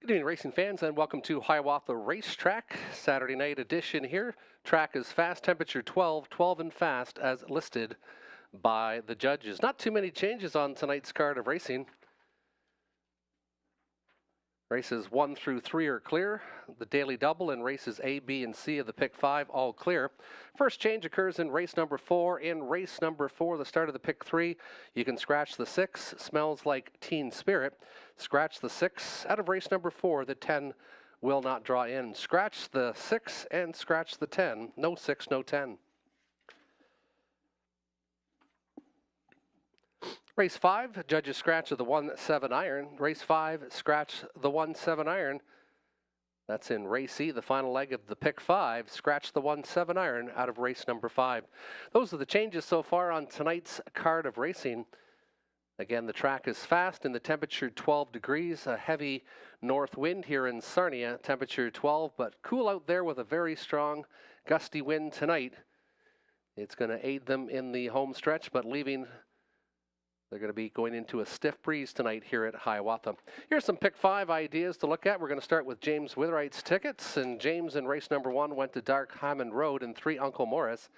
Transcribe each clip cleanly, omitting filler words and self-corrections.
Good evening, racing fans, and welcome to Hiawatha Racetrack, Saturday night edition here. Track is fast, temperature 12, 12 and fast as listed by the judges. Not too many changes on tonight's card of racing. Races 1 through 3 are clear. The daily double and races A, B, and C of the pick 5 all clear. First change occurs in race number 4. In race number 4, the start of the pick 3, you can scratch the 6, smells like Teen Spirit. Scratch the 6 out of race number 4. The 10 will not draw in. Scratch the 6 and scratch the 10. No 6, no 10. Race 5, judges scratch of the 1-7 iron. Race 5, scratch the 1-7 iron. That's in race E, the final leg of the pick 5. Scratch the 1-7 iron out of race number 5. Those are the changes so far on tonight's card of racing. Again, the track is fast and the temperature 12 degrees. A heavy north wind here in Sarnia, temperature 12, but cool out there with a very strong gusty wind tonight. It's going to aid them in the home stretch, but leaving. They're going to be going into a stiff breeze tonight here at Hiawatha. Here's some pick 5 ideas to look at. We're going to start with James Witherite's tickets. And James in race number 1 went to Dark Hammond Road and 3 Uncle Morris.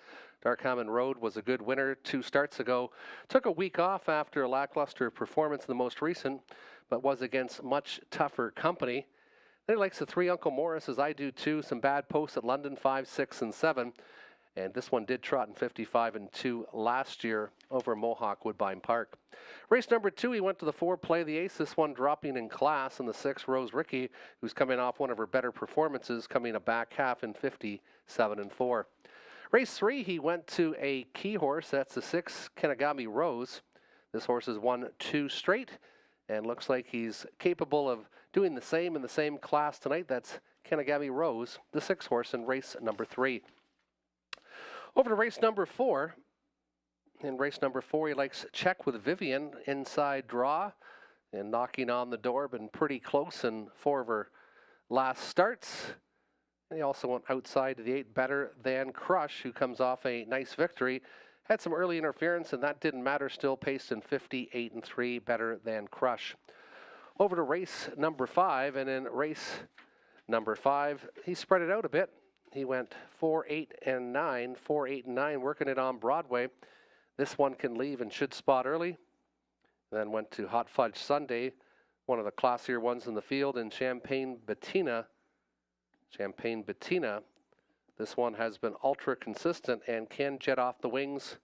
Dark Hammond Road was a good winner 2 starts ago. Took a week off after a lackluster performance in the most recent, but was against much tougher company. Then he likes the 3 Uncle Morris, as I do too. Some bad posts at London, 5, 6, and 7. And this one did trot in 55 and 2 last year over Mohawk Woodbine Park. Race number 2, he went to the 4 Play the Ace. This one dropping in class, and the 6 Rose Ricky, who's coming off one of her better performances, coming a back half in 57 and 4. Race 3, he went to a key horse. That's the 6 Kenagami Rose. This horse has won 2 straight and looks like he's capable of doing the same in the same class tonight. That's Kenagami Rose, the 6 horse in race number 3. Over to race number 4. In race number 4, he likes Check with Vivian, inside draw, and knocking on the door, been pretty close in 4 of her last starts. And he also went outside to the 8, Better Than Crush, who comes off a nice victory. Had some early interference, and that didn't matter, still paced in 58 and 3, Better Than Crush. Over to race number 5, and in race number 5, he spread it out a bit. He went 4, 8, and 9, 4, 8, and 9, working it on Broadway. This one can leave and should spot early. Then went to Hot Fudge Sunday, one of the classier ones in the field, and Champagne Bettina. Champagne Bettina. This one has been ultra consistent and can jet off the wings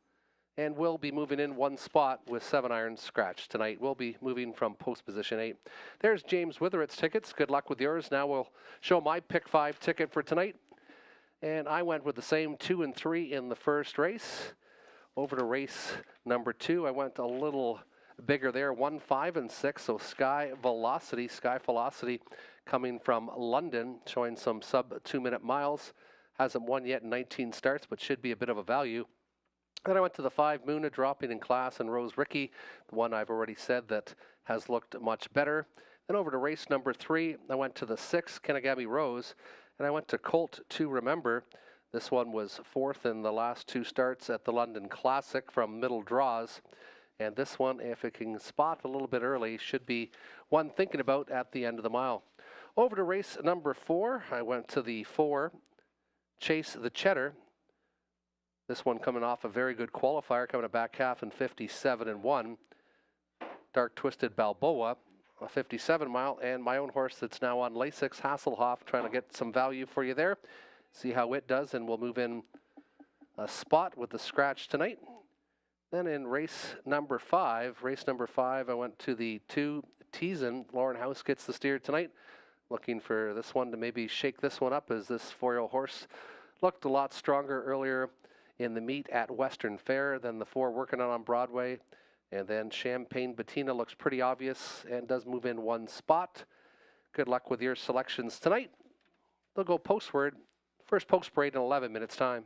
and will be moving in 1 spot with 7 iron scratch tonight. We'll be moving from post position 8. There's James Witherite's tickets. Good luck with yours. Now we'll show my pick 5 ticket for tonight. And I went with the same 2 and 3 in the first race. Over to race number 2, I went a little bigger there, 1, 5, and 6. So Sky Velocity coming from London, showing some sub 2-minute miles. Hasn't won yet in 19 starts, but should be a bit of a value. Then I went to the 5 Muna, dropping in class, and Rose Ricky, the one I've already said that has looked much better. Then over to race number 3, I went to the 6 Kenagami Rose. And I went to Colt to Remember. This one was 4th in the last 2 starts at the London Classic from middle draws. And this one, if it can spot a little bit early, should be one thinking about at the end of the mile. Over to race number 4, I went to the 4 Chase the Cheddar. This one coming off a very good qualifier, coming a back half in 57 and 1. Dark Twisted Balboa, a 57 mile, and my own horse that's now on Lasix, Hasselhoff, trying to get some value for you there. See how it does, and we'll move in a spot with the scratch tonight. Then in race number 5, I went to the 2 Teasin. Lauren House gets the steer tonight. Looking for this one to maybe shake this one up, as this 4-year-old horse looked a lot stronger earlier in the meet at Western Fair than the 4 working on Broadway. And then Champagne Bettina looks pretty obvious and does move in 1 spot. Good luck with your selections tonight. They'll go postward. First post parade in 11 minutes time.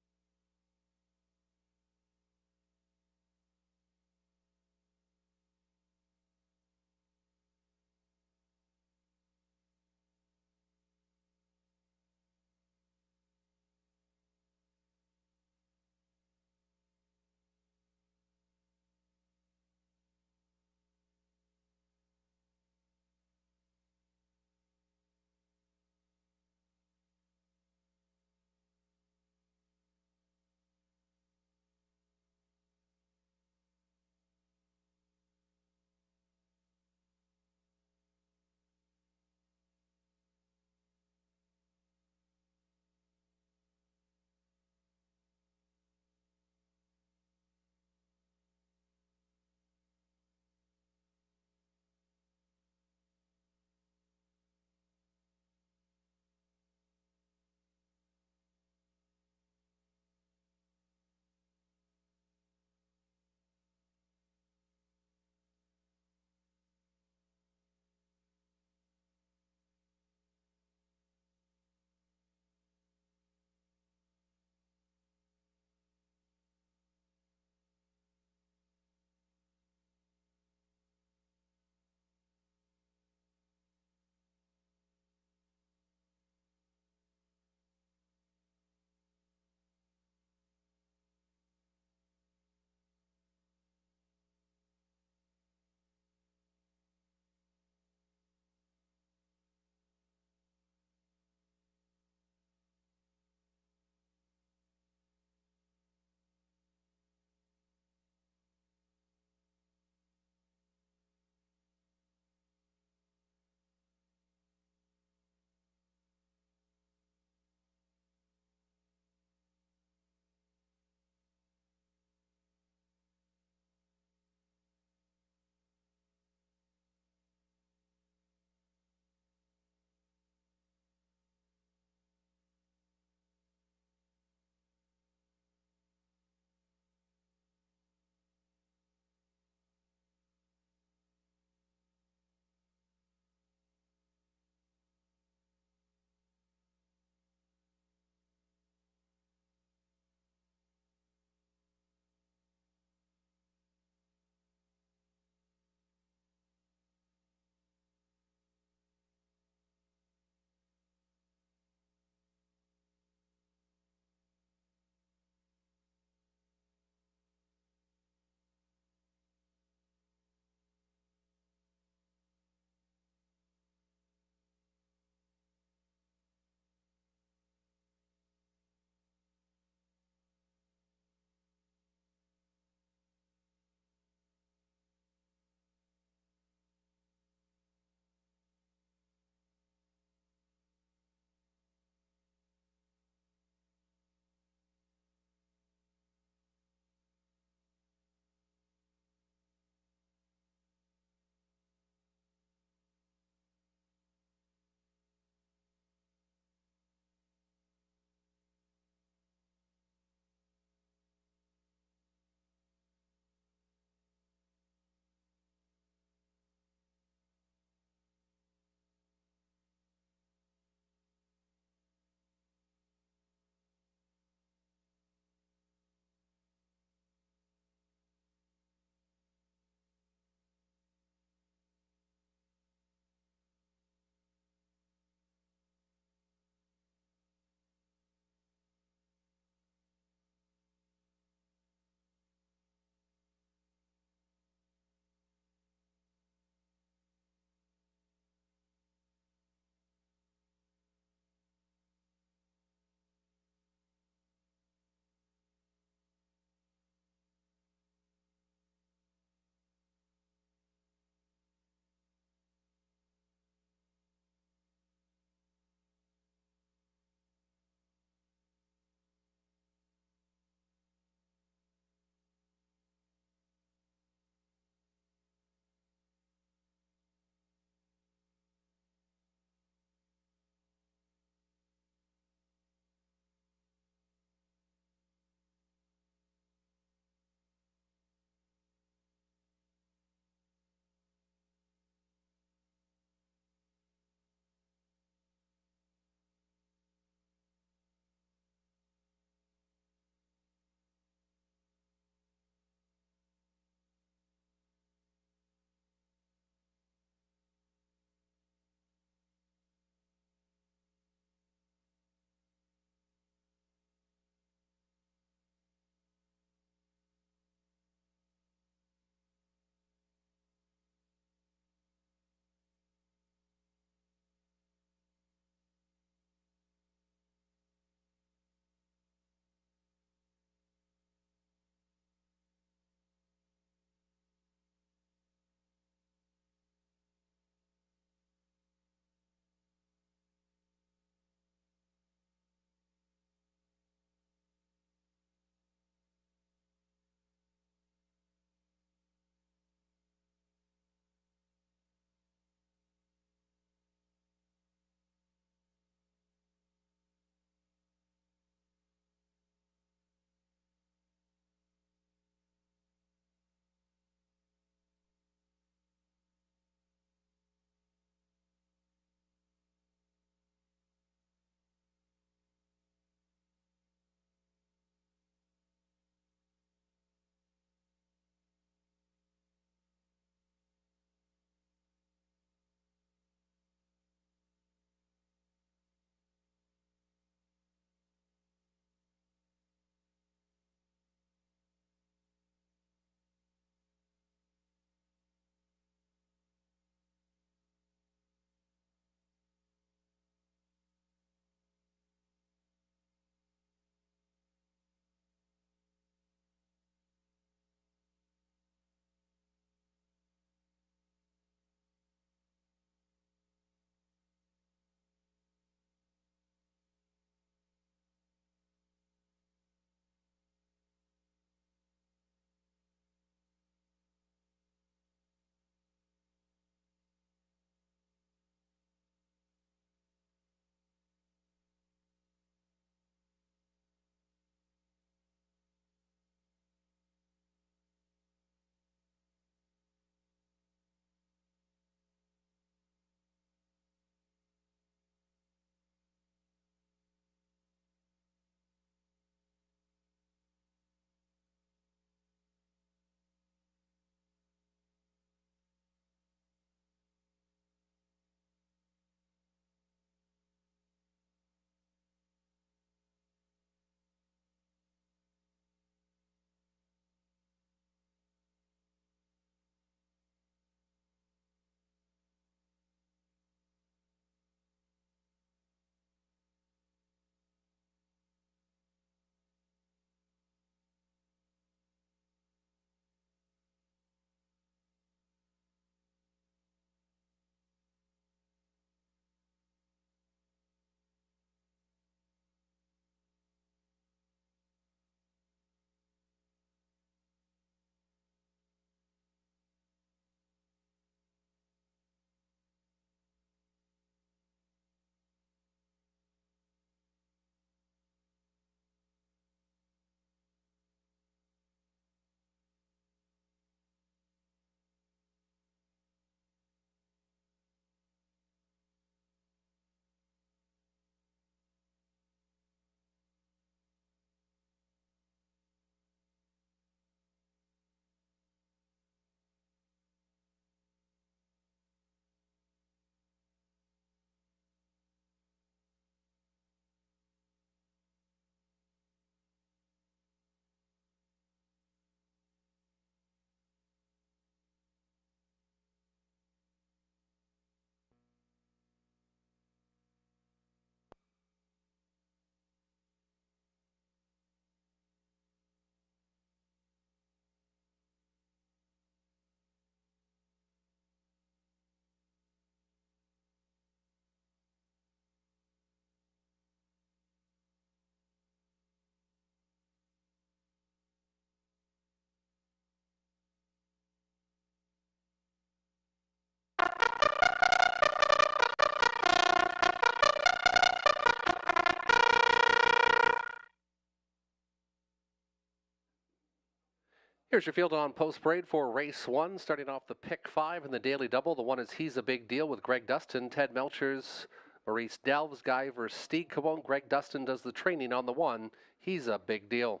Here's your field on post parade for race 1, starting off the pick 5 in the daily double. The one is He's a Big Deal with Greg Dustin, Ted Melchers, Maurice Delves, Guy versus Steve Cabone. Greg Dustin does the training on the one. He's a Big Deal.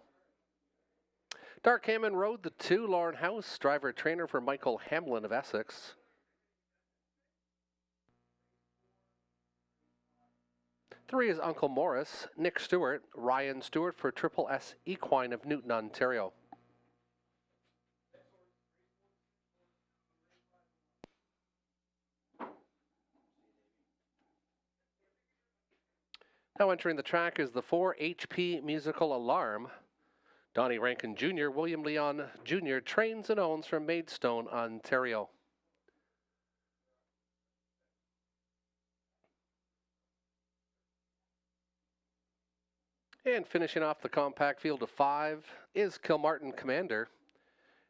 Dark Hammond Road, the 2, Lauren House, driver trainer for Michael Hamlin of Essex. 3 is Uncle Morris, Nick Stewart, Ryan Stewart for Triple S Equine of Newton, Ontario. Now entering the track is the 4 HP Musical Alarm. Donnie Rankin Jr., William Leon Jr. trains and owns from Maidstone, Ontario. And finishing off the compact field of 5 is Kilmartin Commander.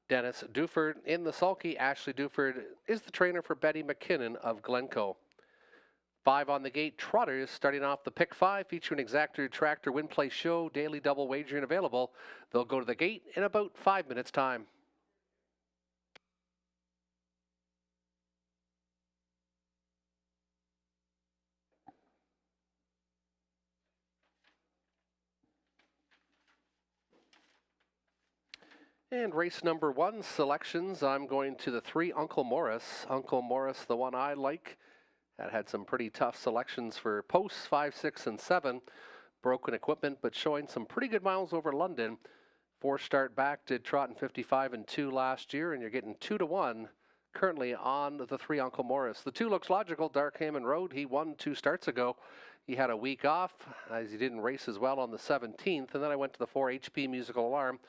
Dennis Duford in the sulky. Ashley Duford is the trainer for Betty McKinnon of Glencoe. 5 on the gate, Trotters, starting off the pick 5, featuring Exactor Tractor Win Play Show, daily double wagering available. They'll go to the gate in about 5 minutes' time. And race number 1 selections, I'm going to the 3 Uncle Morris. Uncle Morris, the one I like. That had some pretty tough selections for posts 5, 6, and 7. Broken equipment, but showing some pretty good miles over London. 4 start back, did trot in 55 and 2 last year, and you're getting 2 to 1 currently on the 3 Uncle Morris. The 2 looks logical. Dark Hammond Road, he won 2 starts ago. He had a week off as he didn't race as well on the 17th, and then I went to the 4 HP Musical Alarm.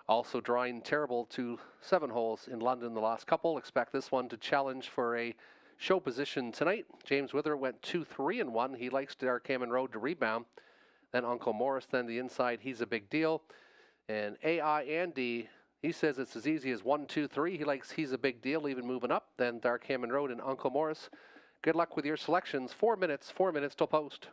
Also drawing terrible to 7 holes in London the last couple. Expect this one to challenge for a show position tonight. James Wither went 2, 3, and 1. He likes Dark Hammond Road to rebound. Then Uncle Morris, then the inside, He's a Big Deal. And AI Andy, he says it's as easy as 1, 2, 3. He likes He's a Big Deal, even moving up. Then Dark Hammond Road and Uncle Morris. Good luck with your selections. 4 minutes till post.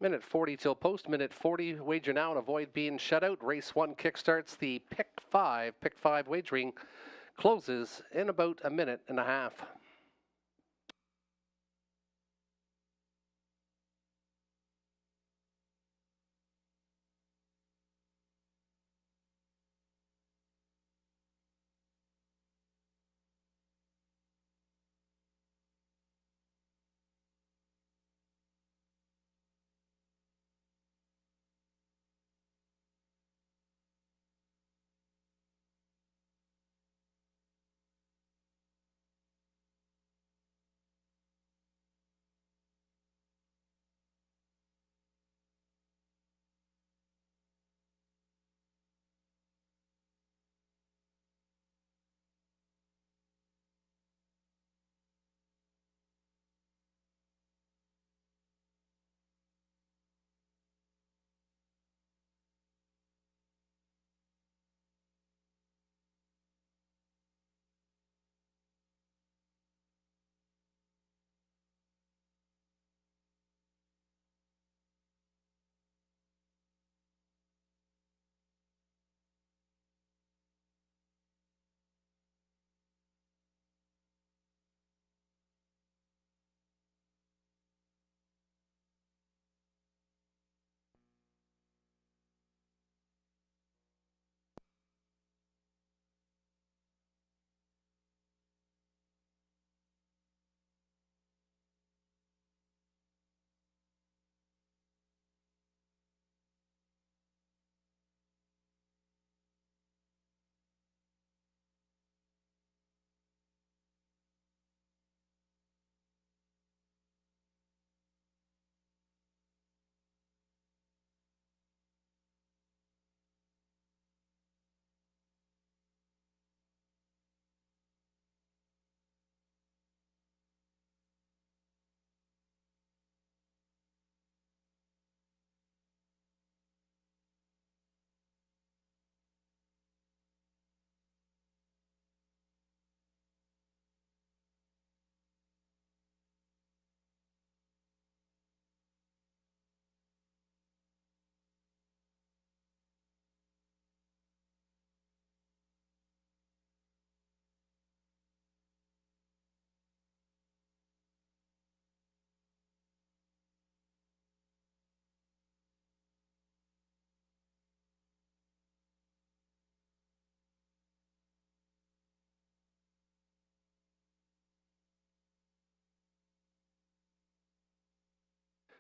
Minute 40 till post. Minute 40. Wager now and avoid being shut out. Race 1 kickstarts the pick 5 wagering. Closes in about a minute and a half.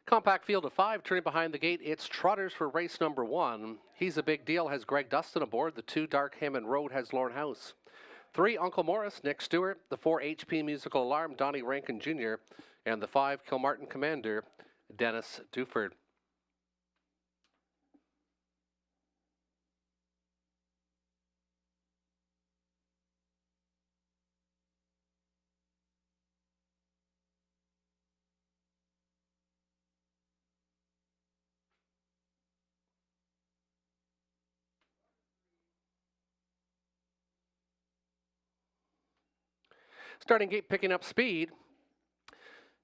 Compact field of 5, turning behind the gate. It's Trotters for race number 1. He's a Big Deal has Greg Dustin aboard. The 2, Dark Hammond Road, has Lorne House. 3, Uncle Morris, Nick Stewart. The 4, HP Musical Alarm, Donnie Rankin Jr. And the 5, Kilmartin Commander, Dennis Duford. Starting gate picking up speed.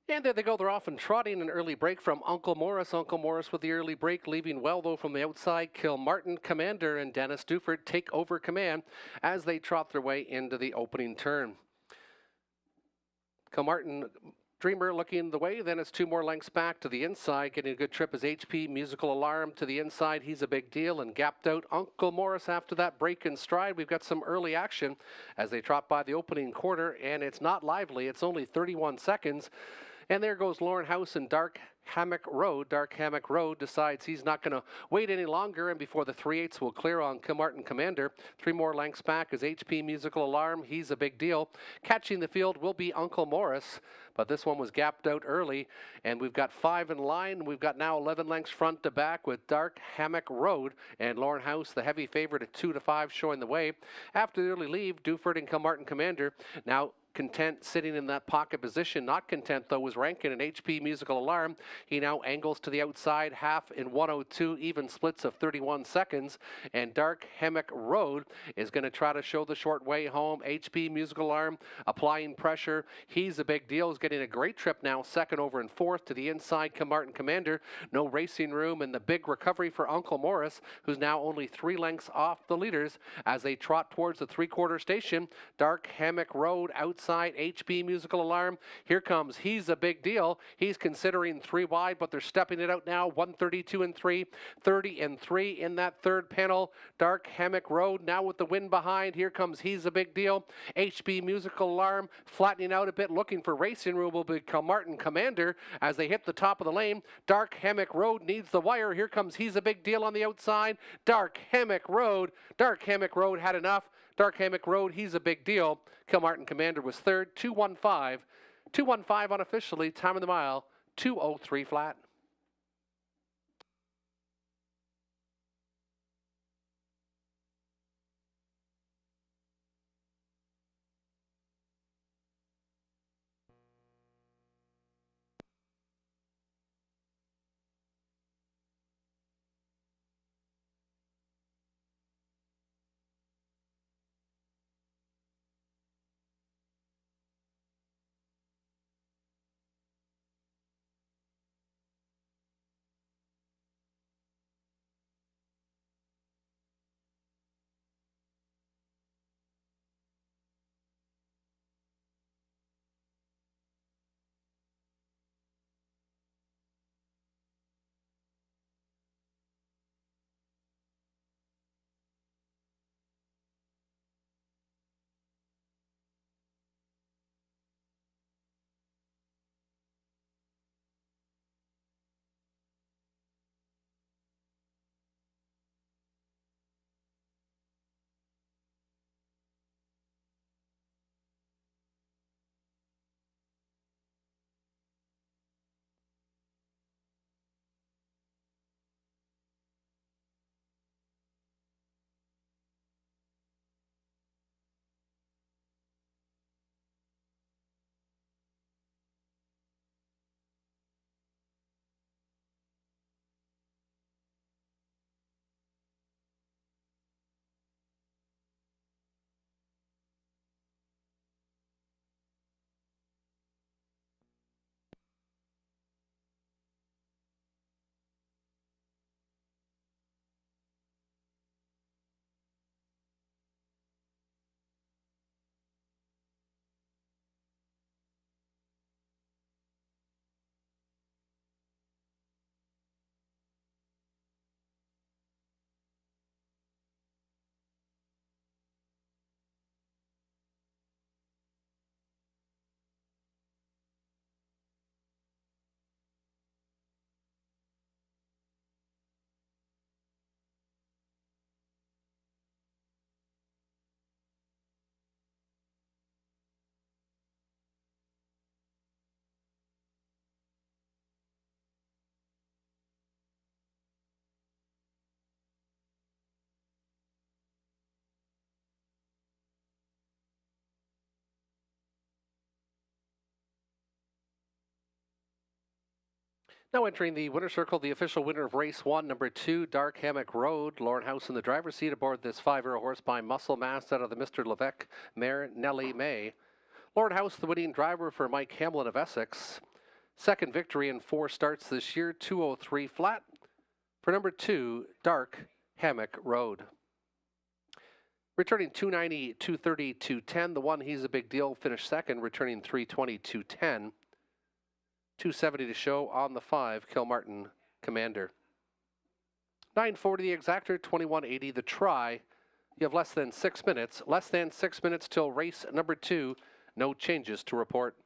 And there they go. They're off and trotting. An early break from Uncle Morris. Uncle Morris with the early break, leaving well, though, from the outside. Kilmartin Commander and Dennis Duford take over command as they trot their way into the opening turn. Kilmartin Dreamer looking the way, then it's 2 more lengths back to the inside. Getting a good trip is HP Musical Alarm to the inside. He's a Big Deal and gapped out Uncle Morris after that break in stride. We've got some early action as they trot by the opening quarter, and it's not lively. It's only 31 seconds. And there goes Lorne House and Dark Hammock Road. Dark Hammock Road decides he's not going to wait any longer, and before the 3/8 will clear on Kilmartin Commander. 3 more lengths back is HP Musical Alarm. He's a Big Deal. Catching the field will be Uncle Morris, but this one was gapped out early, and we've got 5 in line. We've got now 11 lengths front to back with Dark Hammock Road and Lorne House, the heavy favorite at 2 to 5, showing the way. After the early leave, Duford and Kilmartin Commander now content sitting in that pocket position. Not content, though, was Rankin and HP Musical Alarm. He now angles to the outside, half in 102, even splits of 31 seconds. And Dark Hammock Road is going to try to show the short way home. HP Musical Alarm applying pressure. He's a big deal. He's getting a great trip now, second over and fourth to the inside. Martin Commander, no racing room, and the big recovery for Uncle Morris, who's now only 3 lengths off the leaders as they trot towards the three-quarter station. Dark Hammock Road outside HP Musical Alarm. Here comes He's a Big Deal. He's considering 3 wide, but they're stepping it out now. 132 and 3, 30 and 3 in that third panel. Dark Hammock Road now with the wind behind. Here comes He's a Big Deal. HP Musical Alarm flattening out a bit, looking for racing room will be Martin Commander as they hit the top of the lane. Dark Hammock Road needs the wire. Here comes He's a Big Deal on the outside. Dark Hammock Road. Dark Hammock Road had enough. Dark Hammock Road, He's a Big Deal. Kilmartin Commander was third, 2:15. 2:15 unofficially, time of the mile, 2:03 flat. Now entering the winner's circle, the official winner of race 1, number 2, Dark Hammock Road. Lauren House in the driver's seat aboard this 5-year horse by Muscle Mass out of the Mr. Levesque mare Nellie May. Lauren House, the winning driver for Mike Hamlin of Essex. Second victory in 4 starts this year, 2:03 flat for number 2, Dark Hammock Road. Returning 290, 230, 210. The one, He's a Big Deal, finished second, returning 320, 210. 270 to show on the 5, Kilmartin Commander. 940 the exactor, 2180 the try. You have less than 6 minutes till race number 2. No changes to report.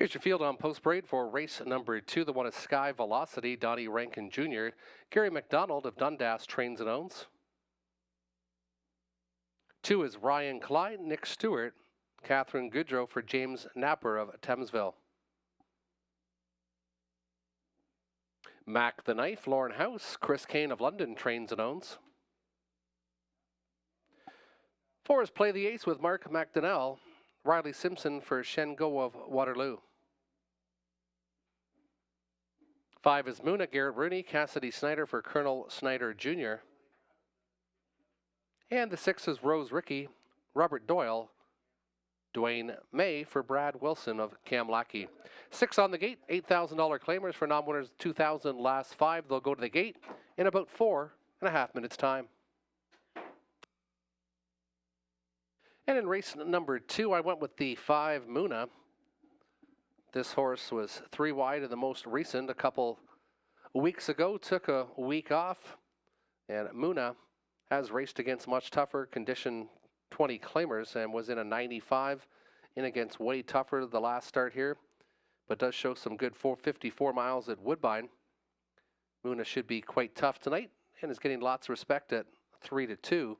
Here's your field on post parade for race number 2. The one is Sky Velocity, Donnie Rankin Jr. Gary McDonald of Dundas trains and owns. 2 is Ryan Klein, Nick Stewart, Catherine Goodrow for James Napper of Thamesville. Mac the Knife, Lauren House, Chris Kane of London trains and owns. 4 is Play the Ace with Mark McDonnell, Riley Simpson for Shengo of Waterloo. 5 is Moona, Garrett Rooney, Cassidy Snyder for Colonel Snyder Jr. And the 6 is Rose Ricky, Robert Doyle, Dwayne May for Brad Wilson of Kamlaki. 6 on the gate, $8,000 claimers for non-winners, 2,000 last 5. They'll go to the gate in about 4.5 minutes time. And in race number 2, I went with the 5 Moona. This horse was 3 wide in the most recent. A couple weeks ago, took a week off. And Moona has raced against much tougher condition 20 claimers and was in a 95 in against way tougher the last start here. But does show some good 454 miles at Woodbine. Moona should be quite tough tonight and is getting lots of respect at 3-2.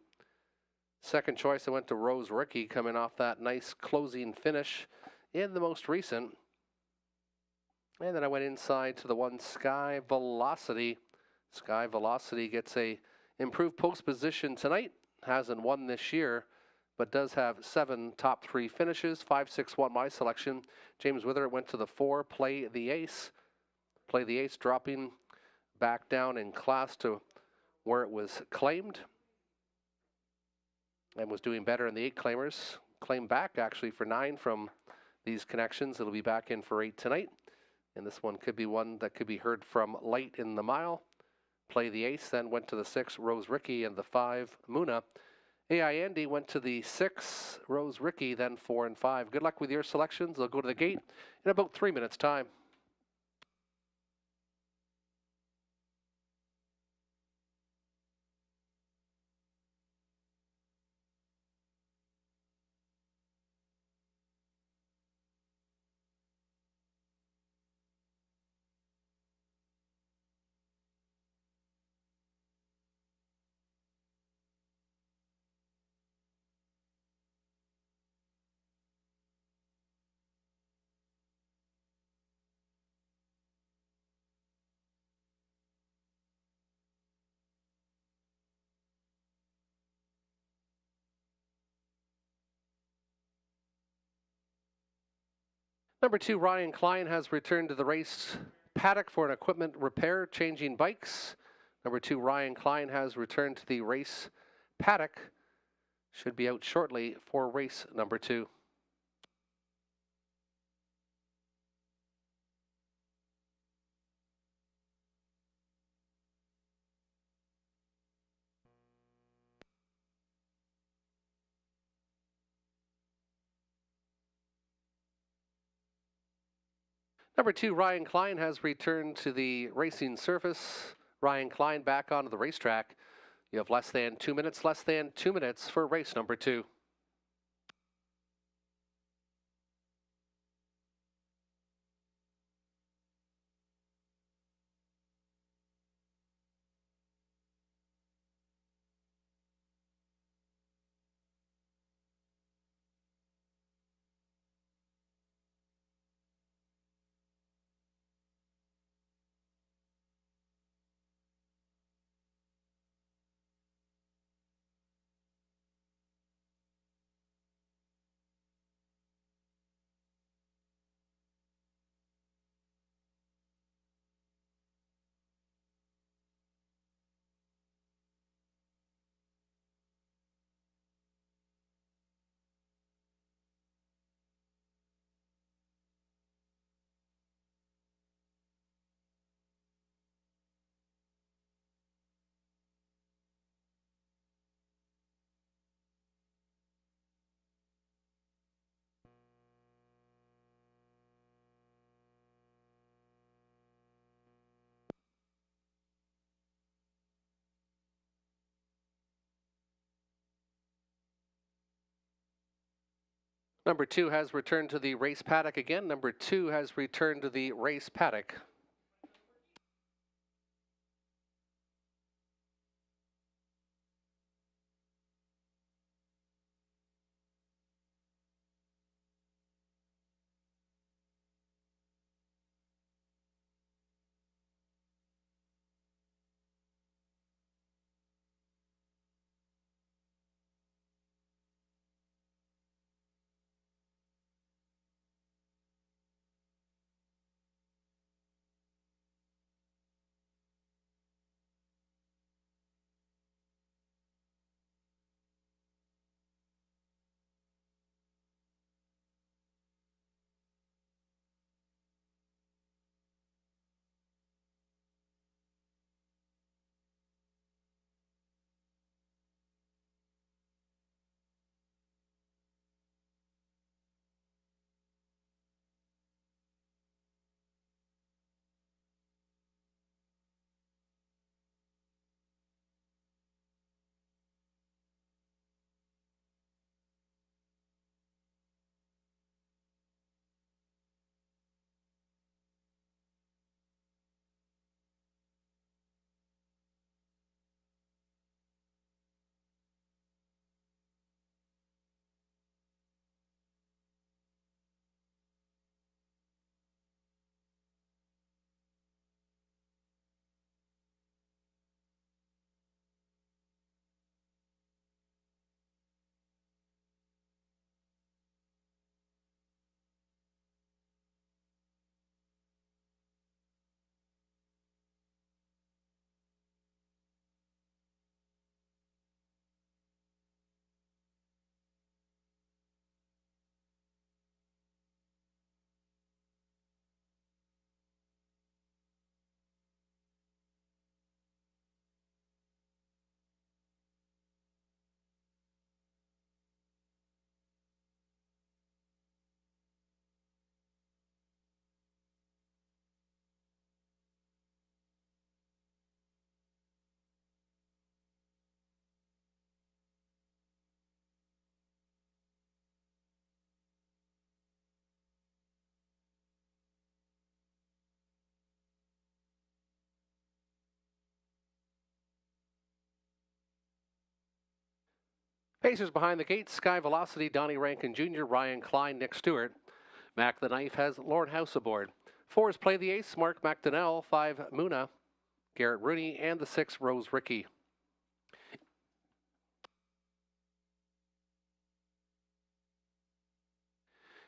Second choice, I went to Rose Ricky, coming off that nice closing finish in the most recent. And then I went inside to the 1 Sky Velocity. Sky Velocity gets a improved post position tonight. Hasn't won this year, but does have 7 top 3 finishes. 5-6-1 my selection. James Wither went to the 4, Play the Ace. Play the Ace dropping back down in class to where it was claimed. And was doing better in the 8 claimers. Claimed back actually for 9 from these connections. It'll be back in for 8 tonight. And this one could be one that could be heard from late in the mile. Play the Ace, then went to the 6, Rose Ricky, and the 5, Moona. AI Andy went to the 6, Rose Ricky, then 4 and 5. Good luck with your selections. They'll go to the gate in about 3 minutes' time. Number 2, Ryan Klein has returned to the race paddock for an equipment repair, changing bikes. Number 2, Ryan Klein has returned to the race paddock. Should be out shortly for race number 2. Number 2, Ryan Klein has returned to the racing surface. Ryan Klein back onto the racetrack. You have less than 2 minutes for race number 2. Number 2 has returned to the race paddock again. Number 2 has returned to the race paddock. Pacers behind the gate, Sky Velocity, Donnie Rankin Jr., Ryan Klein, Nick Stewart. Mac the Knife has Lauren House aboard. 4 is Play the Ace, Mark McDonnell. 5, Muna, Garrett Rooney, and the 6, Rose Ricky.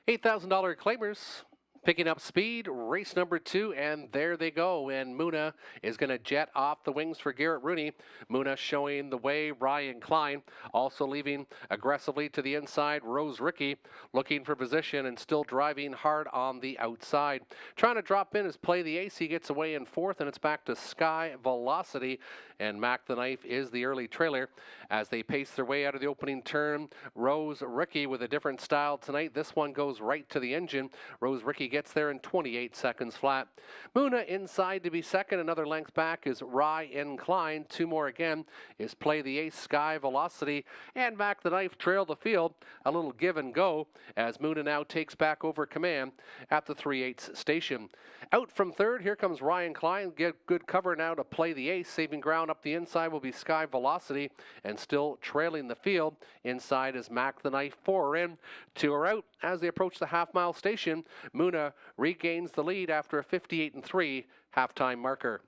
$8,000 claimers. Picking up speed, race number 2, and there they go. And Muna is going to jet off the wings for Garrett Rooney. Muna showing the way, Ryan Klein also leaving aggressively to the inside. Rose Ricky looking for position and still driving hard on the outside. Trying to drop in is Play the Ace. He gets away in 4th, and it's back to Sky Velocity. And Mac the Knife is the early trailer as they pace their way out of the opening turn. Rose Ricky with a different style tonight. This one goes right to the engine. Rose Ricky gets there in 28 seconds flat. Muna inside to be second. Another length back is Ryan Klein. 2 more again is Play the Ace, Sky Velocity, and Mac the Knife trail the field. A little give and go as Muna now takes back over command at the 3/8 station. Out from 3rd, here comes Ryan Klein. Get good cover now to Play the Ace. Saving ground up the inside will be Sky Velocity, and still trailing the field. Inside is Mac the Knife. 4 in, 2 are out. As they approach the half-mile station, Muna regains the lead after a 58-3 halftime marker.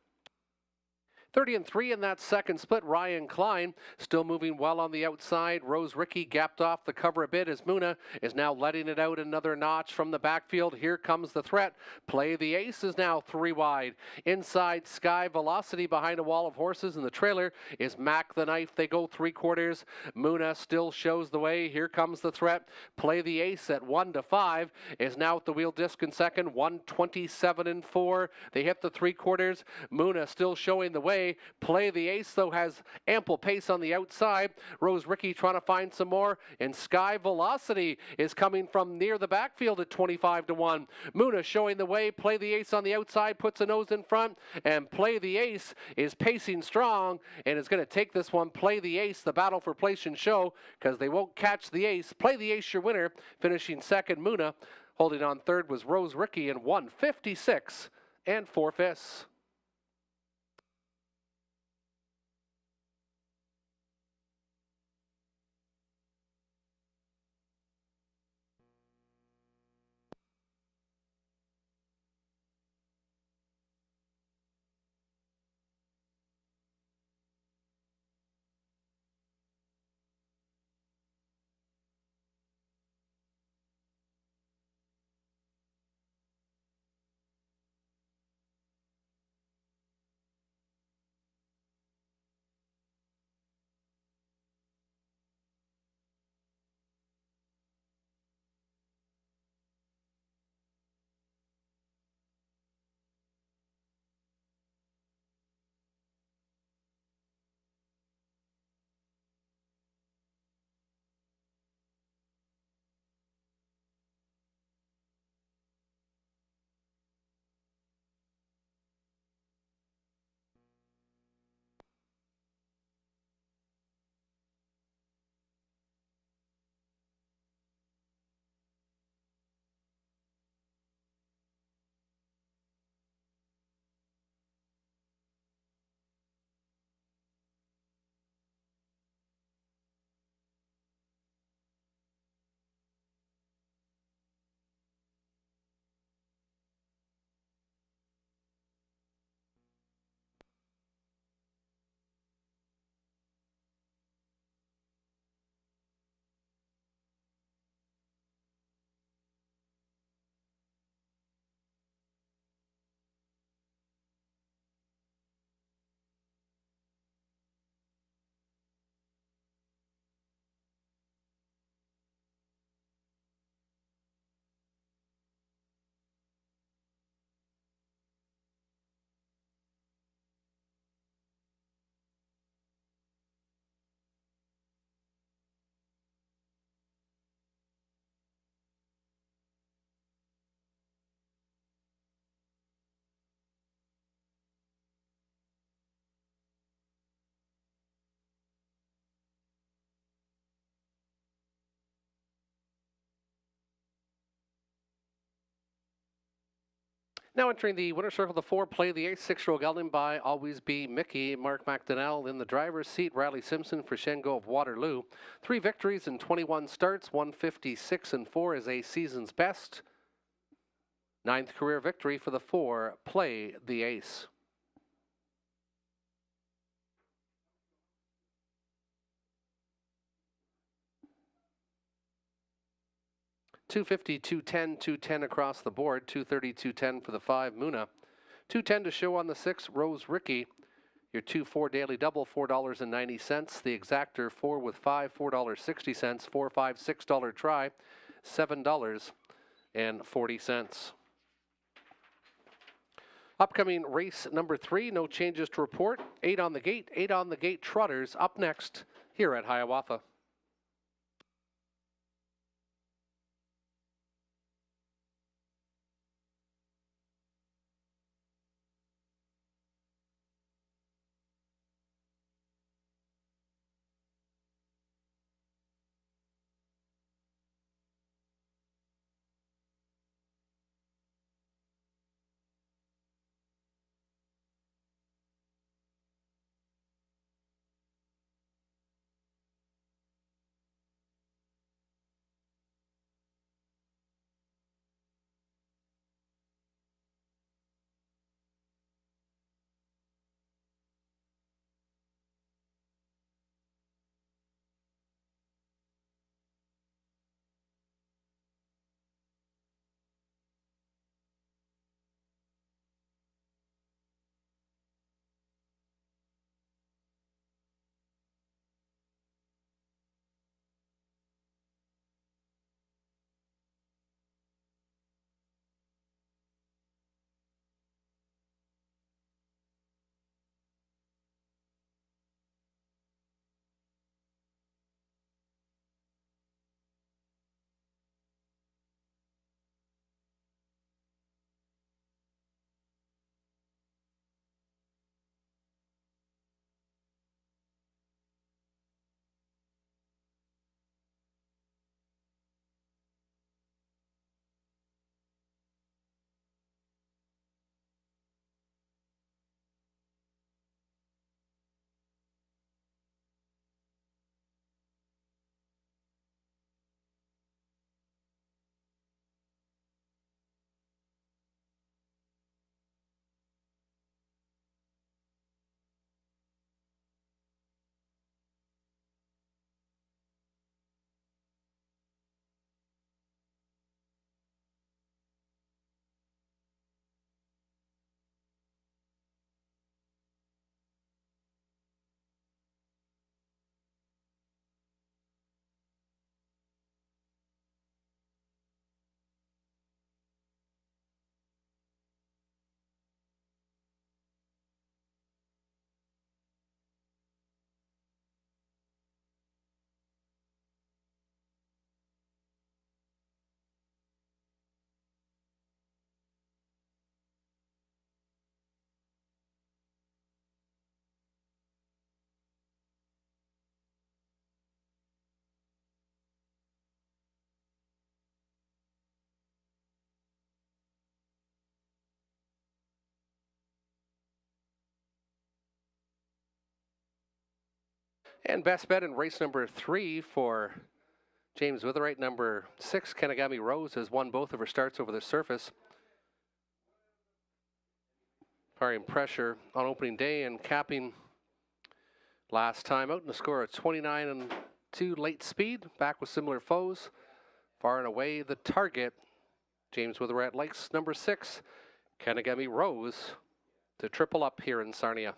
30-3 in that second split. Ryan Klein still moving well on the outside. Rose Ricky gapped off the cover a bit as Muna is now letting it out another notch from the backfield. Here comes the threat. Play the Ace is now 3 wide. Inside, Sky Velocity behind a wall of horses, and the trailer is Mac the Knife. They go 3/4. Muna still shows the way. Here comes the threat. Play the Ace at 1-5 is now at the wheel disc in second. 1:27-4. They hit the 3/4. Muna still showing the way. way. Play the Ace, though, has ample pace on the outside. Rose Ricky trying to find some more, and Sky Velocity is coming from near the backfield at 25-1. Muna showing the way. Play the Ace on the outside, puts a nose in front, and Play the Ace is pacing strong and is going to take this one. Play the Ace, the battle for place and show, because they won't catch the Ace. Play the Ace, your winner, finishing second. Muna holding on third was Rose Ricky in 1:56 4/5. Now entering the winner's circle, the 4, Play the Ace, 6-year-old gelding by Always Be Mickey. Mark McDonnell in the driver's seat. Riley Simpson for Shengo of Waterloo. 3 victories in 21 starts. 156 4 is a season's best. 9th career victory for the 4, Play the Ace. $250, $210, $210 across the board. $230, $210 for the 5, Muna. $210 to show on the 6, Rose Ricky. Your 2-4 daily double, $4.90. The exactor 4 with 5, $4.60. 4, 5, $6 try, $7.40. Upcoming race number 3, no changes to report. 8 on the gate trotters up next here at Hiawatha. And best bet in race number 3 for James Witherite. Number 6, Kenagami Rose, has won both of her starts over the surface. Applying pressure on opening day and capping last time out in a score of 29-2 late speed. Back with similar foes. Far and away the target. James Witherite likes number 6, Kenagami Rose, to triple up here in Sarnia.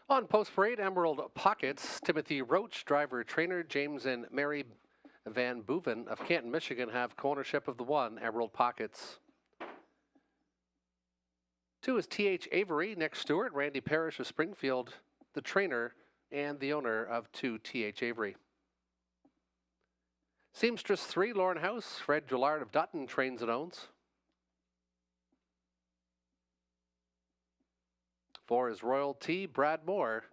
On post parade, Emerald Pockets, Timothy Roach, driver trainer James and Mary Van Boeven of Canton, Michigan, have co-ownership of the 1, Emerald Pockets. 2 is T.H. Avery, Nick Stewart, Randy Parrish of Springfield, the trainer and the owner of 2, T.H. Avery. Seamstress 3, Lauren House, Fred Gillard of Dutton, trains and owns. 4 is Royal T, Brad Moore.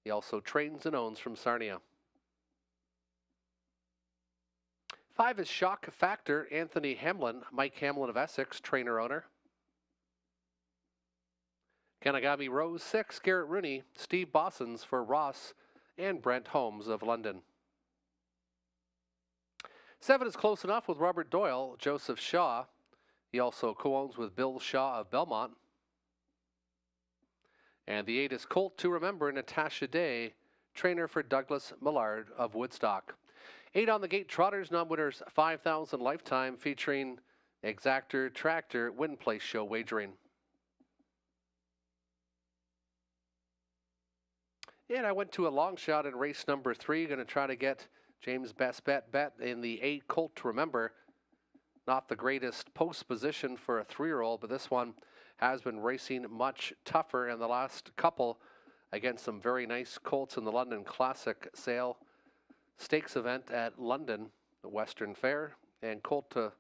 He also trains and owns from Sarnia. 5 is Shock Factor, Anthony Hamlin, Mike Hamlin of Essex, trainer-owner. Kenagami Rose 6, Garrett Rooney, Steve Bossons for Ross, and Brent Holmes of London. 7 is Close Enough with Robert Doyle, Joseph Shaw. He also co-owns with Bill Shaw of Belmont. And the 8 is Colt to Remember, Natasha Day, trainer for Douglas Millard of Woodstock. 8 on the gate trotters, non-winners 5,000 lifetime, featuring Exactor Tractor Win Place Show wagering. And I went to a long shot in race number 3. Going to try to get James' best bet in the 8 Colt to Remember. Not the greatest post position for a 3-year-old, but this one has been racing much tougher in the last couple against some very nice colts in the London Classic Sale Stakes event at London, the Western Fair. And Colt to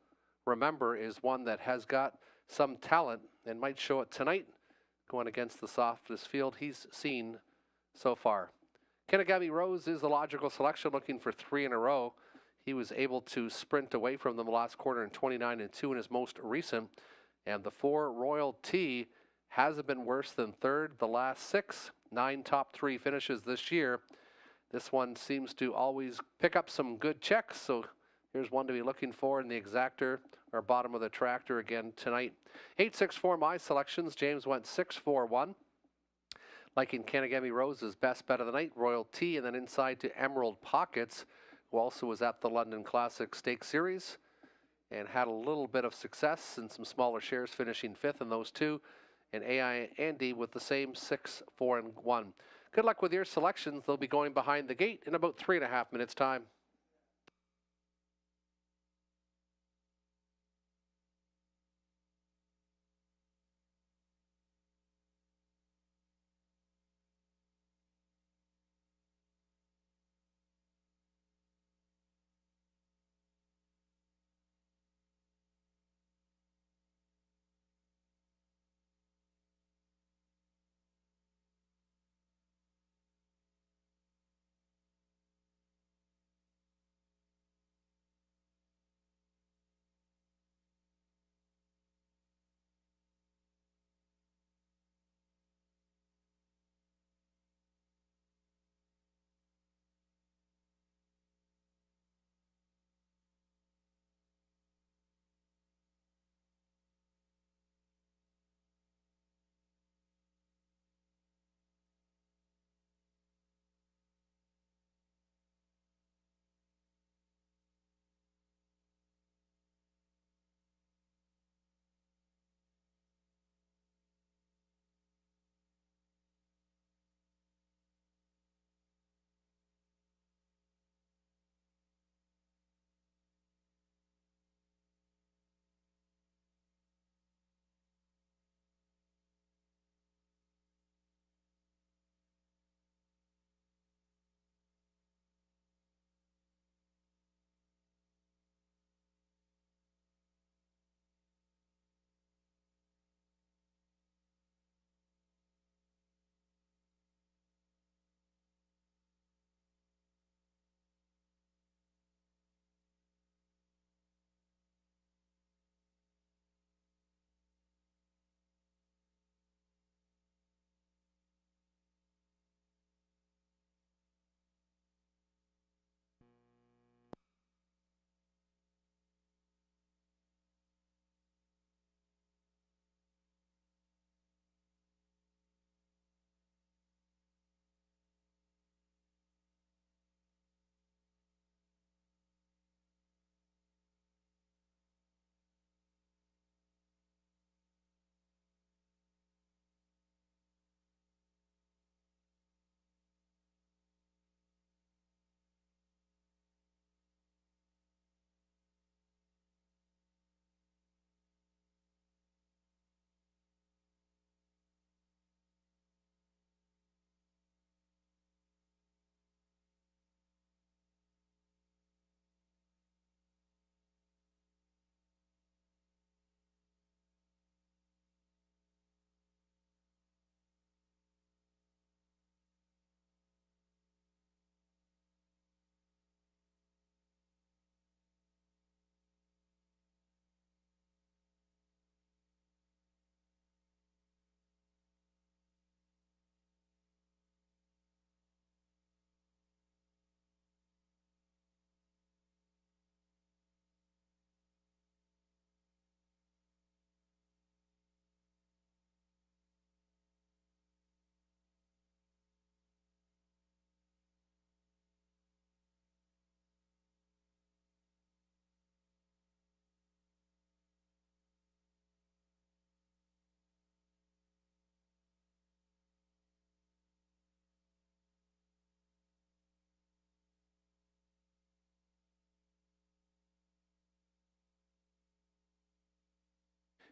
Remember is one that has got some talent and might show it tonight, going against the softest field he's seen so far. Kenagami Rose is the logical selection, looking for 3 in a row. He was able to sprint away from them the last quarter in 29-2 in his most recent. And the 4 Royal T hasn't been worse than third the last 6, 9 top 3 finishes this year. This one seems to always pick up some good checks, so here's one to be looking for in the exactor or bottom of the tractor again tonight. 8-6-4 my selections. James went 6-4-1. Liking Kenagami Rose's best bet of the night, Royal T, and then inside to Emerald Pockets, who also was at the London Classic Stakes Series and had a little bit of success in some smaller shares, finishing 5th in those 2. And AI Andy with the same 6-4-1. Good luck with your selections. They'll be going behind the gate in about 3.5 minutes' time.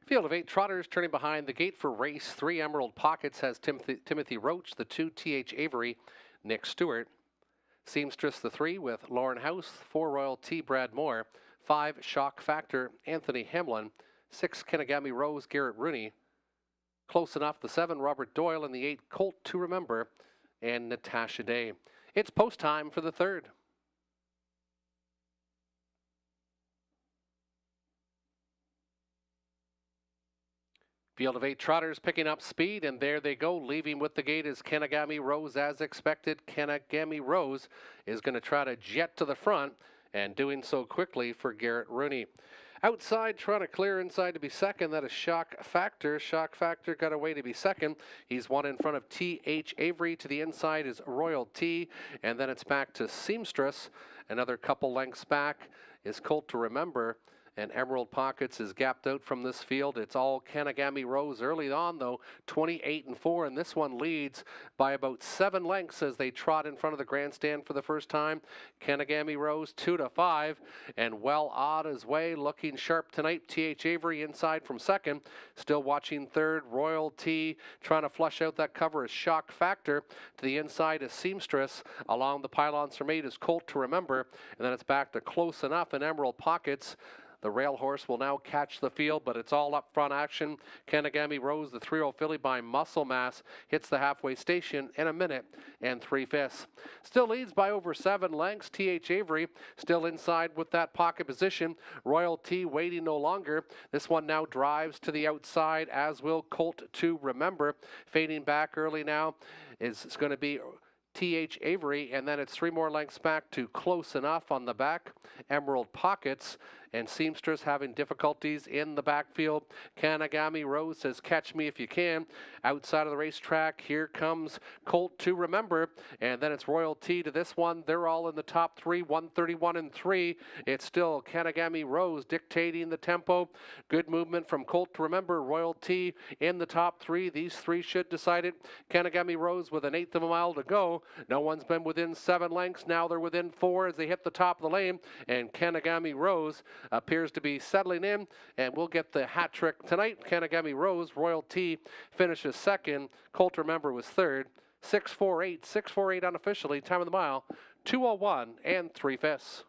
Field of 8 trotters turning behind the gate for race 3. Emerald Pockets has Timothy Roach, the 2 T.H. Avery, Nick Stewart. Seamstress the 3 with Lauren House, 4 Royal T. Brad Moore, 5 Shock Factor Anthony Hamlin, 6 Kenagami Rose Garrett Rooney. Close enough the 7 Robert Doyle and the 8 Colt to Remember and Natasha Day. It's post time for the 3rd. Field of 8 trotters picking up speed, and there they go. Leaving with the gate is Kenagami Rose as expected. Kenagami Rose is going to try to jet to the front, and doing so quickly for Garrett Rooney. Outside, trying to clear inside to be second. That is Shock Factor. Shock Factor got away to be second. He's one in front of T.H. Avery. To the inside is Royal T, and then it's back to Seamstress. Another couple lengths back is Colt to Remember. And Emerald Pockets is gapped out from this field. It's all Kenagami Rose early on, though, 28-4, and this one leads by about 7 lengths as they trot in front of the grandstand for the first time. Kenagami Rose 2-5, and well odd his way, looking sharp tonight. T.H. Avery inside from second, still watching third. Royal T trying to flush out that cover is Shock Factor. To the inside is Seamstress. Along the pylons from 8 is Colt to Remember, and then it's back to Close Enough and Emerald Pockets. The rail horse will now catch the field, but it's all up front action. Kenagami Rose, the 3-year-old filly by Muscle Mass, hits the halfway station in 1 minute and 3/5. Still leads by over 7 lengths. T.H. Avery still inside with that pocket position. Royal T waiting no longer. This one now drives to the outside, as will Colt to Remember. Fading back early now is going to be T.H. Avery, and then it's 3 more lengths back to Close Enough on the back. Emerald Pockets and Seamstress having difficulties in the backfield. Kenagami Rose says, catch me if you can. Outside of the racetrack, here comes Colt to Remember, and then it's Royal T to this one. They're all in the top 3, 131 and 3. It's still Kenagami Rose dictating the tempo. Good movement from Colt to Remember. Royal T in the top 3. These 3 should decide it. Kenagami Rose with 1/8 of a mile to go. No one's been within 7 lengths. Now they're within 4 as they hit the top of the lane, and Kenagami Rose appears to be settling in, and we'll get the hat trick tonight. Kenagami Rose, Royal T finishes second. Colt to Remember was third. 6:48 unofficially. Time of the mile, 2:01 and 3/5.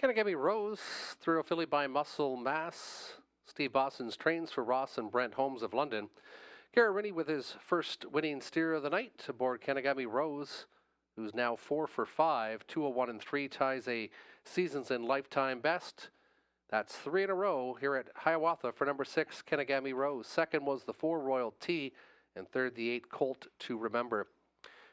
Kenegami Rose, through a filly by Muscle Mass. Steve Boston's trains for Ross and Brent Holmes of London. Cararini with his first winning steer of the night aboard Kenegami Rose, who's now 4 for 5, 201 and 3, ties a seasons and lifetime best. That's 3 in a row here at Hiawatha for number 6, Kenegami Rose. Second was the 4 Royal T, and third the 8 Colt to Remember.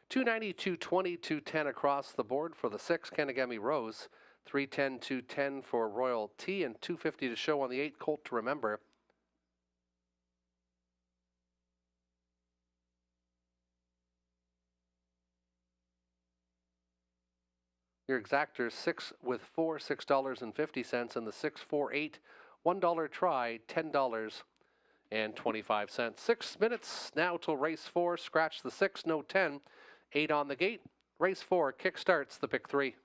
290, 220, 210 across the board for the 6, Kenegami Rose. 310, 210 for Royal T, and 250 to show on the 8 Colt to Remember. Your exactors, 6 with 4, $6.50, and the 6, 4, 8, $1 try, $10.25. 6 minutes now till race 4. Scratch the 6, no 10. 8 on the gate. Race 4 kick starts the pick 3.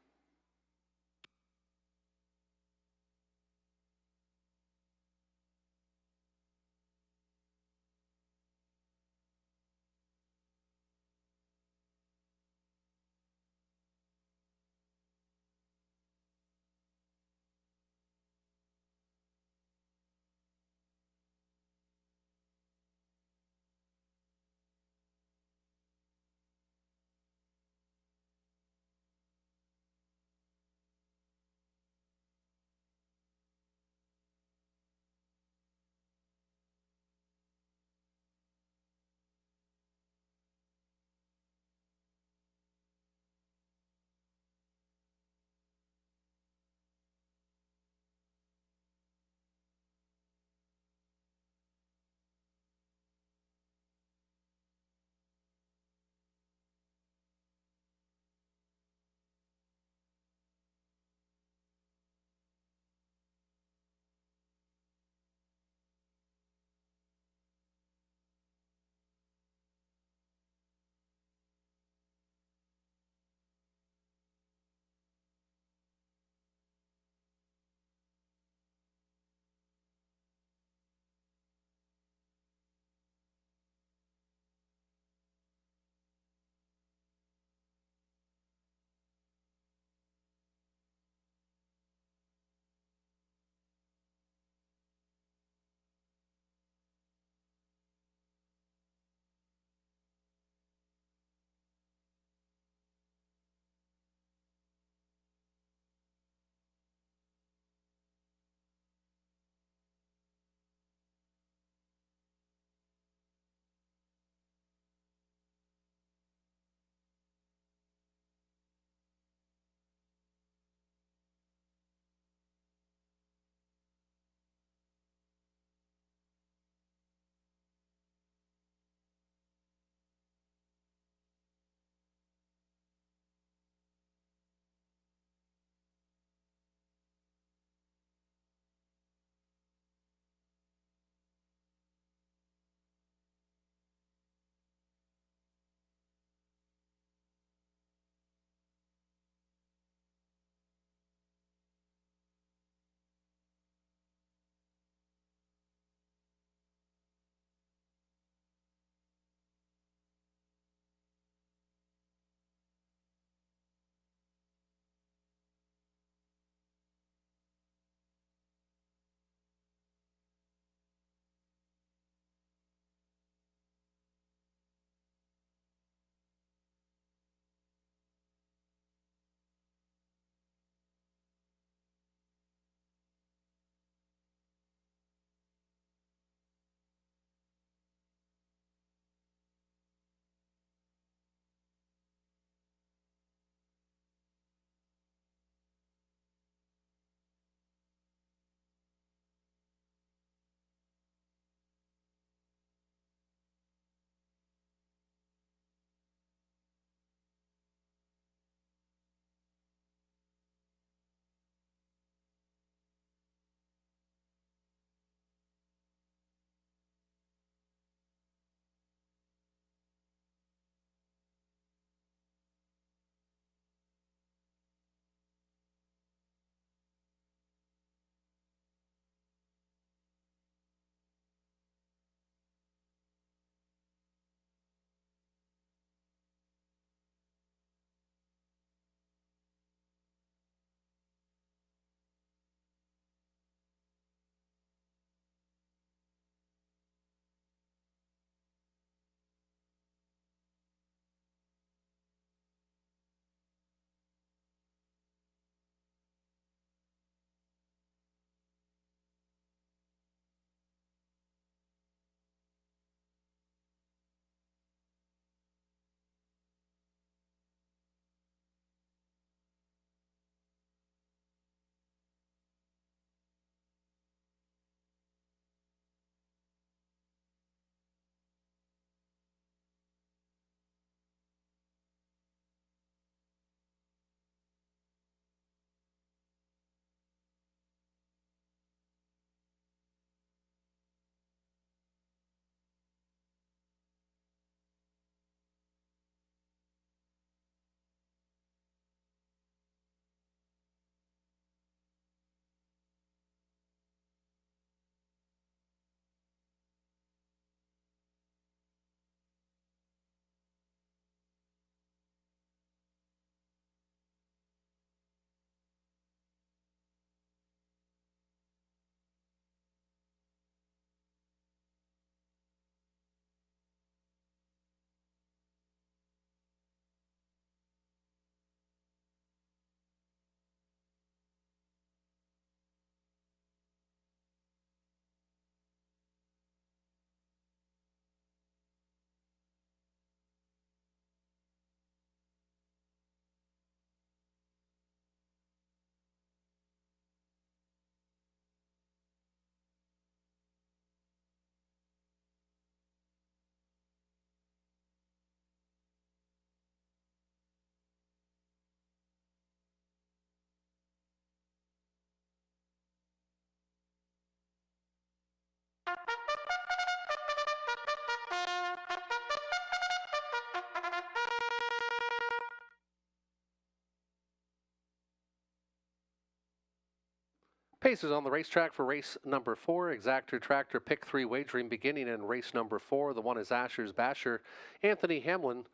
Chasers on the racetrack for race number 4. Exactor Tractor pick 3 wagering beginning in race number 4. The one is Asher's Basher. Anthony Hamlin.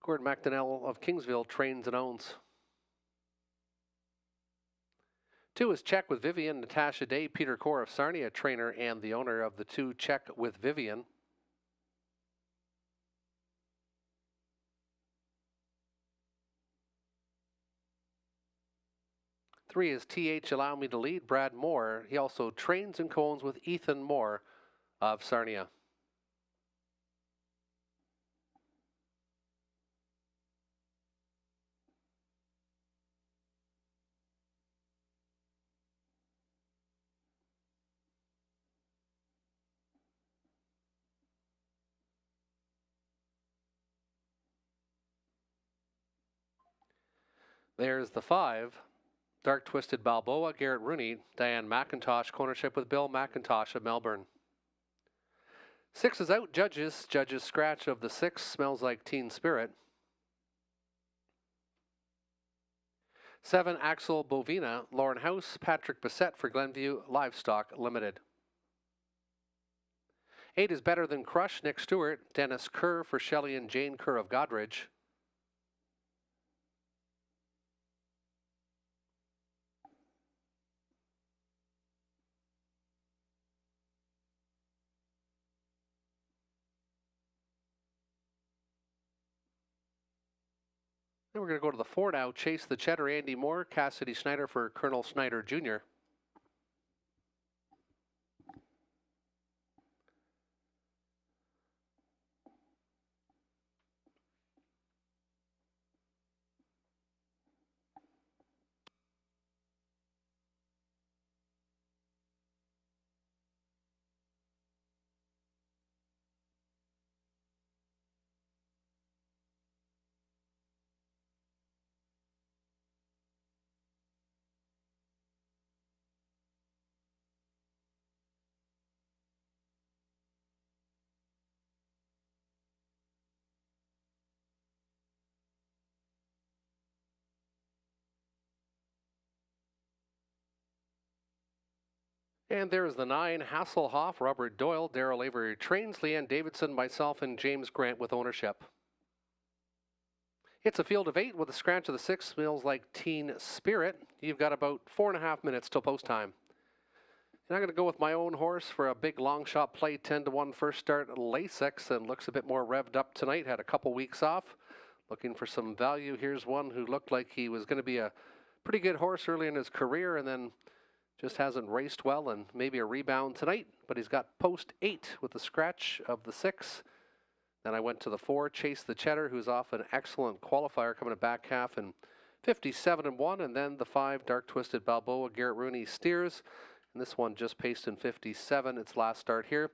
Gordon McDonnell of Kingsville trains and owns. 2 is Check with Vivian. Natasha Day, Peter Core of Sarnia, trainer and the owner of the 2 Check with Vivian. 3 is TH Allow Me to Lead, Brad Moore. He also trains and co-owns with Ethan Moore of Sarnia. There's the 5. Dark Twisted Balboa, Garrett Rooney. Diane McIntosh, cornership with Bill McIntosh of Melbourne. 6 is out, Judges. Judges scratch of the 6, Smells Like Teen Spirit. 7, Axel Bovina, Lauren House, Patrick Bissett for Glenview Livestock Limited. 8 is Better Than Crush, Nick Stewart, Dennis Kerr for Shelley and Jane Kerr of Godridge. 'Then we're going to go to the 4 now. Chase the Cheddar, Andy Moore, Cassidy Schneider for Colonel Schneider Jr. And there's the 9, Hasselhoff, Robert Doyle, Daryl Avery trains, Leanne Davidson, myself, and James Grant with ownership. It's a field of 8 with a scratch of the 6, Smells Like Teen Spirit. You've got about 4.5 minutes till post time. And I'm going to go with my own horse for a big long shot play, 10-1 first start, Lasix, and looks a bit more revved up tonight. Had a couple weeks off. Looking for some value. Here's one who looked like he was going to be a pretty good horse early in his career and then just hasn't raced well, and maybe a rebound tonight, but he's got post 8 with the scratch of the 6. Then I went to the 4, Chase the Cheddar, who's off an excellent qualifier coming to back half in 57-1, and then the 5, Dark Twisted Balboa, Garrett Rooney steers, and this one just paced in 57, its last start here.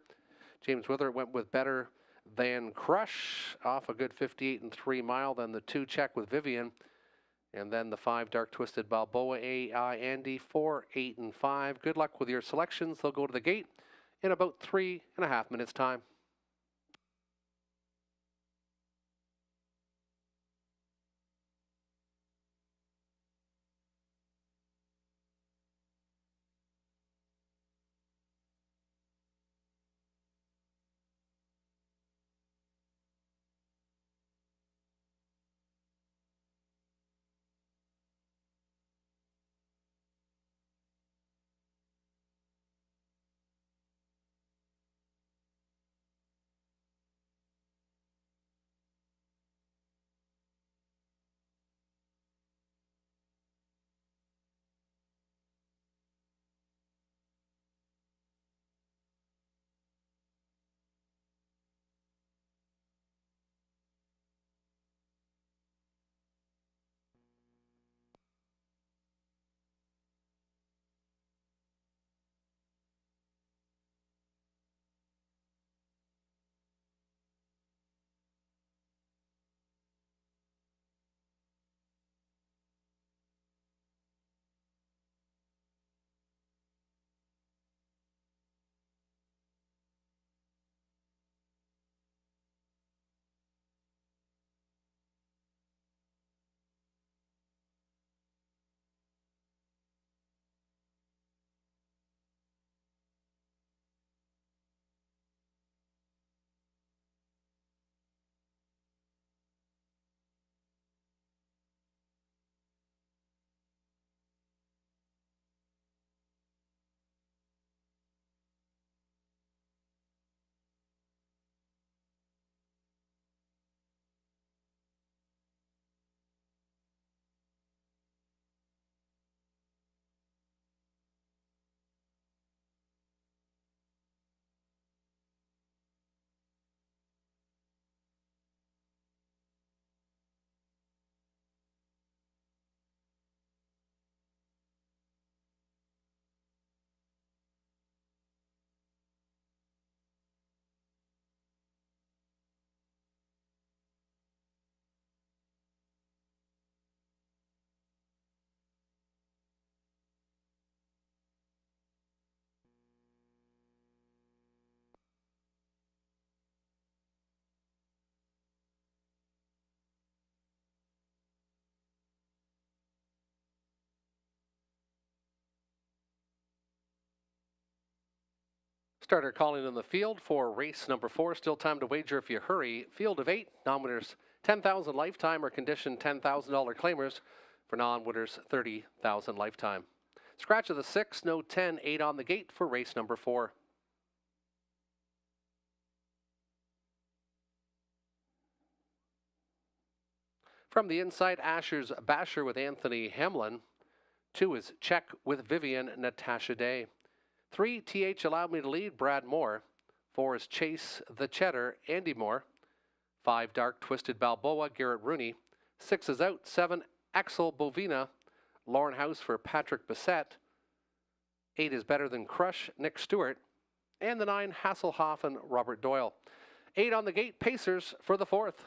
James Wither went with Better Than Crush, off a good 58 and 3 mile, then the 2 Check with Vivian, and then the 5, Dark Twisted Balboa, AI Andy, 4, 8, and 5. Good luck with your selections. They'll go to the gate in about 3.5 minutes' time. Starter calling in the field for race number 4. Still time to wager if you hurry. Field of 8. Non-winners $10,000 lifetime or condition $10,000 claimers. For non-winners $30,000 lifetime. Scratch of the 6. No 10. 8 on the gate for race number 4. From the inside, Asher's Basher with Anthony Hamlin. 2 is Check with Vivian Natasha Day. 3, TH Allowed Me to Lead, Brad Moore. 4 is Chase the Cheddar, Andy Moore. 5, Dark Twisted Balboa, Garrett Rooney. 6 is Out. 7, Axel Bovina, Lauren House for Patrick Bissett. 8 is Better Than Crush, Nick Stewart. And the 9, Hasselhoff and Robert Doyle. 8 on the gate, Pacers for the 4th.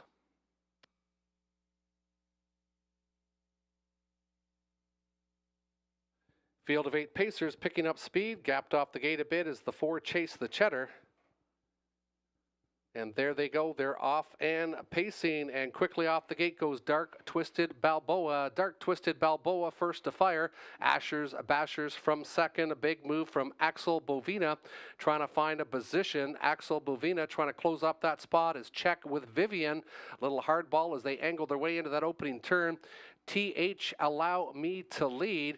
Field of 8 Pacers picking up speed, gapped off the gate a bit as the 4 Chase the Cheddar. And there they go, they're off and pacing, and quickly off the gate goes Dark Twisted Balboa. Dark Twisted Balboa first to fire. Asher's Bashers from second. A big move from Axel Bovina trying to find a position. Axel Bovina trying to close up that spot as Check with Vivian. A little hard ball as they angle their way into that opening turn. TH Allow Me to Lead.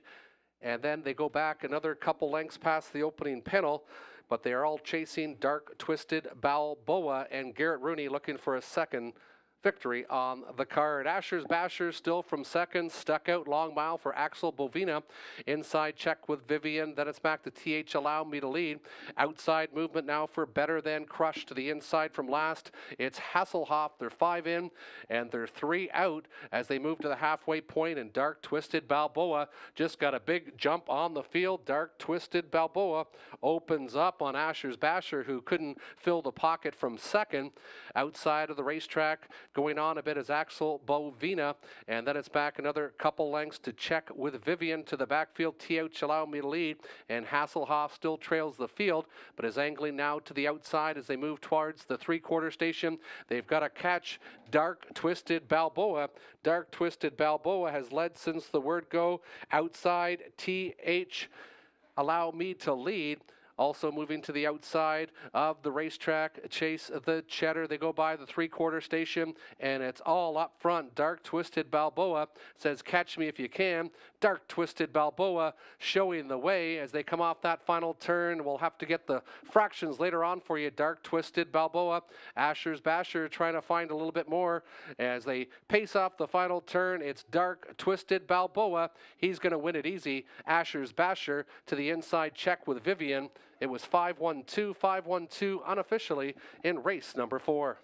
And then they go back another couple lengths past the opening panel. But they are all chasing Dark Twisted Balboa, and Garrett Rooney looking for a second victory on the card. Asher's Bashers still from second, stuck out long mile for Axel Bovina. Inside Check with Vivian, then it's back to TH Allow Me to Lead. Outside movement now for Better Than Crush to the inside from last. It's Hasselhoff, they're 5 in, and they're 3 out as they move to the halfway point, and Dark Twisted Balboa just got a big jump on the field. Dark Twisted Balboa opens up on Asher's Basher, who couldn't fill the pocket from second. Outside of the racetrack, going on a bit is Axel Bovina, and then it's back another couple lengths to Check with Vivian to the backfield. TH Allow Me to Lead, and Hasselhoff still trails the field, but is angling now to the outside as they move towards the 3/4 station. They've got to catch Dark Twisted Balboa. Dark Twisted Balboa has led since the word go. Outside, TH Allow Me to Lead. Also moving to the outside of the racetrack, Chase the Cheddar. They go by the 3/4 station, and it's all up front. Dark Twisted Balboa says, catch me if you can. Dark Twisted Balboa showing the way as they come off that final turn. We'll have to get the fractions later on for you. Dark Twisted Balboa. Asher's Basher trying to find a little bit more as they pace off the final turn. It's Dark Twisted Balboa. He's going to win it easy. Asher's Basher to the inside Check with Vivian. It was 5-1-2, 5-1-2 unofficially in race number 4.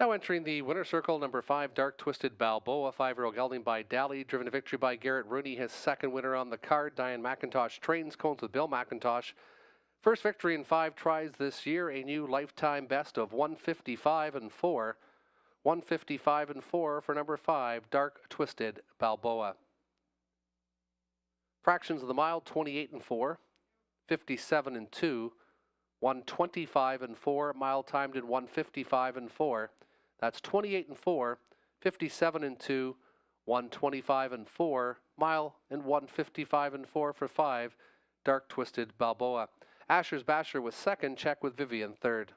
Now entering the winner's circle, number 5, Dark Twisted Balboa, 5-year-old gelding by Dally, driven to victory by Garrett Rooney, his second winner on the card. Diane McIntosh trains, cones with Bill McIntosh. First victory in 5 tries this year, a new lifetime best of 155 and 4. 155 and 4 for number 5, Dark Twisted Balboa. Fractions of the mile, 28 and 4, 57 and 2, 125 and 4, mile timed in 155 and 4. That's 28 and 4, 57 and 2, 125 and 4, mile and 155 and 4 for 5, Dark Twisted Balboa. Asher's Basher was second, Check with Vivian third.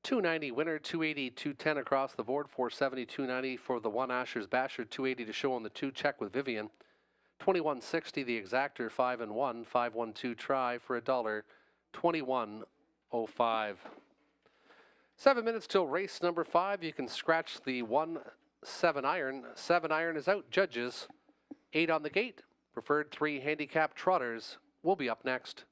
$290 winner, $280, $210 across the board, $470, $290 for the 1 Asher's Basher, $280 to show on the 2 Check with Vivian, $21.60 the exactor, 5 and 1, 512 try for $1, $21.05. 7 minutes till race number 5. You can scratch the 1-7 iron. 7 iron is out. Judges 8 on the gate. Preferred 3 handicap trotters will be up next.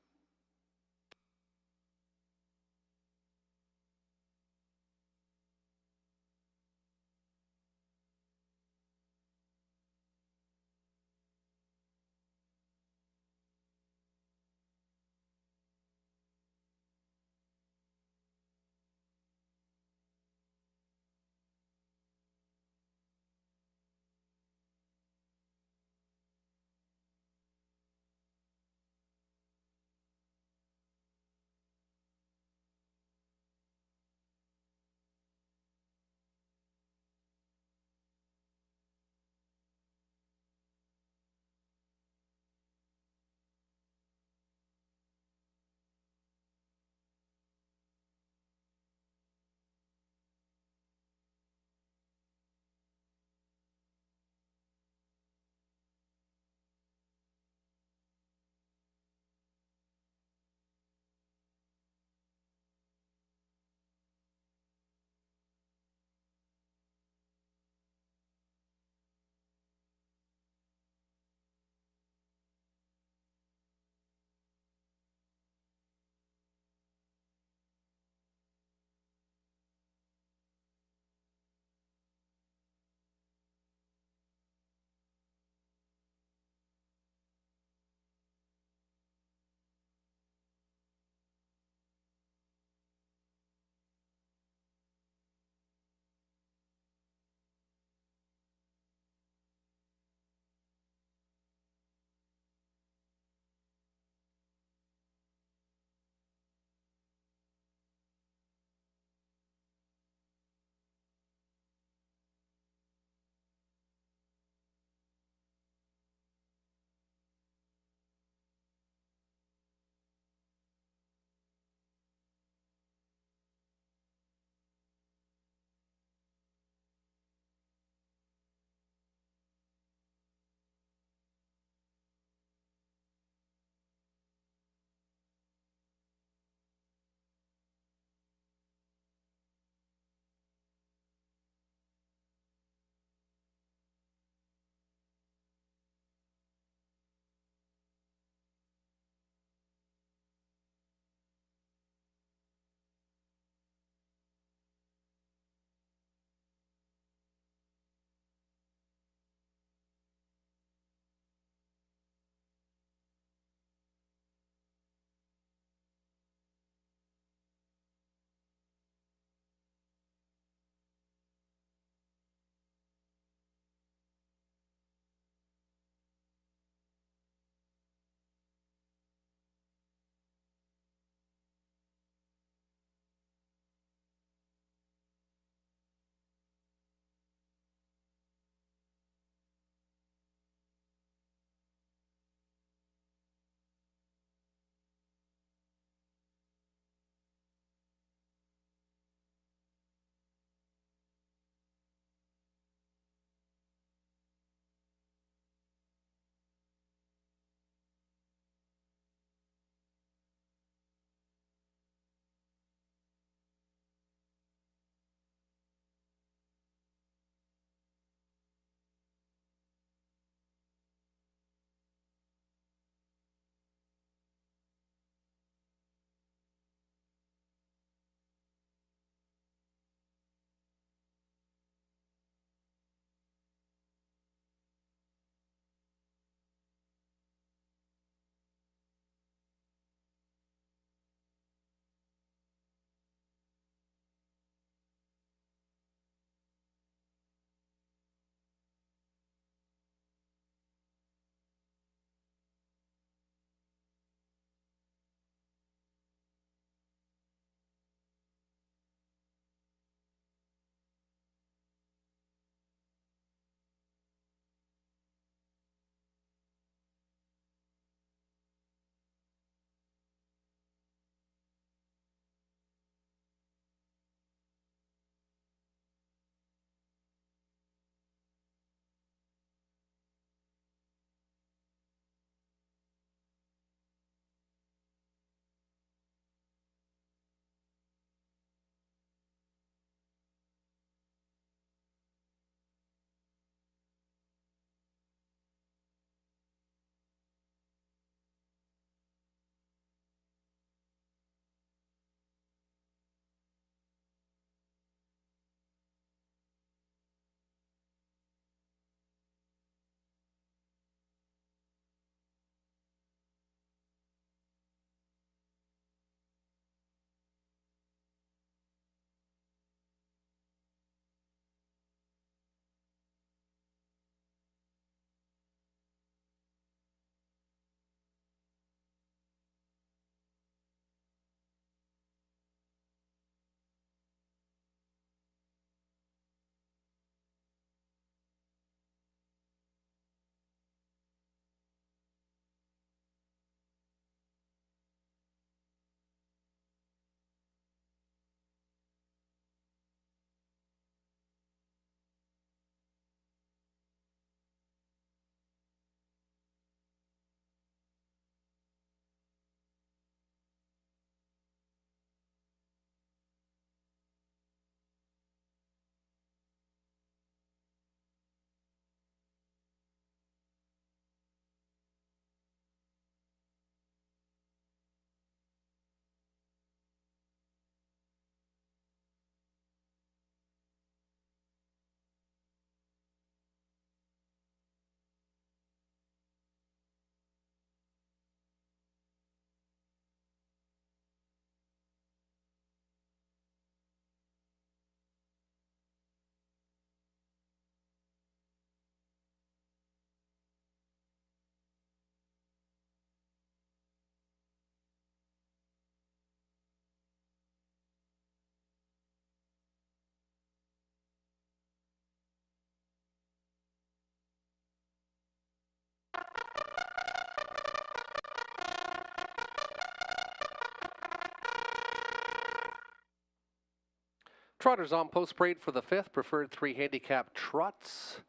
Trotters on post parade for the 5th. Preferred 3 handicap trots.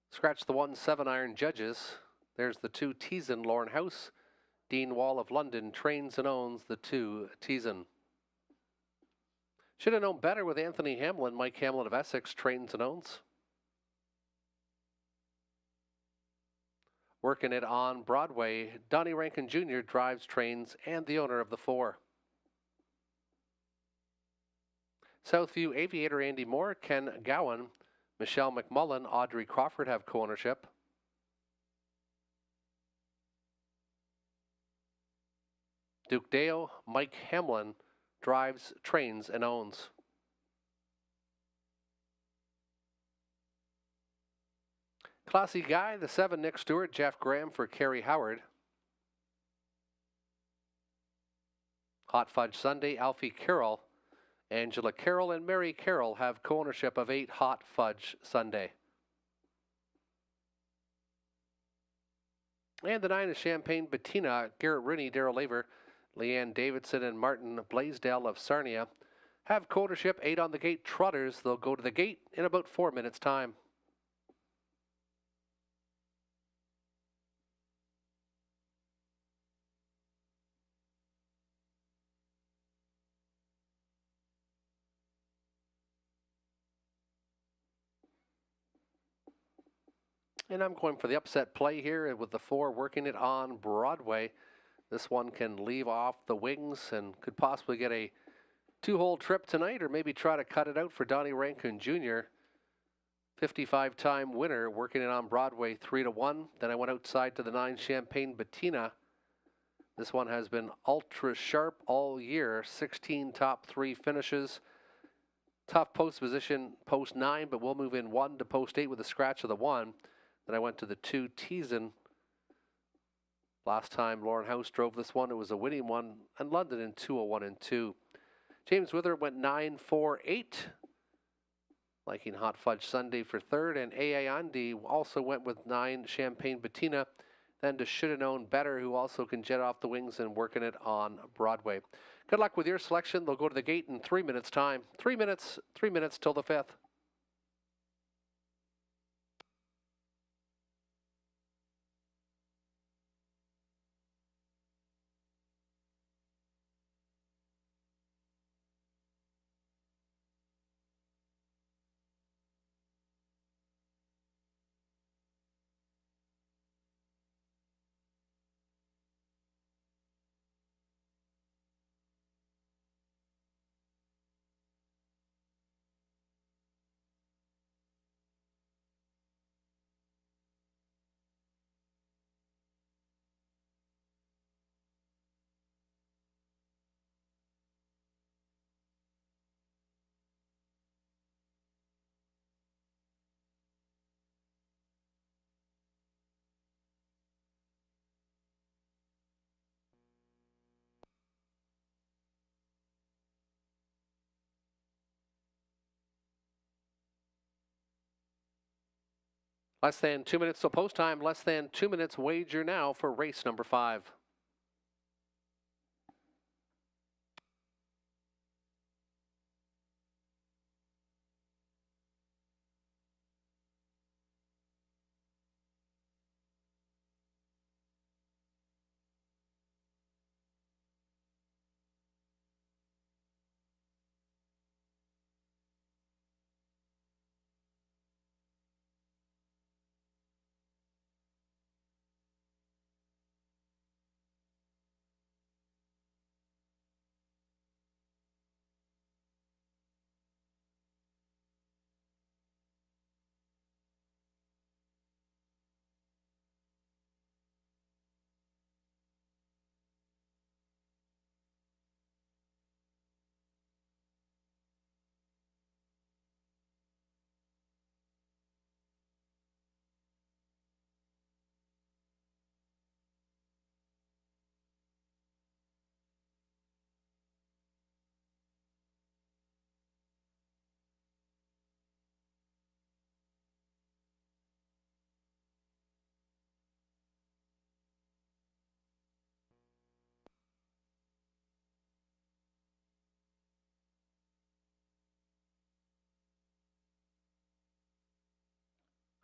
Scratch the 1-7 iron judges. There's the 2 Teason, Lauren House. Dean Wall of London trains and owns the 2 Teason. Should have known better with Anthony Hamlin. Mike Hamlin of Essex trains and owns. Working it on Broadway, Donnie Rankin Jr. drives, trains, and the owner of the 4. Southview Aviator Andy Moore, Ken Gowan, Michelle McMullen, Audrey Crawford have co-ownership. Duke Deo, Mike Hamlin drives, trains, and owns. Classy Guy, the 7 Nick Stewart, Jeff Graham for Kerry Howard. Hot Fudge Sunday, Alfie Carroll, Angela Carroll, and Mary Carroll have co-ownership of 8 Hot Fudge Sunday. And the 9 is Champagne Bettina, Garrett Rooney, Darrell Laver, Leanne Davidson, and Martin Blaisdell of Sarnia have co-ownership. 8 on the gate Trotters. They'll go to the gate in about 4 minutes' time. And I'm going for the upset play here with the 4 working it on Broadway. This one can leave off the wings and could possibly get a 2-hole trip tonight, or maybe try to cut it out for Donnie Rankin Jr. 55-time winner working it on Broadway 3-1. Then I went outside to the 9 Champagne Bettina. This one has been ultra sharp all year. 16 top 3 finishes. Tough post position, post 9, but we'll move in 1 to post 8 with a scratch of the 1. Then I went to the 2 Teason. Last time Lauren House drove this one, it was a winning one, and London in 201 and 2. James Wither went 9-4-8, liking Hot Fudge Sunday for 3rd, and A.A. Andy also went with 9 Champagne Bettina, then to Shoulda Known Better, who also can jet off the wings and working it on Broadway. Good luck with your selection. They'll go to the gate in 3 minutes' time. 3 minutes till the 5th. Less than 2 minutes till post time. Less than 2 minutes wager now for race number 5.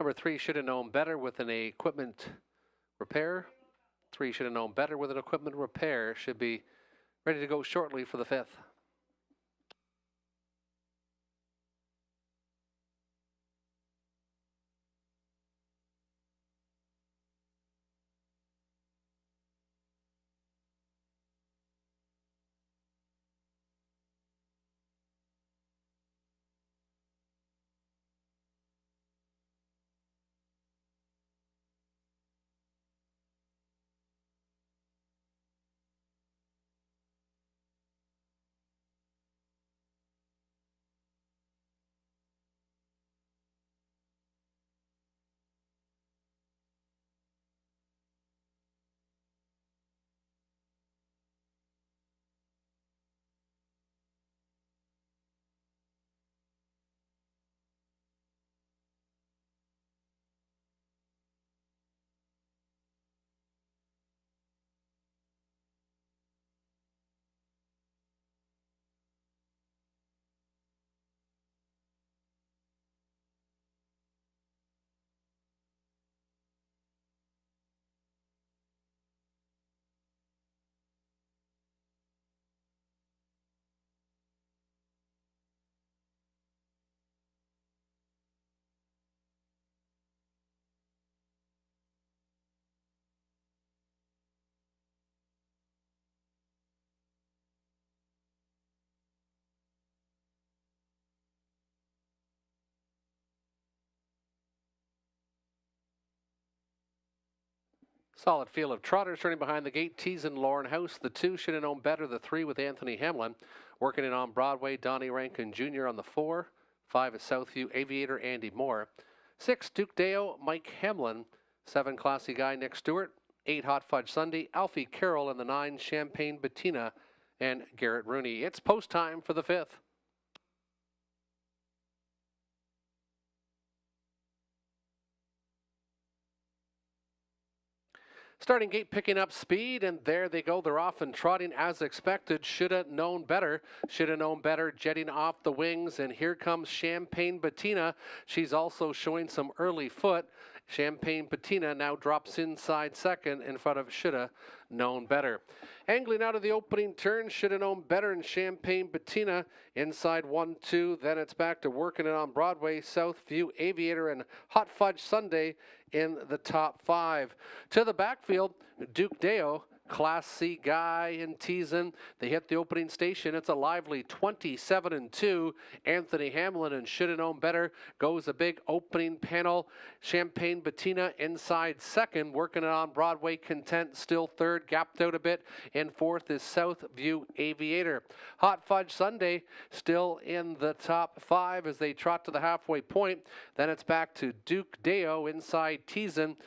Number 3 should have known better with an equipment repair. 3 should have known better with an equipment repair. Should be ready to go shortly for the 5th. Solid field of trotters turning behind the gate. Tees and Lauren House. The 2 should have known better. The 3 with Anthony Hamlin. Working it on Broadway, Donnie Rankin Jr. on the 4. 5 is Southview Aviator, Andy Moore. 6, Duke Deo, Mike Hamlin. 7, Classy Guy, Nick Stewart. 8, Hot Fudge Sunday, Alfie Carroll. And the 9, Champagne Bettina and Garrett Rooney. It's post time for the 5th. Starting gate picking up speed, and there they go. They're off and trotting as expected. Should have known better. Should have known better, jetting off the wings. And here comes Champagne Bettina. She's also showing some early foot. Champagne Bettina now drops inside second in front of Shoulda Known Better. Angling out of the opening turn, Shoulda Known Better, and Champagne Bettina inside 1-2. Then it's back to working it on Broadway, Southview Aviator, and Hot Fudge Sunday in the top 5. To the backfield, Duke Deo, Class C Guy and Teasin. They hit the opening station. It's a lively 27-2. Anthony Hamlin and Shoulda Known Better goes a big opening panel. Champagne Bettina inside second, working it on Broadway. Content still third, gapped out a bit. In fourth is Southview Aviator. Hot Fudge Sunday still in the top 5 as they trot to the halfway point. Then it's back to Duke Deo inside Teasin.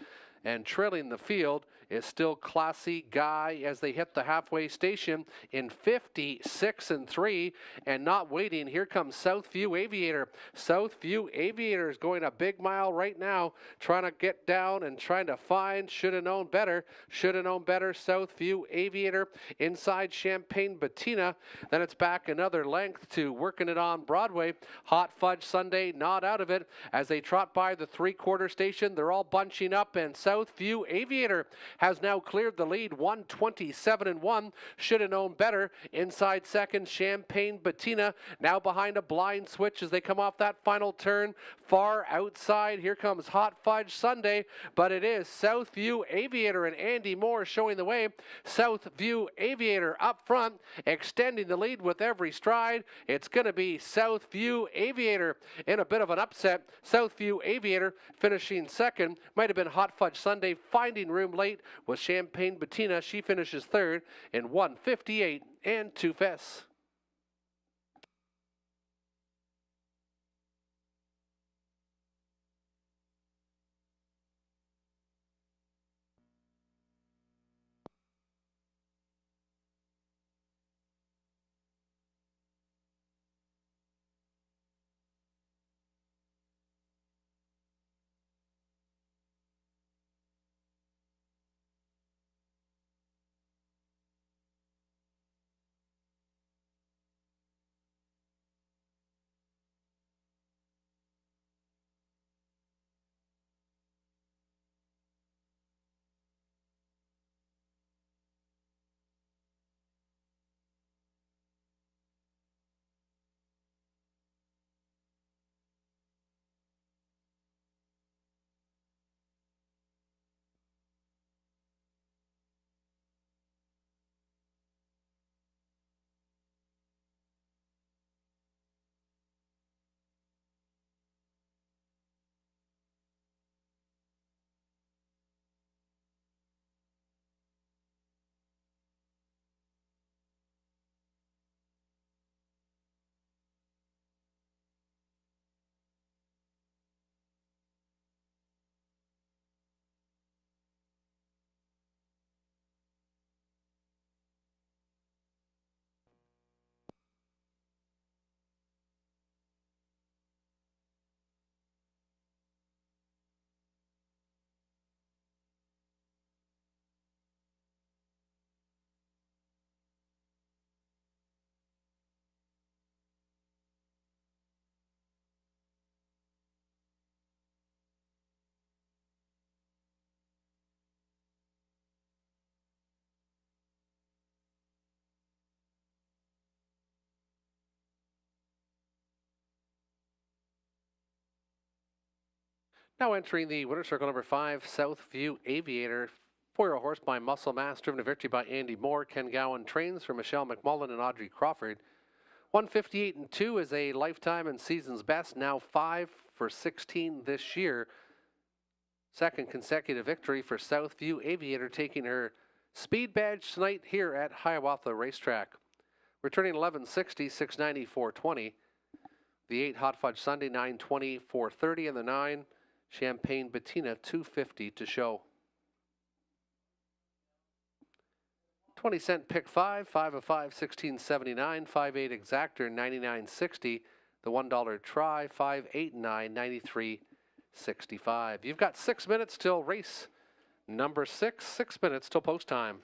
And trailing the field is still Classy Guy as they hit the halfway station in 56-3. And not waiting, here comes Southview Aviator. Southview Aviator is going a big mile right now, trying to get down and trying to find Shoulda Known Better. Shoulda Known Better, Southview Aviator inside Champagne Bettina. Then it's back another length to working it on Broadway. Hot Fudge Sunday not out of it as they trot by the 3/4 station. They're all bunching up, and Southview Aviator has now cleared the lead, 127-1. Shoulda Known Better inside second. Champagne Bettina now behind a blind switch as they come off that final turn. Far outside, here comes Hot Fudge Sunday, but it is Southview Aviator and Andy Moore showing the way. Southview Aviator up front, extending the lead with every stride. It's going to be Southview Aviator in a bit of an upset. Southview Aviator finishing second. Might have been Hot Fudge Sunday finding room late with Champagne Bettina. She finishes third in 1:58 and 2 fifths. Now entering the winner's circle, number 5, Southview Aviator. 4-year-old horse by Muscle Mass, driven to victory by Andy Moore. Ken Gowan trains for Michelle McMullen and Audrey Crawford. 158 and 2 is a lifetime and season's best. Now 5 for 16 this year. Second consecutive victory for Southview Aviator, taking her speed badge tonight here at Hiawatha Racetrack. Returning 1160, 690, 420. The 8 Hot Fudge Sunday, 920, 430, and the 9 Champagne Bettina, 250 to show. 20-cent pick 5, 5 of 5, 1679, 5-8 exactor, 99.60. The $1 try, 5, 8, 9, 93.65. You've got 6 minutes till race number 6, 6 minutes till post time.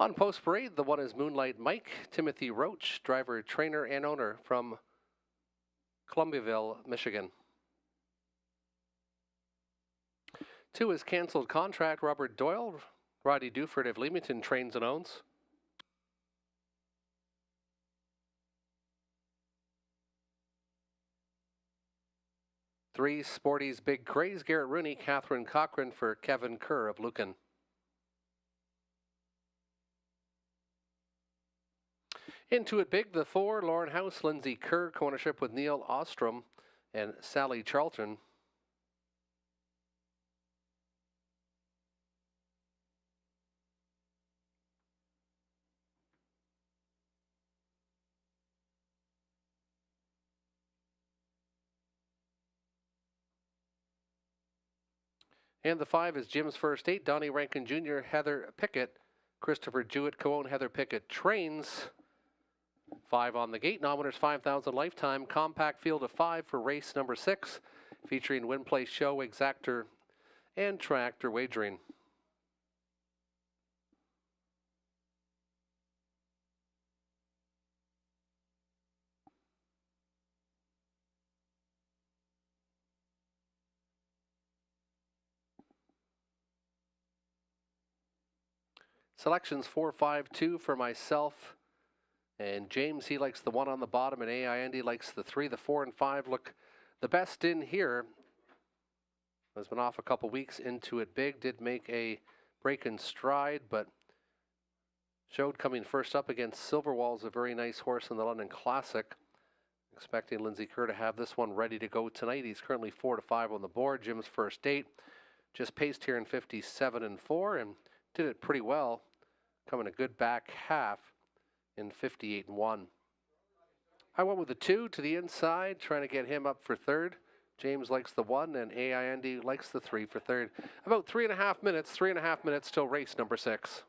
On post parade, the one is Moonlight Mike, Timothy Roach, driver, trainer, and owner from Columbiaville, Michigan. 2 is Canceled Contract, Robert Doyle, Roddy Duford of Leamington trains and owns. 3, Sporty's Big Craze, Garrett Rooney, Catherine Cochran for Kevin Kerr of Lucan. Into it big, the 4, Lauren House, Lindsay Kerr, co-ownership with Neil Ostrom and Sally Charlton. And the 5 is Jim's First 8, Donnie Rankin Jr., Heather Pickett, Christopher Jewett, co-own Heather Pickett trains. 5 on the gate, non-winners $5,000 lifetime, compact field of 5 for race number 6, featuring win, place, show, exactor, and tractor wagering. Selections 4, 5, 2 for myself. And James, he likes the 1 on the bottom, and AI Andy likes the 3. The 4 and 5 look the best in here. Has been off a couple weeks. Into it big, did make a break in stride, but showed coming first up against Silverwall's a very nice horse in the London Classic. Expecting Lindsay Kerr to have this one ready to go tonight. He's currently 4 to 5 on the board. Jim's First 8 just paced here in 57 and 4 and did it pretty well, coming a good back half in 58 and 1. I went with the 2 to the inside, trying to get him up for third. James likes the 1, and AI Andy likes the 3 for third. About 3.5 minutes till race number 6.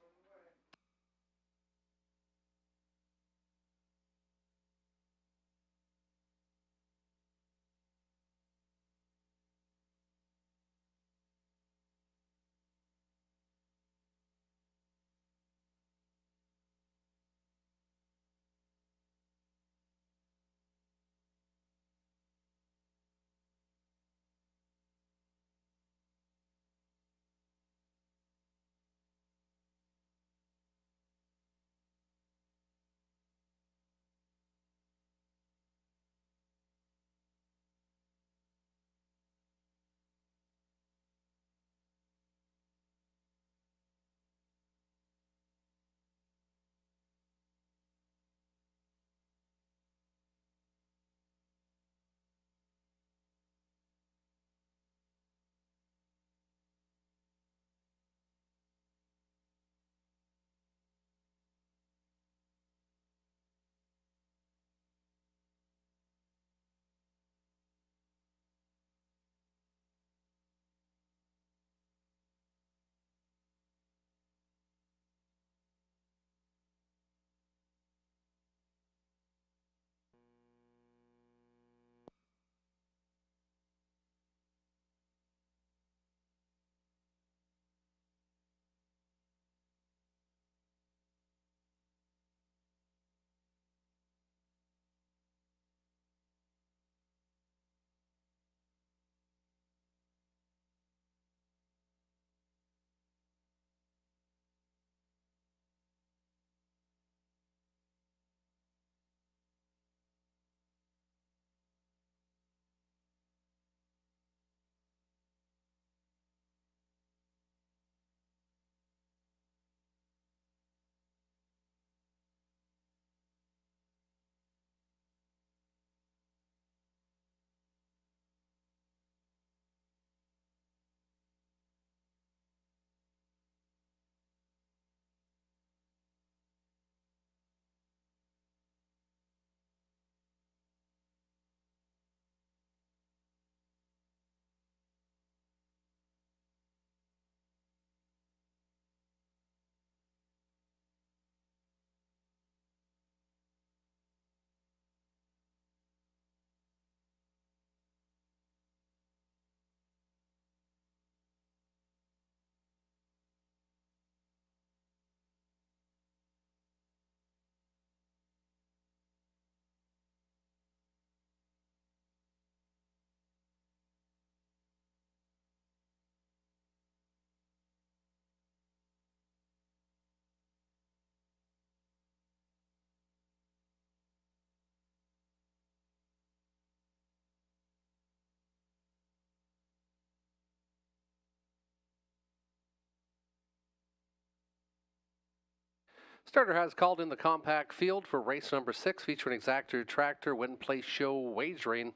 Starter has called in the compact field for race number 6, featuring exactor tractor win place show wagering.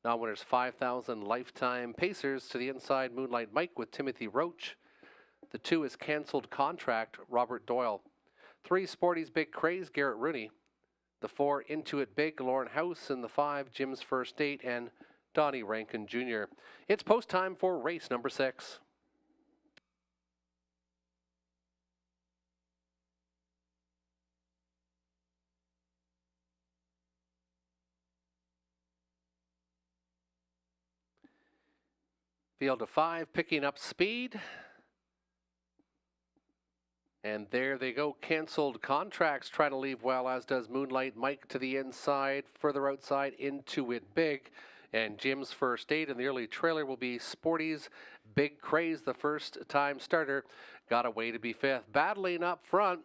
Non-winners 5,000 lifetime pacers to the inside Moonlight Mike with Timothy Roach. The 2 is canceled contract Robert Doyle. 3 Sporty's Big Craze Garrett Rooney. The 4 Into It Big Lauren House, and the 5 Jim's First Date and Donnie Rankin Jr. It's post time for race number 6. Field of 5 picking up speed. And there they go, canceled contracts trying to leave well, as does Moonlight Mike to the inside, further outside Into It Big. And Jim's First Date in the early trailer will be Sporty's Big Craze, the first-time starter. Got away to be 5th. Battling up front,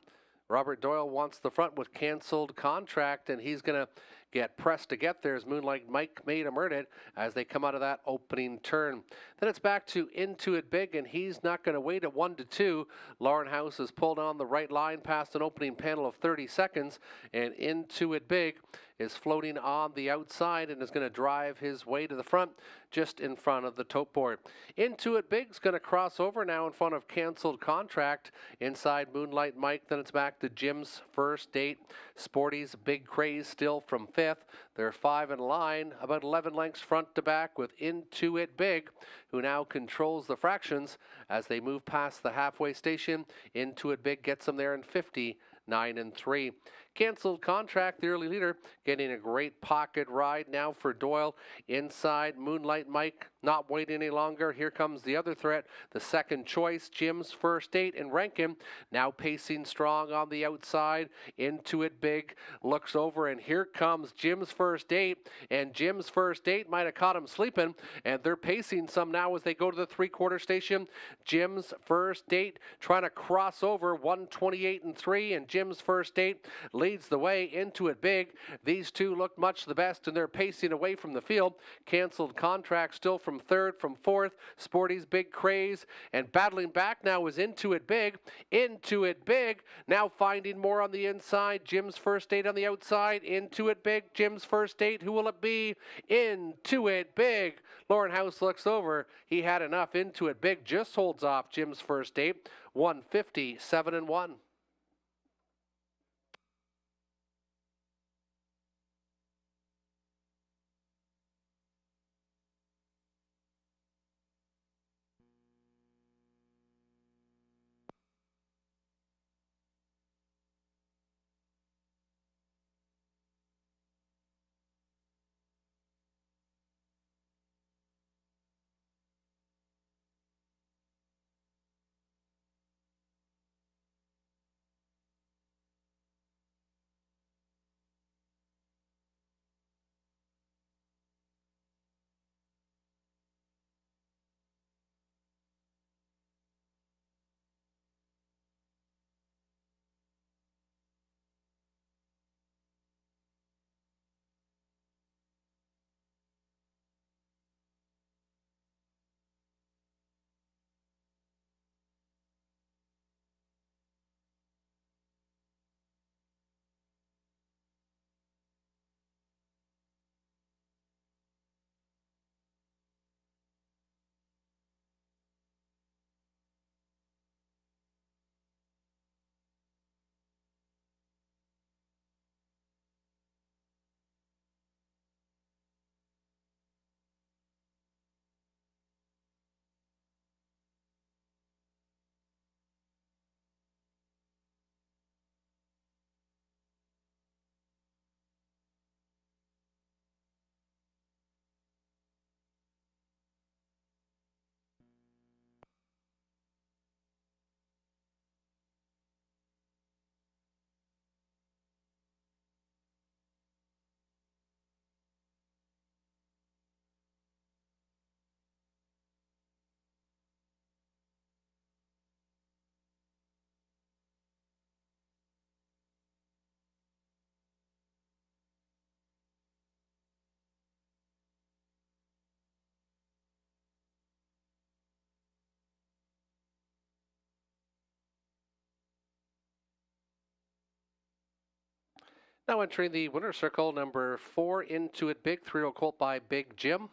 Robert Doyle wants the front with canceled contract, and he's going to get pressed to get there as Moonlight Mike made him earn it as they come out of that opening turn. Then it's back to Into It Big, and he's not going to wait at 1 to 2. Lauren House has pulled on the right line past an opening panel of 30 seconds, and Into It Big is floating on the outside and is going to drive his way to the front just in front of the tote board. Into It Big's going to cross over now in front of canceled contract inside Moonlight Mike. Then it's back to Jim's First Date. Sporty's Big Craze still from 5th. They're 5 in line, about 11 lengths front to back with Into It Big, who now controls the fractions as they move past the halfway station. Into It Big gets them there in 50. 9 and 3. Canceled contract, the early leader, getting a great pocket ride now for Doyle. Inside Moonlight Mike, not waiting any longer. Here comes the other threat, the second choice, Jim's First Date, and Rankin now pacing strong on the outside. Into It Big looks over, and here comes Jim's First Date, and Jim's First Date might have caught him sleeping, and they're pacing some now as they go to the three-quarter station. Jim's First Date trying to cross over 128 and 3, and Jim's First Date leads the way. Into It Big. These two look much the best, and they're pacing away from the field. Canceled contract still from 3rd, from 4th. Sporty's Big Craze, and battling back now is Into It Big. Into It Big now finding more on the inside. Jim's First Date on the outside. Into It Big. Jim's First Date. Who will it be? Into It Big. Lauren House looks over. He had enough. Into It Big just holds off Jim's First Date. 150, 7 and 1. Now entering the winner's circle, number 4, Into It Big, 3-year-old colt by Big Jim.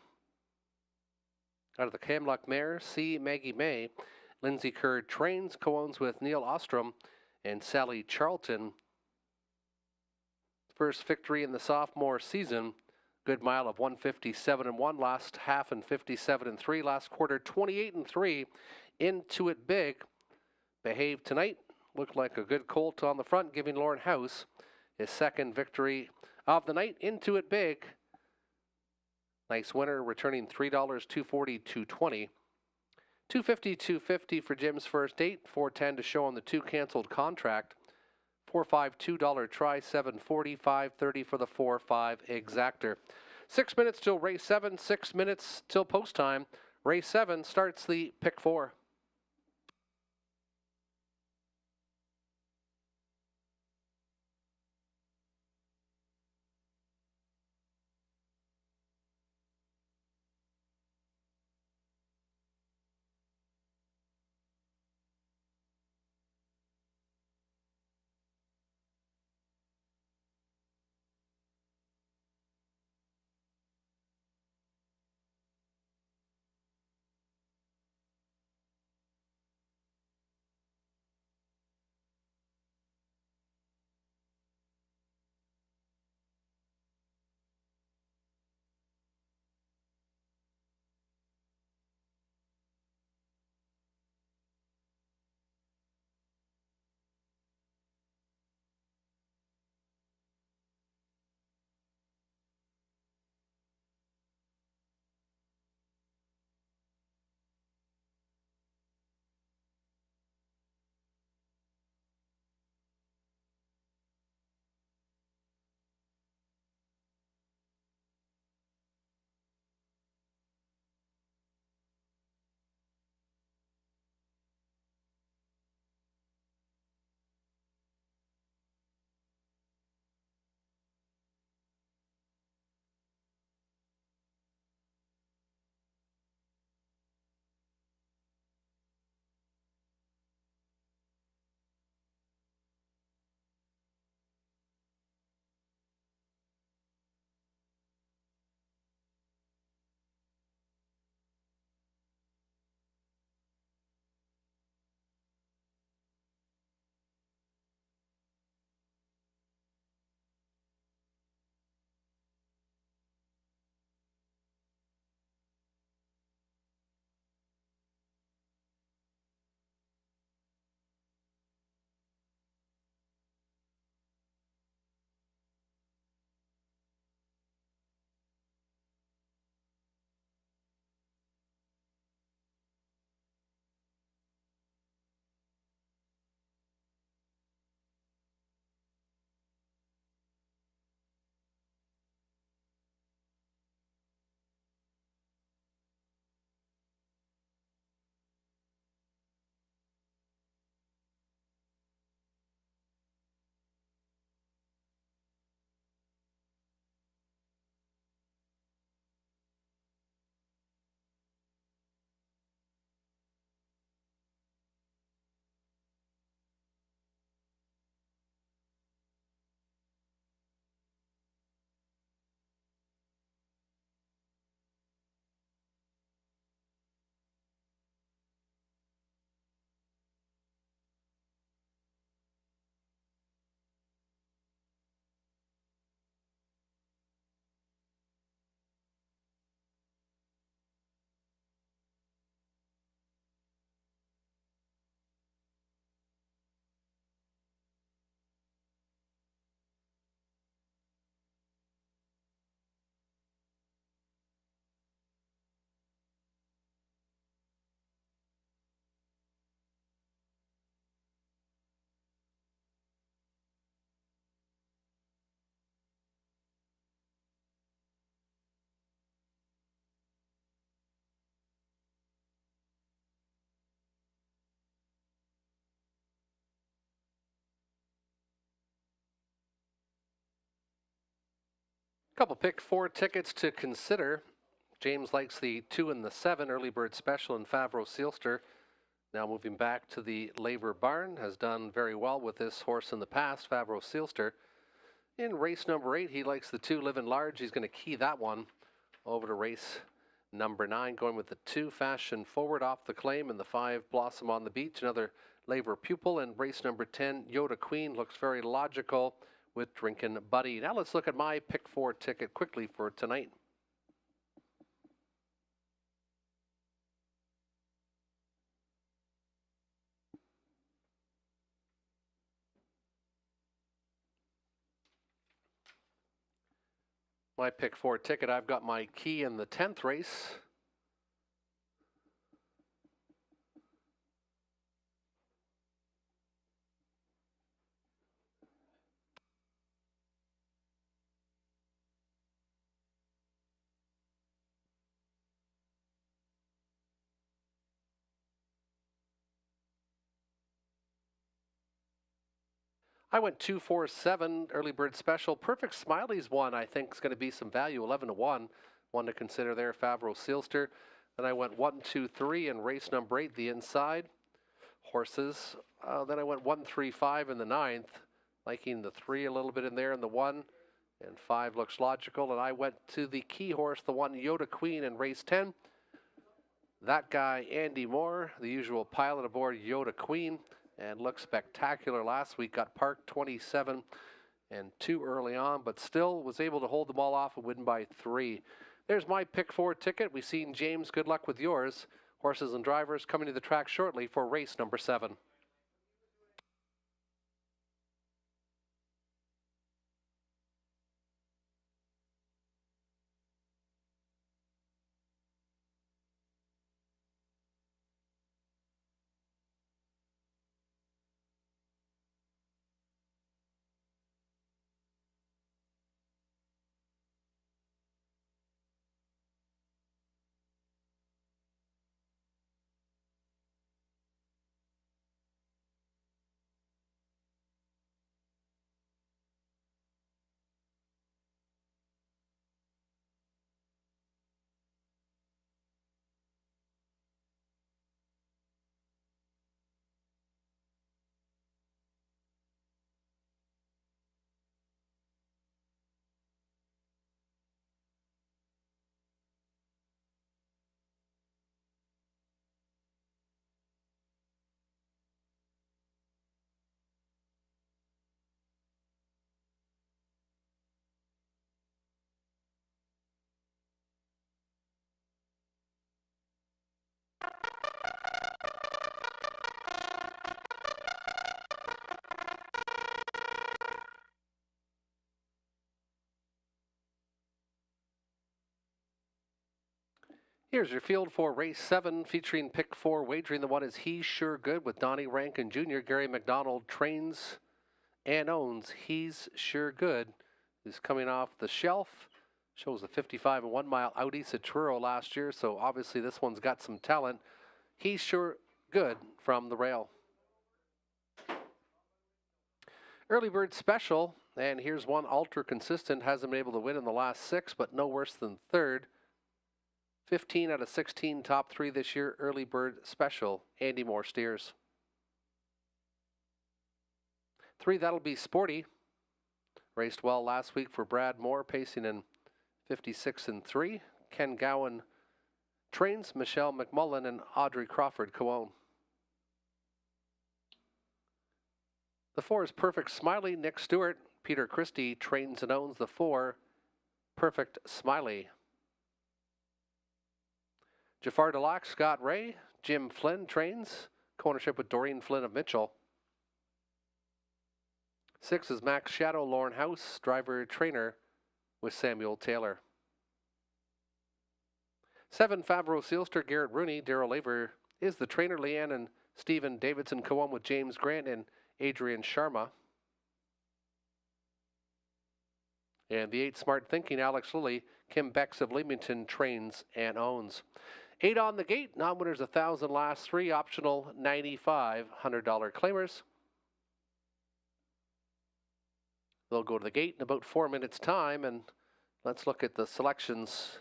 Out of the Camluck mare, C. Maggie May. Lindsay Kerr trains, co-owns with Neil Ostrom and Sally Charlton. First victory in the sophomore season. Good mile of 157-1, last half in 57-3, last quarter 28-3. Into It Big. Behaved tonight. Looked like a good colt on the front, giving Lauren House his second victory of the night. Into It Big. Nice winner, returning $3, $240, $220. $250, $250 for Jim's first 8, $410 to show on the 2 canceled contract. $4.5, $2 try, $7.40, $5.30 for the 4.5 exactor. 6 minutes till race 7, 6 minutes till post time. Race 7 starts the pick 4. Couple pick 4 tickets to consider. James likes the 2 and the 7 early bird special in Favreau Sealster. Now moving back to the Laver Barn, has done very well with this horse in the past, Favreau Sealster. In race number 8, he likes the 2 Living Large. He's going to key that one over to race number 9, going with the 2 Fashion Forward off the claim and the 5 Blossom on the Beach. Another Labor Pupil. And race number 10, Yoda Queen, looks very logical with Drinkin' Buddy. Now let's look at my pick 4 ticket quickly for tonight. My pick 4 ticket, I've got my key in the 10th race. I went 2-4-7 early bird special. Perfect Smiley's one I think is going to be some value, 11-1. One to consider there, Favreau Sealster. Then I went 1-2-3 in race number 8, the inside horses. Then I went 1-3-5 in the 9th, liking the 3 a little bit in there, and the 1 and 5 looks logical. And I went to the key horse, the 1 Yoda Queen in race 10. That guy, Andy Moore, the usual pilot aboard Yoda Queen, and looked spectacular last week. Got parked 27 and 2 early on, but still was able to hold them all off and win by 3. There's my pick 4 ticket. We've seen James. Good luck with yours. Horses and drivers coming to the track shortly for race number 7. Here's your field for race 7, featuring pick 4 wagering. The one is He's Sure Good with Donnie Rankin Jr. Gary McDonald trains and owns He's Sure Good. He's coming off the shelf. Shows a 55 and 1 mile Audi Citroën last year, so obviously this one's got some talent. He's Sure Good from the rail. Early bird special, and here's one ultra consistent. Hasn't been able to win in the last 6, but no worse than 3rd. 15 out of 16 top 3 this year. Early bird special. Andy Moore steers. 3, that'll be Sporty. Raced well last week for Brad Moore, pacing in 56 and 3. Ken Gowan trains. Michelle McMullen and Audrey Crawford co-own. The 4 is Perfect Smiley. Nick Stewart. Peter Christie trains and owns the 4. Perfect Smiley. Jafar Delac, Scott Ray, Jim Flynn trains, co-ownership with Doreen Flynn of Mitchell. 6 is Max Shadow, Lauren House, driver trainer with Samuel Taylor. 7, Favreau Sealster, Garrett Rooney, Darrell Laver is the trainer. Leanne and Stephen Davidson co-own with James Grant and Adrian Sharma. And the 8, Smart Thinking, Alex Lilly, Kim Becks of Leamington trains and owns. 8 on the gate, non-winners 1,000 last 3, optional 95, $100 claimers. They'll go to the gate in about 4 minutes time, and let's look at the selections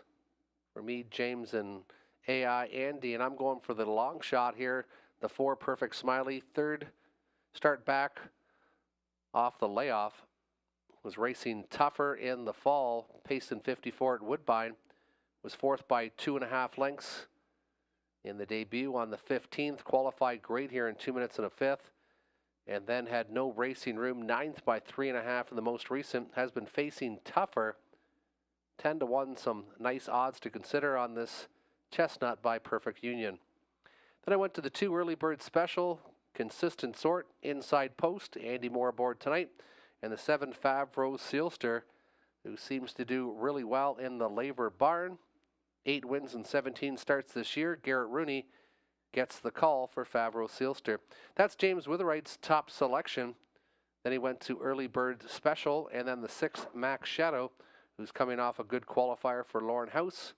for me, James, and AI Andy, and I'm going for the long shot here. The 4, Perfect Smiley, 3rd, start back off the layoff was racing tougher in the fall. Paced in 54 at Woodbine. Was fourth by 2.5 lengths in the debut on the 15th. Qualified great here in 2 minutes and a fifth. And then had no racing room. Ninth by 3.5 in the most recent. Has been facing tougher. 10-1, some nice odds to consider on this Chestnut by Perfect Union. Then I went to the 2 early bird special. Consistent sort, inside post. Andy Moore aboard tonight. And the 7 Favreau Sealster, who seems to do really well in the Laver Barn. 8 wins and 17 starts this year. Garrett Rooney gets the call for Favreau Sealster. That's James Witherite's top selection. Then he went to early bird special, and then the 6 Max Shadow, who's coming off a good qualifier for Lauren House.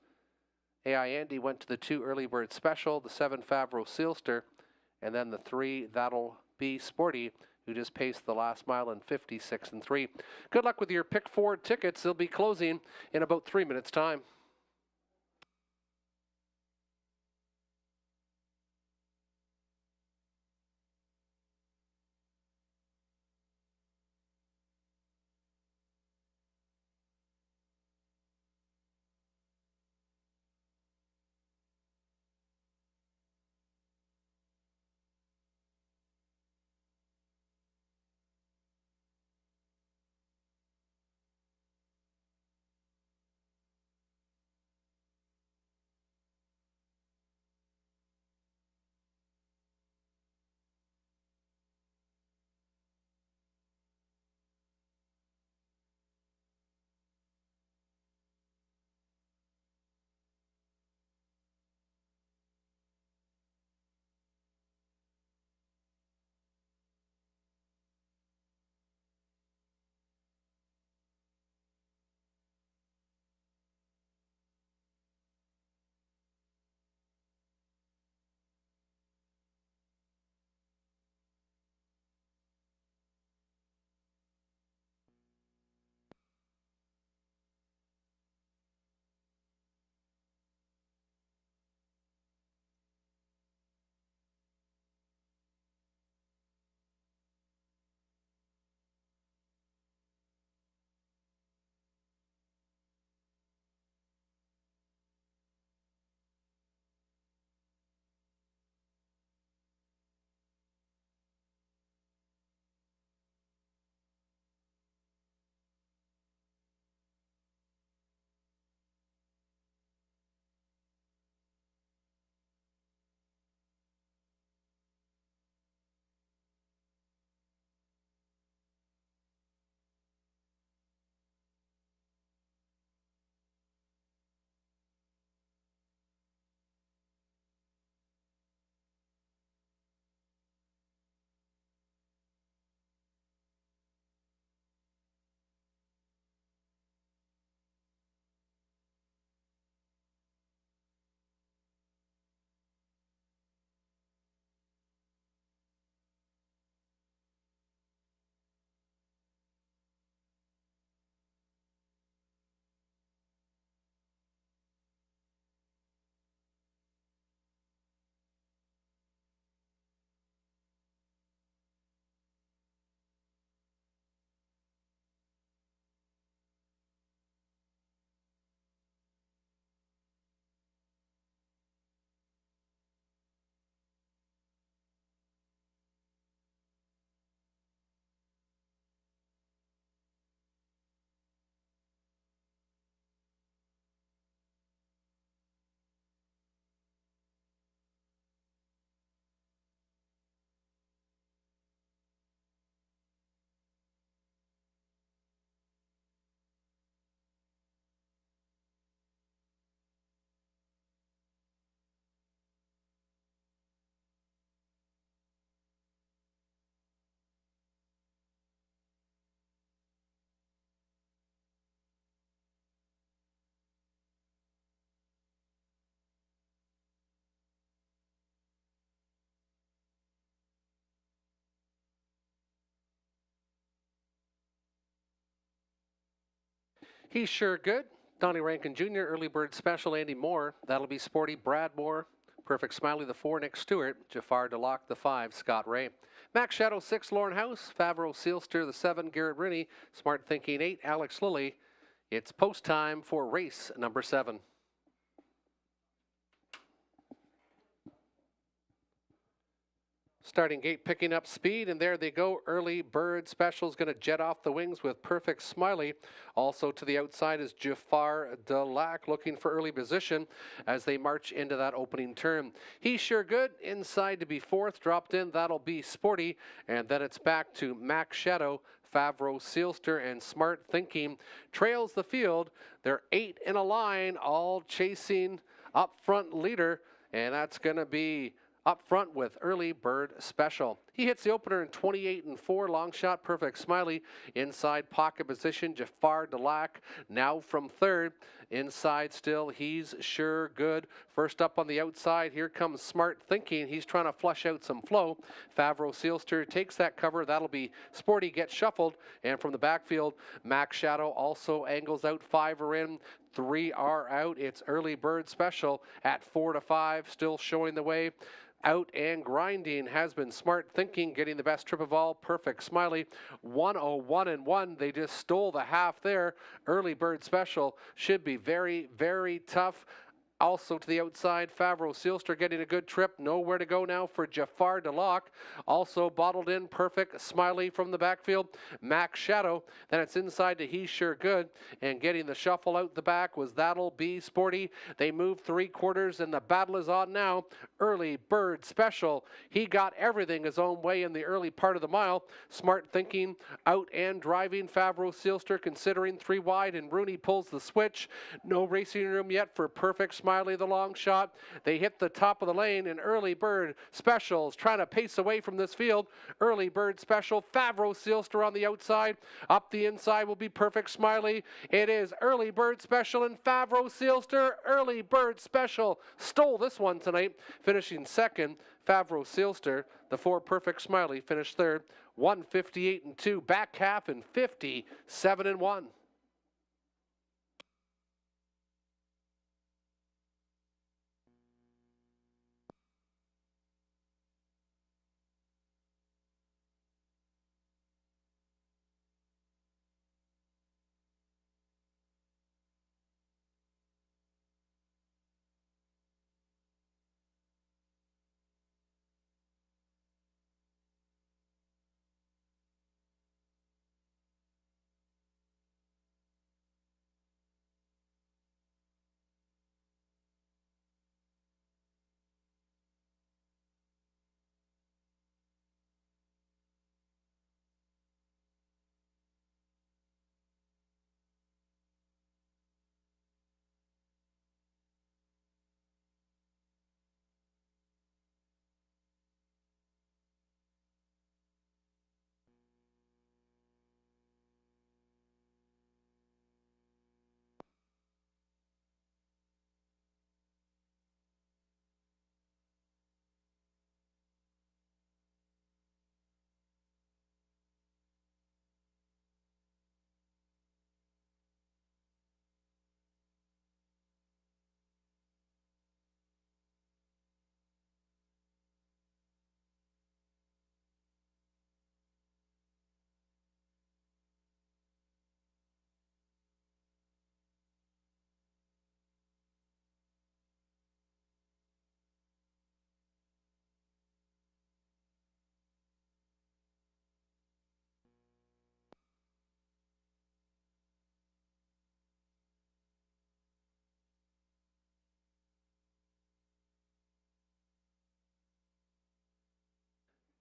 AI Andy went to the 2 early bird special, the 7 Favreau Sealster, and then the 3 That'll Be Sporty, who just paced the last mile in 56 and 3. Good luck with your Pick 4 tickets. They'll be closing in about 3 minutes' time. He's sure good. Donnie Rankin Jr., early bird special, Andy Moore. That'll Be Sporty, Brad Moore. Perfect Smiley, the 4, Nick Stewart. Jafar Delac, the 5, Scott Ray. Max Shadow 6, Lauren House. Favreau Sealster the 7, Garrett Rooney. Smart Thinking 8, Alex Lilly. It's post time for race number 7. Starting gate picking up speed, and there they go. Early Bird Special is going to jet off the wings with Perfect Smiley. Also to the outside is Jafar Delac looking for early position as they march into that opening turn. He's Sure Good inside to be 4th. Dropped in, that'll be Sporty. And then it's back to Max Shadow, Favreau Sealster, and Smart Thinking. Trails the field. They're 8 in a line, all chasing up front leader. And that's going to be up front with Early Bird Special. He hits the opener in 28 and 4. Long shot, Perfect Smiley. Inside pocket position, Jafar Delac now from 3rd. Inside still, He's Sure Good. First up on the outside, here comes Smart Thinking. He's trying to flush out some flow. Favreau Sealster takes that cover. That'll be Sporty, gets shuffled. And from the backfield, Max Shadow also angles out. 5 are in. 3 are out. It's Early Bird Special at 4 to 5, still showing the way. Out and grinding has been Smart Thinking, getting the best trip of all. Perfect Smiley, 101 and 1. They just stole the half there. Early Bird Special should be very, very tough. Also to the outside, Favreau Sealster getting a good trip. Nowhere to go now for Jafar Delac. Also bottled in, Perfect Smiley from the backfield. Max Shadow. Then it's inside to He's Sure Good. And getting the shuffle out the back was That'll Be Sporty. They move 3/4 and the battle is on now. Early Bird Special. He got everything his own way in the early part of the mile. Smart Thinking out and driving. Favreau Sealster considering 3 wide, and Rooney pulls the switch. No racing room yet for Perfect Smiley. The long shot. They hit the top of the lane, and Early Bird Special's trying to pace away from this field. Early Bird Special, Favreau Sealster on the outside. Up the inside will be Perfect Smiley. It is Early Bird Special and Favreau Sealster. Early Bird Special stole this one tonight, finishing 2nd. Favreau Sealster, the 4 Perfect Smiley, finished 3rd. 158 and 2, back half, and 57 and 1.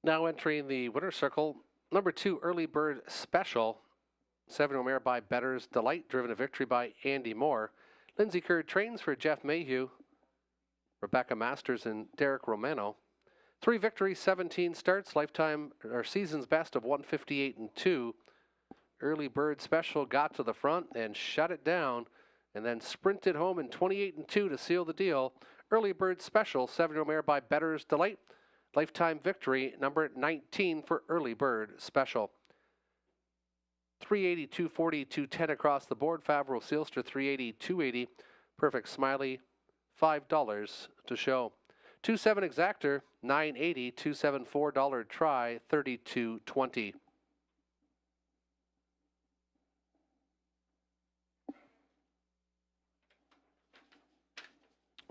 Now entering the winner's circle, number 2, Early Bird Special. 7 mare by Better's Delight, driven to victory by Andy Moore. Lindsay Kerr trains for Jeff Mayhew, Rebecca Masters, and Derek Romano. 3 victories, 17 starts, lifetime or season's best of 158 and 2. Early Bird Special got to the front and shut it down, and then sprinted home in 28 and 2 to seal the deal. Early Bird Special, 7 mare by Better's Delight. Lifetime victory, number 19 for Early Bird Special. 380, 240, 210 across the board. Favreau Sealster, 380, 280. Perfect Smiley, $5 to show. 2-7 exactor, $9.80. 2-7 $4 try, $32.20.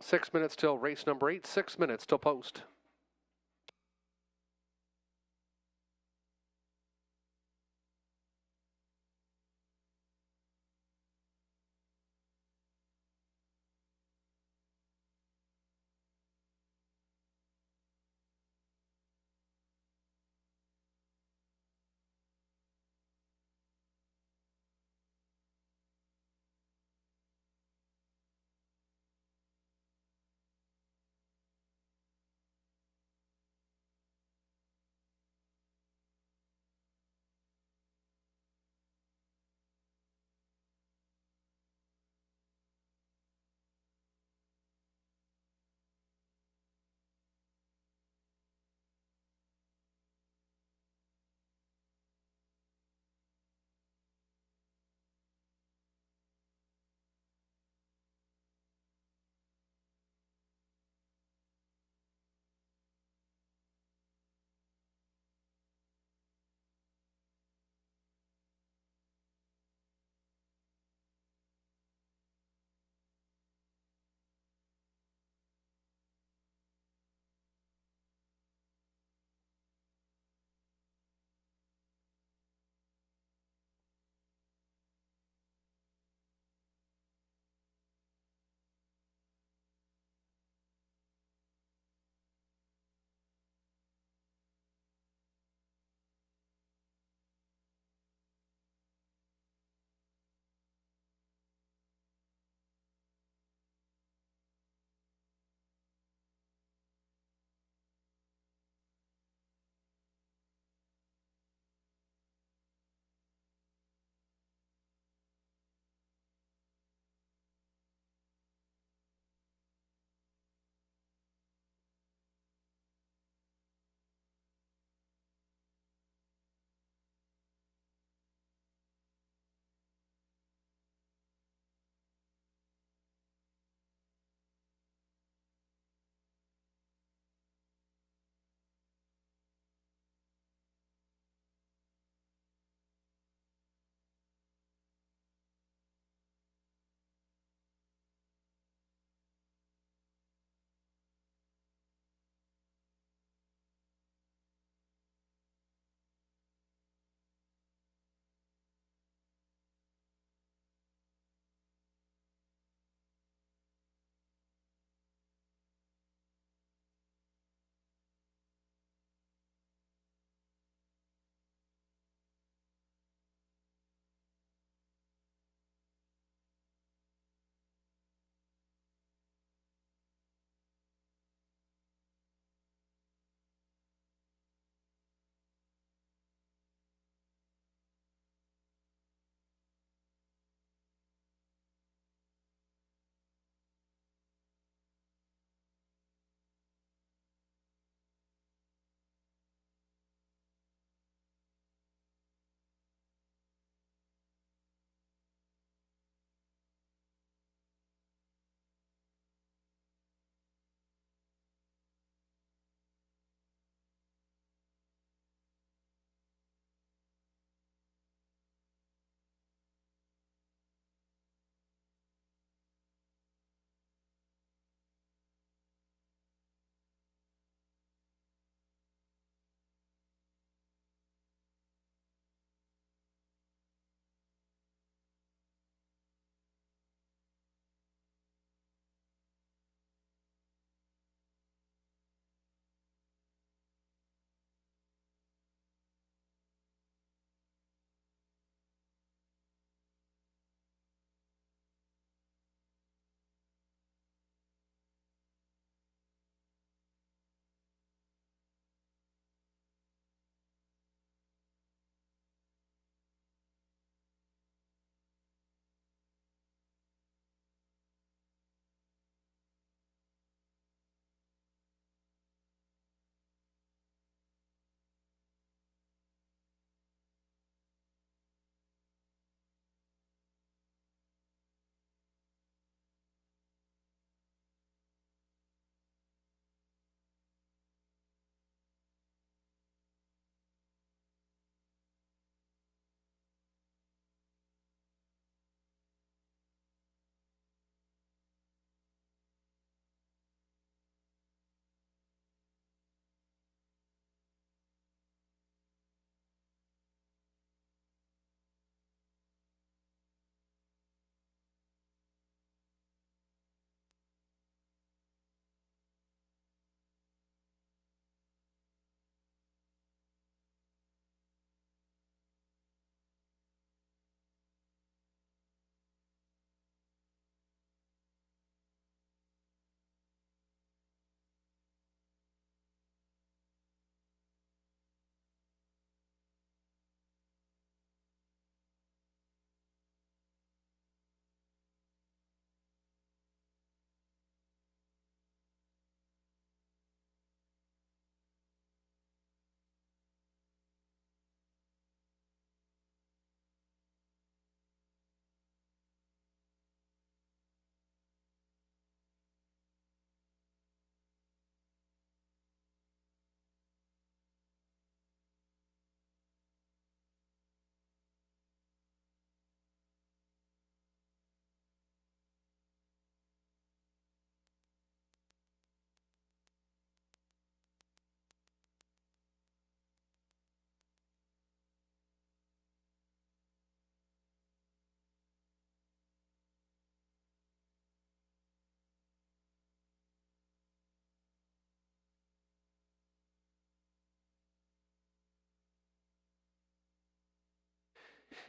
Six minutes till race number 8. 6 minutes till post.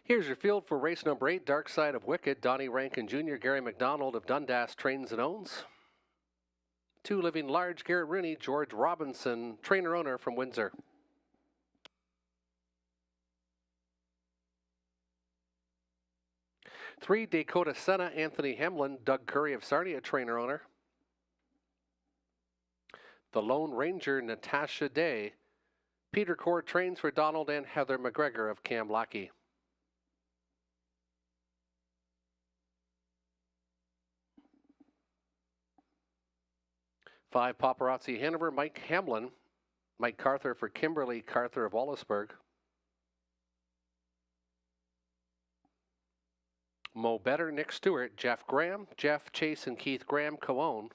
Here's your field for race number 8, Dark Side of Wicked. Donnie Rankin Jr., Gary McDonald of Dundas trains and owns. 2 Living Large, Garrett Rooney, George Robinson, trainer-owner from Windsor. 3 Dakota Senna, Anthony Hamlin, Doug Curry of Sarnia, trainer-owner. The Lone Ranger, Natasha Day. Peter Cord trains for Donald and Heather McGregor of Camlackey. 5 Paparazzi Hanover, Mike Hamlin. Mike Carther for Kimberly Carther of Wallaceburg. Mo Better, Nick Stewart, Jeff Graham, Jeff Chase and Keith Graham co-own.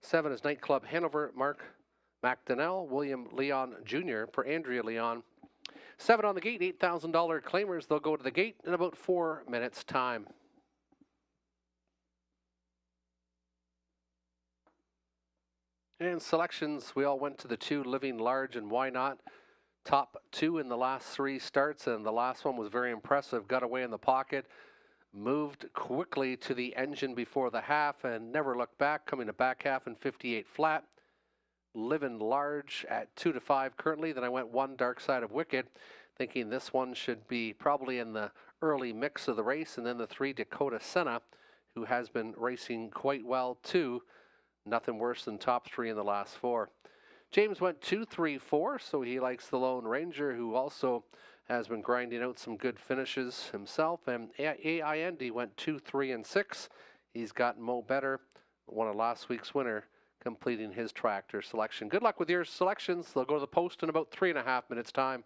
7 is Nightclub Hanover, Mark McDonnell, William Leon Jr. for Andrea Leon. 7 on the gate, $8,000 claimers. They'll go to the gate in about 4 minutes' time. And selections, we all went to the 2 Living Large and Why Not. Top 2 in the last 3 starts, and the last one was very impressive. Got away in the pocket, moved quickly to the engine before the half, and never looked back, coming to back half in 58 flat. Living Large at 2 to 5 currently. Then I went 1 Dark Side of Wicked, thinking this one should be probably in the early mix of the race, and then the 3 Dakota Senna, who has been racing quite well too. Nothing worse than top 3 in the last 4. James went 2, 3, 4, so he likes the Lone Ranger, who also has been grinding out some good finishes himself. And AI Andy went 2, 3, and 6. He's got Mo Better, one of last week's winner, completing his tractor selection. Good luck with your selections. They'll go to the post in about 3.5 minutes' time.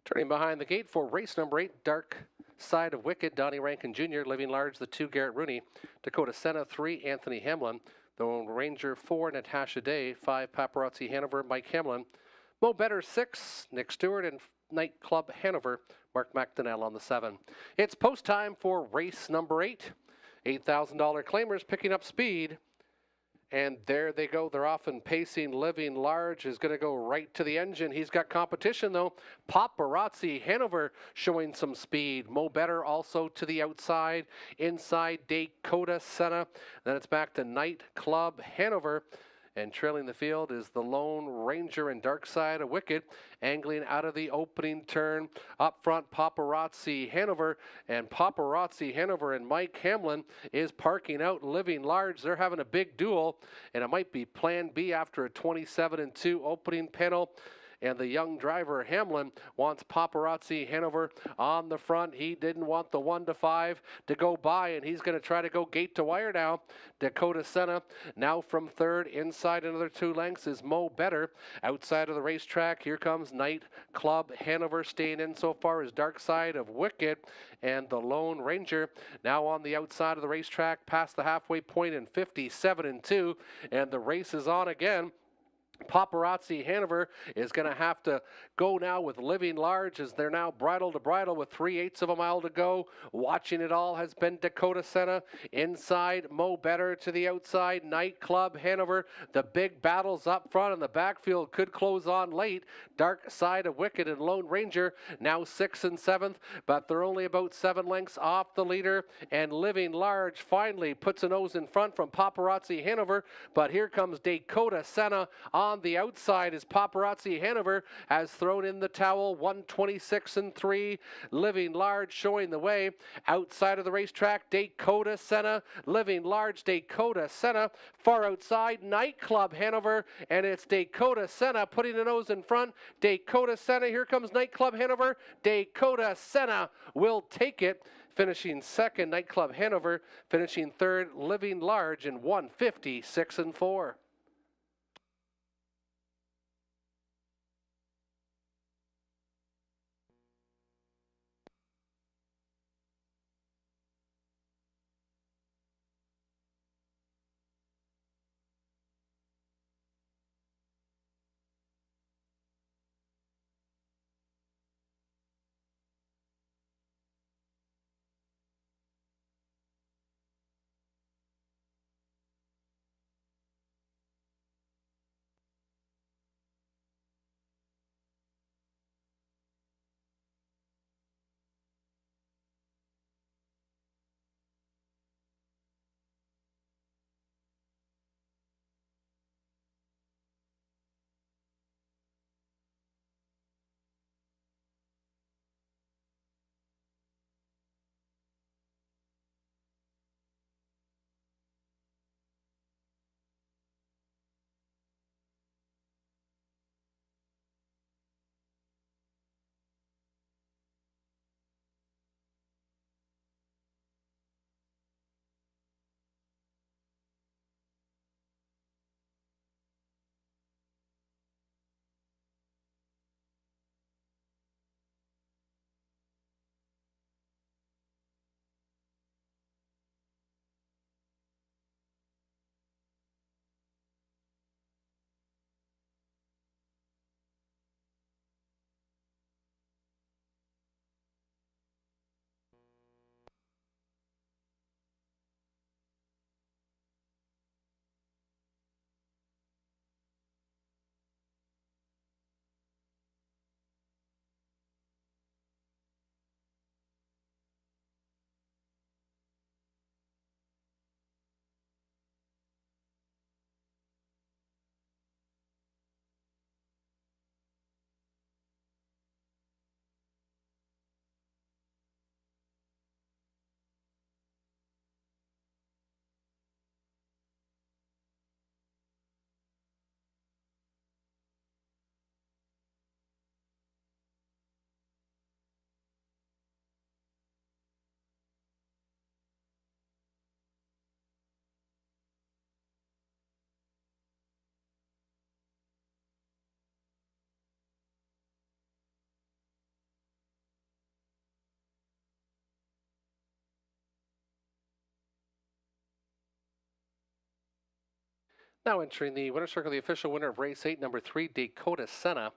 Turning behind the gate for race number 8, Dark Side of Wicked, Donnie Rankin Jr., Living Large, the 2, Garrett Rooney, Dakota Senna, 3, Anthony Hamlin, the Lone Ranger, 4, Natasha Day, 5, Paparazzi Hanover, Mike Hamlin, Mo Better, 6, Nick Stewart, and Nightclub Hanover, Mark McDonnell on the 7. It's post time for race number 8. $8,000 claimers picking up speed. And there they go. They're off and pacing. Living Large is going to go right to the engine. He's got competition, though. Paparazzi Hanover showing some speed. Mo Better also to the outside. Inside, Dakota Senna. Then it's back to Nightclub Hanover. And trailing the field is the Lone Ranger and Dark Side of Wicked, angling out of the opening turn. Up front, Paparazzi Hanover, and Paparazzi Hanover and Mike Hamlin is parking out Living Large. They're having a big duel, and it might be Plan B after a 27-2 opening panel. And the young driver, Hamlin, wants Paparazzi Hanover on the front. He didn't want the 1-5 to go by, and he's going to try to go gate to wire now. Dakota Senna now from third. Inside another 2 lengths is Mo Better. Outside of the racetrack, here comes Nightclub Hanover. Staying in so far is Dark Side of Wicked and the Lone Ranger. Now on the outside of the racetrack, past the halfway point in 57-2, and the race is on again. Paparazzi Hanover is going to have to go now with Living Large as they're now bridle to bridle with 3/8 of a mile to go. Watching it all has been Dakota Senna. Inside, Mo Better to the outside. Nightclub Hanover. The big battles up front, and the backfield could close on late. Dark Side of Wicked and Lone Ranger now 6th and 7th, but they're only about 7 lengths off the leader. And Living Large finally puts a nose in front from Paparazzi Hanover, but here comes Dakota Senna on the outside as Paparazzi Hanover has thrown in the towel. 126-3. Living Large showing the way. Outside of the racetrack, Dakota Senna. Living Large, Dakota Senna. Far outside, Nightclub Hanover. And it's Dakota Senna putting the nose in front. Dakota Senna. Here comes Nightclub Hanover. Dakota Senna will take it. Finishing second, Nightclub Hanover. Finishing third, Living Large in 156-4. Now entering the winner's circle, the official winner of race 8, number 3, Dakota Senna.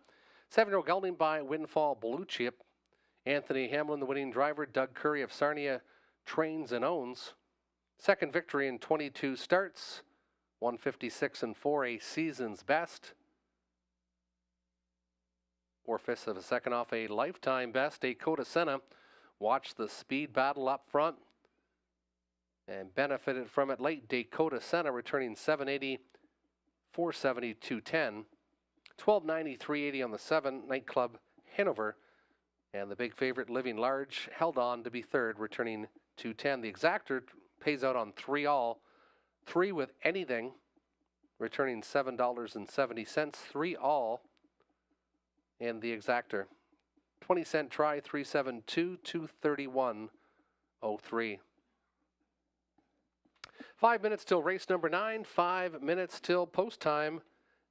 7-year-old gelding by Windfall Blue Chip. Anthony Hamlin, the winning driver. Doug Curry of Sarnia trains and owns. Second victory in 22 starts. 156 and 4, a season's best. 4/5 of a second off a lifetime best. Dakota Senna watched the speed battle up front and benefited from it late. Dakota Senna returning 780, 470, 210. 1290, 380 on the 7. Nightclub Hanover. And the big favorite, Living Large, held on to be third, returning 210. The exactor pays out on 3 all. 3 with anything, returning $7.70. 3 all. And the exactor. 20-cent try, 372, 231.03. 5 minutes till race number 9. 5 minutes till post time.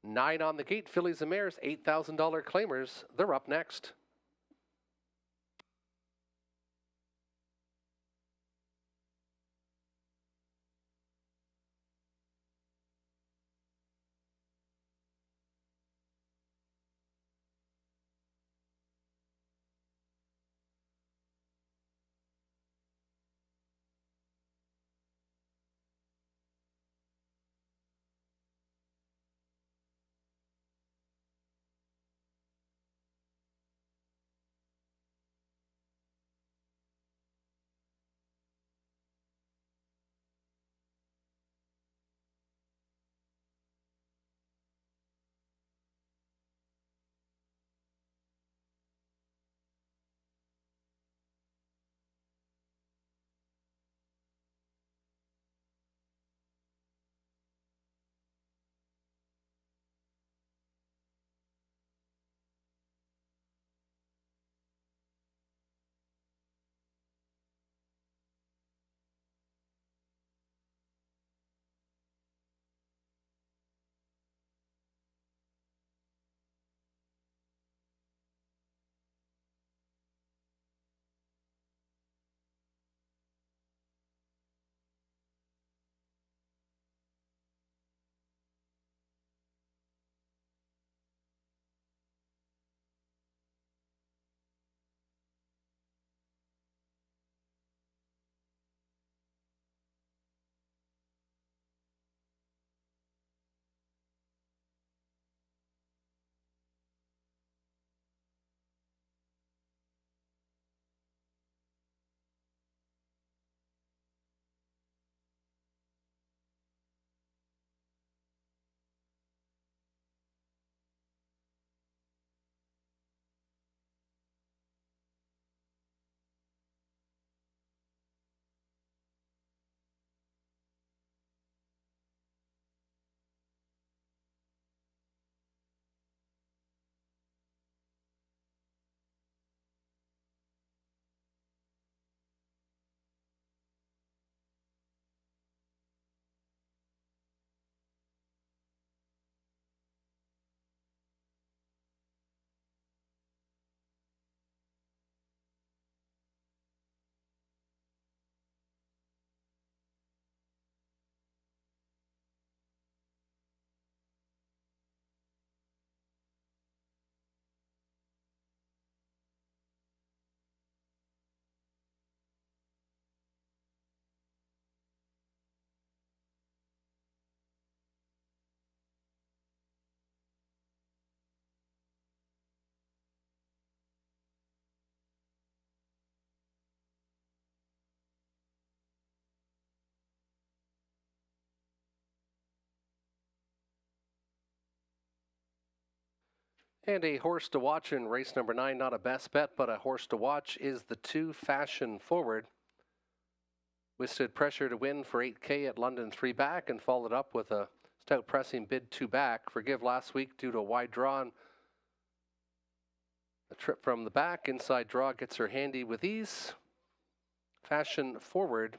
9 on the gate. Fillies and Mares, $8,000 claimers. They're up next. And a horse to watch in race number 9, not a best bet, but a horse to watch, is the 2 Fashion Forward. Withstood pressure to win for 8K at London 3 back and followed up with a stout pressing bid 2 back. Forgive last week due to a wide draw and a trip from the back. Inside draw gets her handy with ease. Fashion Forward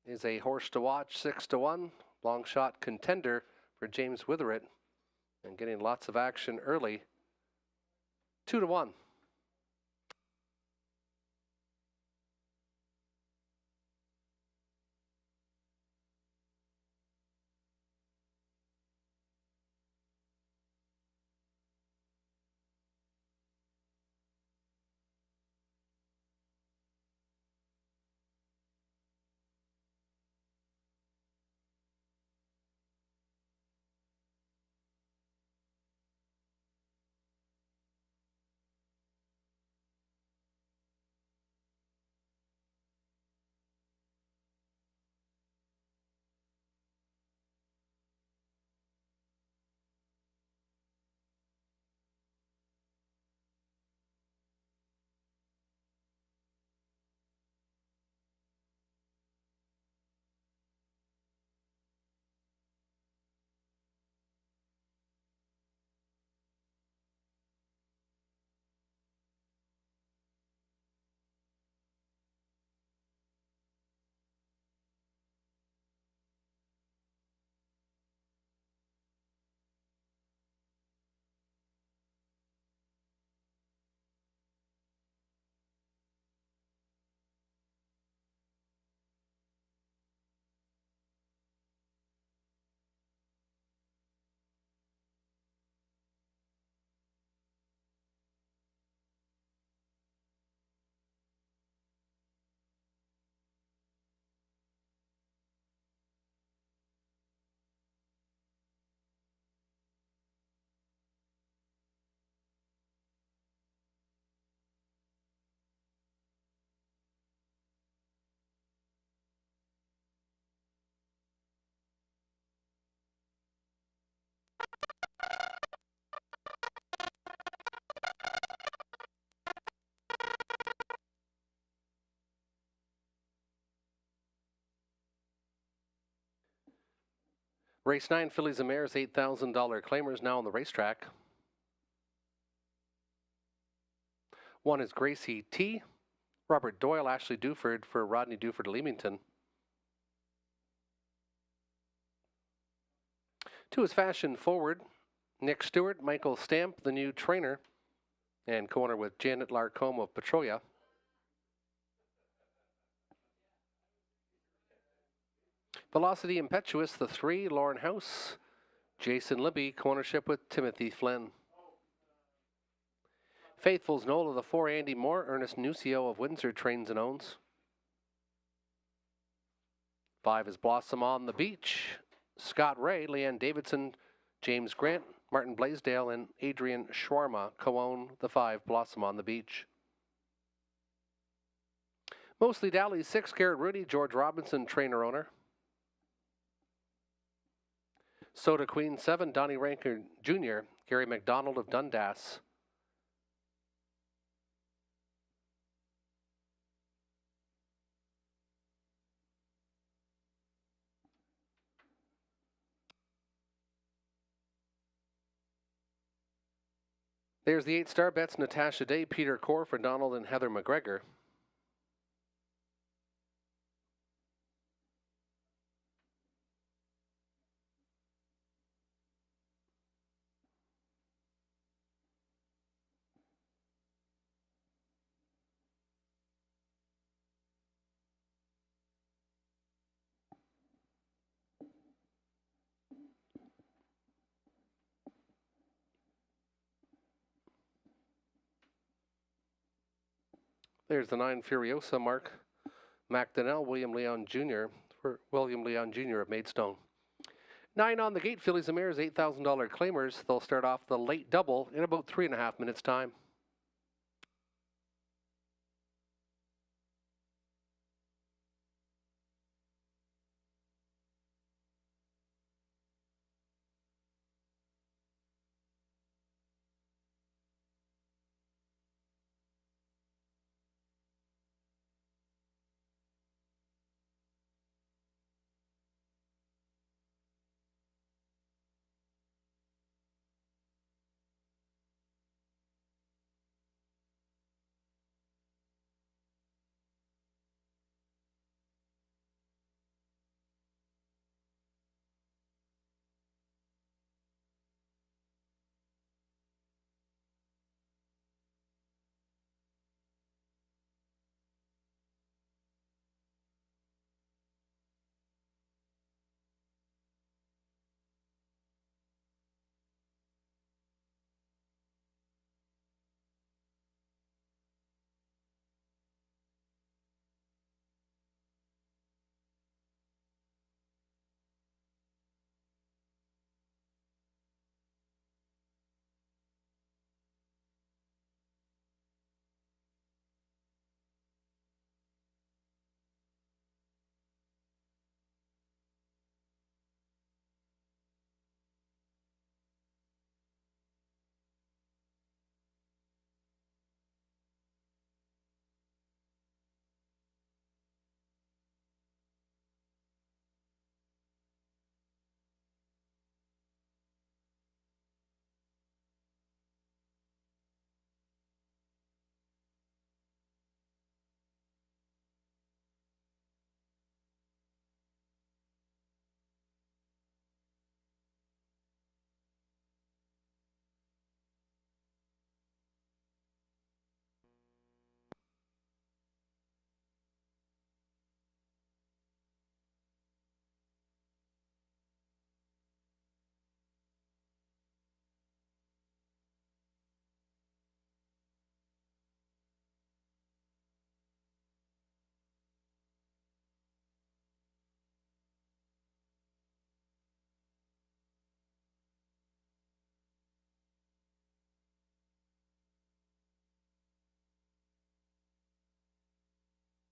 is a horse to watch, 6-1. Long shot contender for James Witheritt. And getting lots of action early, 2-1. Race 9, Fillies and Mares, $8,000 claimers now on the racetrack. 1 is Gracie T. Robert Doyle, Ashley Duford for Rodney Duford Leamington. 2 is Fashion Forward. Nick Stewart, Michael Stamp, the new trainer, and co-owner with Janet Larcombe of Petrolia. Velocity Impetuous, the 3, Lauren House. Jason Libby, co-ownership with Timothy Flynn. Faithful's Nola, the 4, Andy Moore. Ernest Nucio of Windsor trains and owns. 5 is Blossom on the Beach. Scott Ray, Leanne Davidson, James Grant, Martin Blaisdell, and Adrian Schwarma co-own the 5, Blossom on the Beach. Mostly Dally, 6, Garrett Rudy, George Robinson, trainer-owner. Soda Queen, 7, Donnie Ranker Jr., Gary McDonald of Dundas. There's the 8-star bets, Natasha Day, Peter Core for Donald and Heather McGregor. There's the 9 Furiosa mark. McDonnell, William Leon Jr. for William Leon Jr. of Maidstone. 9 on the gate, Fillies and Mares, $8,000 claimers. They'll start off the late double in about 3.5 minutes' time.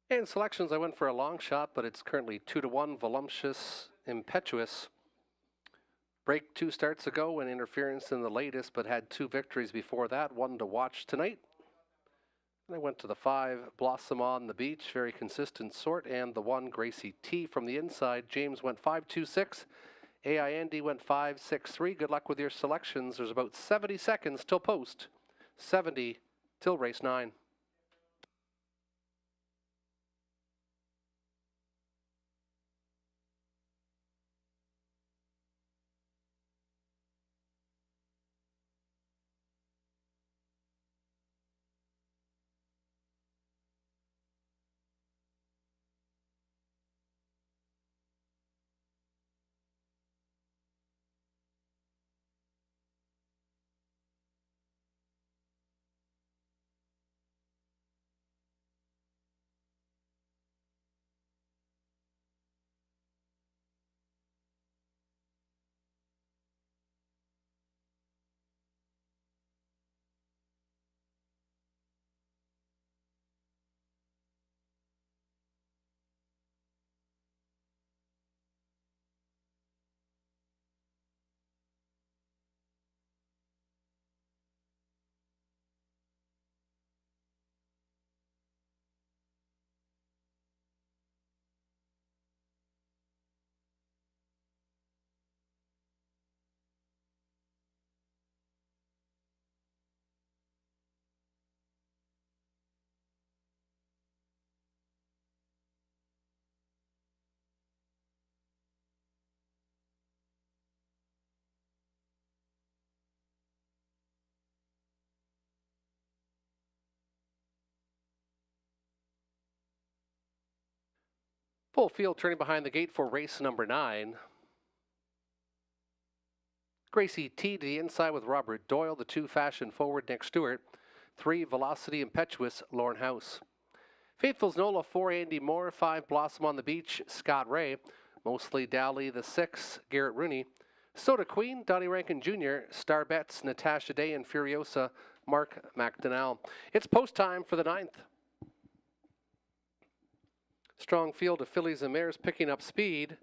And selections, I went for a long shot, but it's currently 2-1, Voluptuous Impetuous. Break 2 starts ago and interference in the latest, but had 2 victories before that, 1 to watch tonight. And I went to the 5, Blossom on the Beach, very consistent sort, and the 1, Gracie T from the inside. James went 5-2-6, AI Andy went 5-6-3. Good luck with your selections. There's about 70 seconds till post. 70 till race 9. Full field turning behind the gate for race number 9. Gracie T to the inside with Robert Doyle. The 2 Fashion Forward, Nick Stewart. 3 Velocity Impetuous, Lorne House. Faithful's Nola, 4 Andy Moore. 5 Blossom on the Beach, Scott Ray. Mostly Dowley, the 6 Garrett Rooney. Soda Queen, Donnie Rankin Jr., Star Bets, Natasha Day, and Furiosa, Mark McDonnell. It's post time for the 9th. Strong field of fillies and mares picking up speed.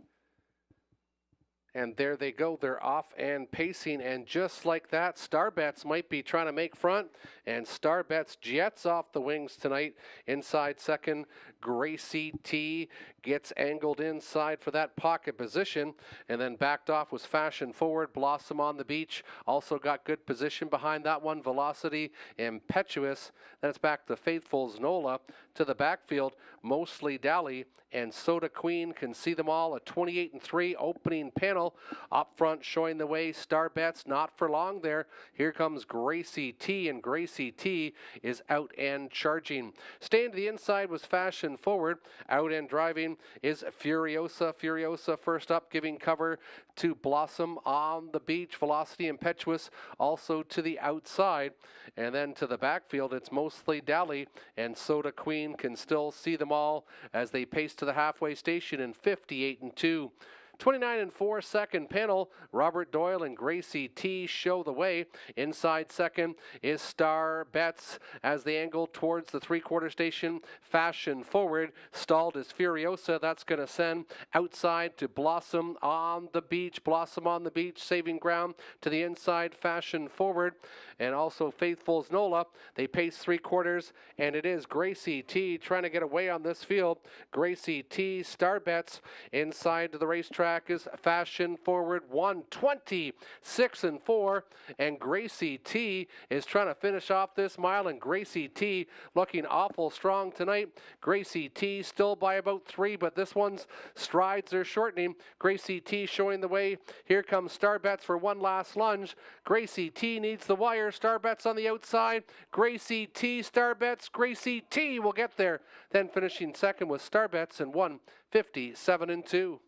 And there they go. They're off and pacing. And just like that, Star Bets might be trying to make front. And Star Bets jets off the wings tonight. Inside second, Gracie T gets angled inside for that pocket position. And then backed off was Fashion Forward. Blossom on the Beach also got good position behind that one. Velocity Impetuous. Then it's back to Faithful's Nola to the backfield. Mostly Dally and Soda Queen can see them all. A 28-3 opening panel. Up front showing the way, Star Bets not for long there. Here comes Gracie T, and Gracie T is out and charging. Staying to the inside was Fashion Forward. Out and driving is Furiosa. Furiosa first up, giving cover to Blossom on the Beach. Velocity Impetuous also to the outside. And then to the backfield, it's mostly Dally, and Soda Queen can still see them all as they pace to the halfway station in 58-2. 29-4 second panel. Robert Doyle and Gracie T show the way. Inside second is Star Bets as they angle towards the 3/4 station. Fashion Forward stalled is Furiosa. That's going to send outside to Blossom on the Beach. Blossom on the Beach saving ground to the inside. Fashion Forward and also Faithful's Nola. They pace 3/4 and it is Gracie T trying to get away on this field. Gracie T, Star Bets inside to the racetrack is Fashion Forward 126-4, and Gracie T is trying to finish off this mile, and Gracie T looking awful strong tonight. Gracie T still by about 3, but this one's strides are shortening. Gracie T showing the way. Here comes Star Bets for one last lunge. Gracie T needs the wire. Star Bets on the outside. Gracie T, Star Bets. Gracie T will get there. Then finishing second with Star Bets in 1:57-2.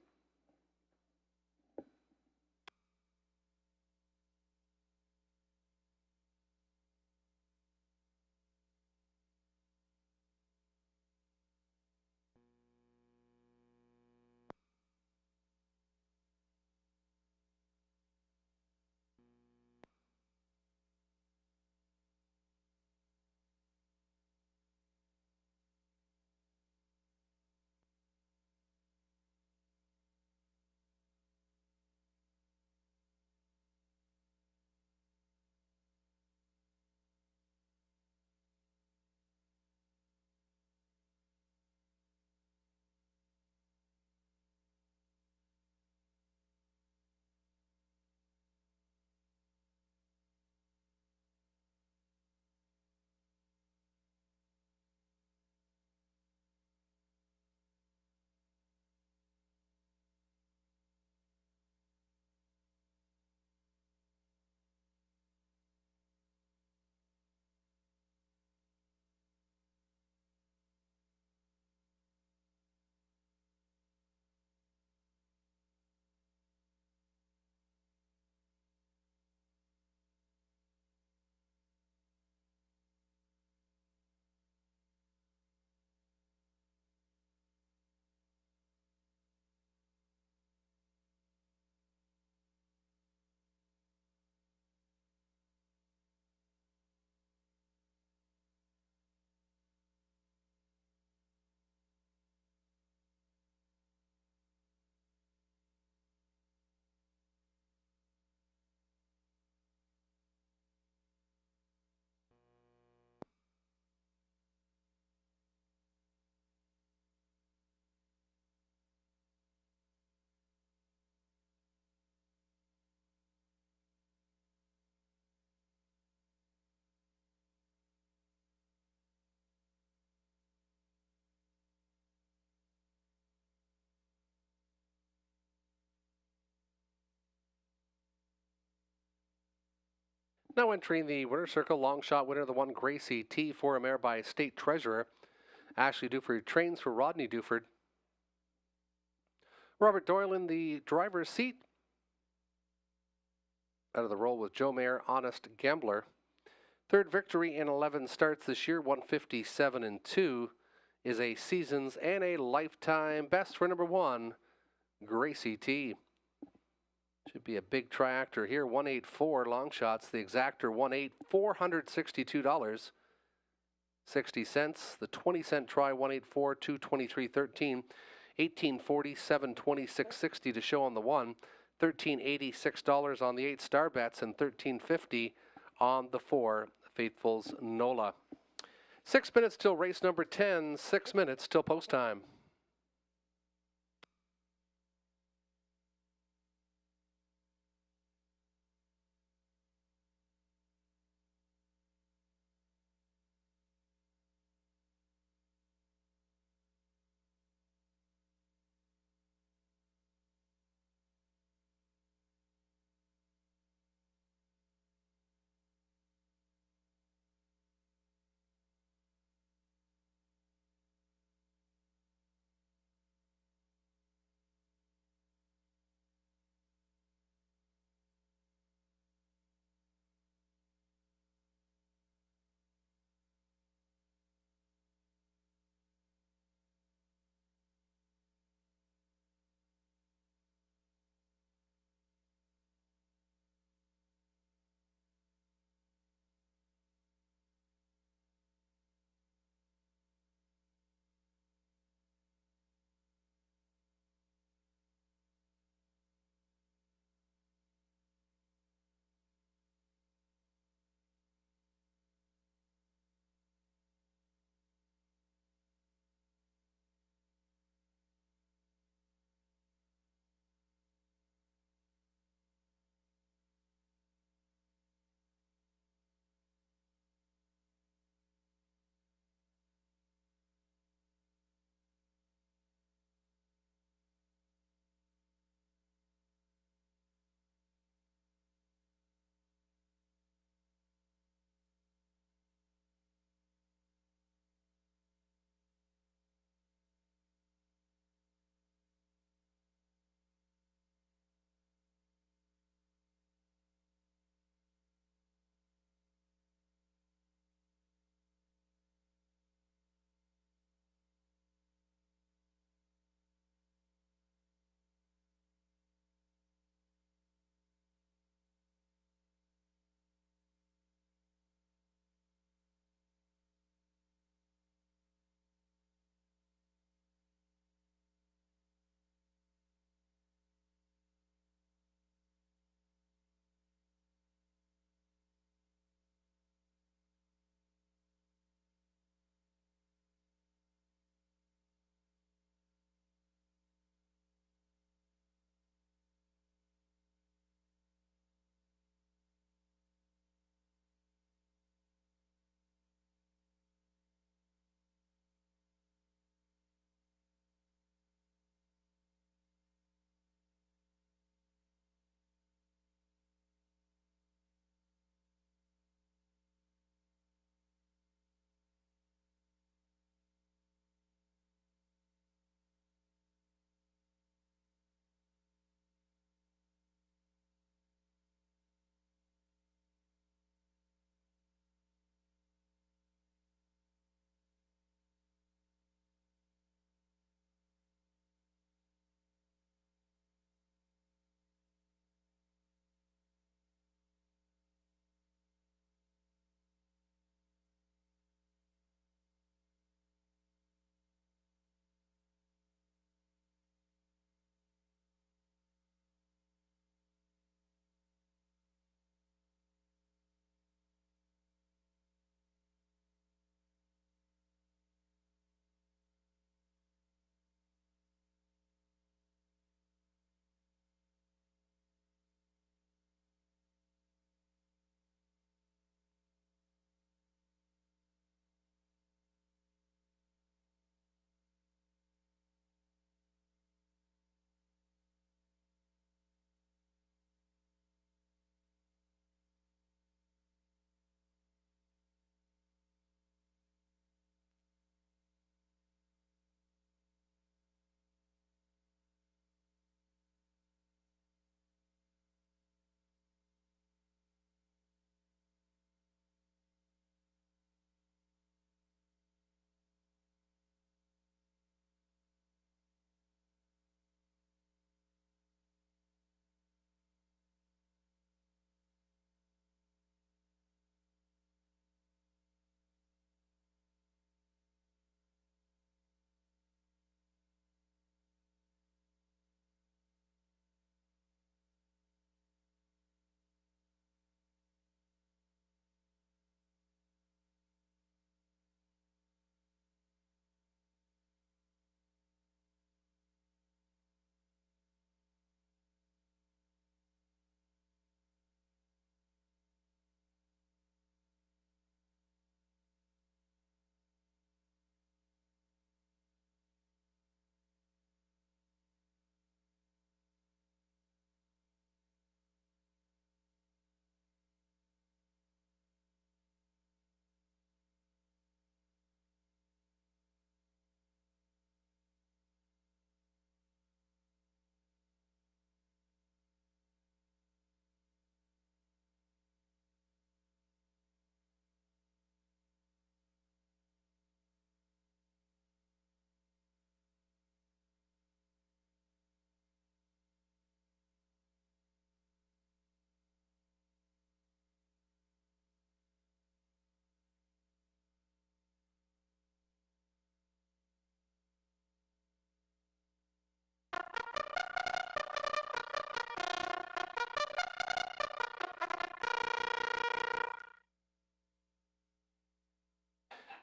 Now entering the winner's circle, long shot winner, the one Gracie T, for a mare by State Treasurer. Ashley Duford trains for Rodney Duford. Robert Doyle in the driver's seat. Out of the roll with Joe Mayer, Honest Gambler. Third victory in 11 starts this year, 157-2, is a season's and a lifetime best for number one, Gracie T. Should be a big triactor here, 184 long shots. The exactor 1.8, $462.60. The 20-cent try 184, 223.13, 1840, 726.60 to show on the one, $13.86 on the 8 star bets, and $13.50 on the 4 Faithful's NOLA. 6 minutes till race number 10. 6 minutes till post time.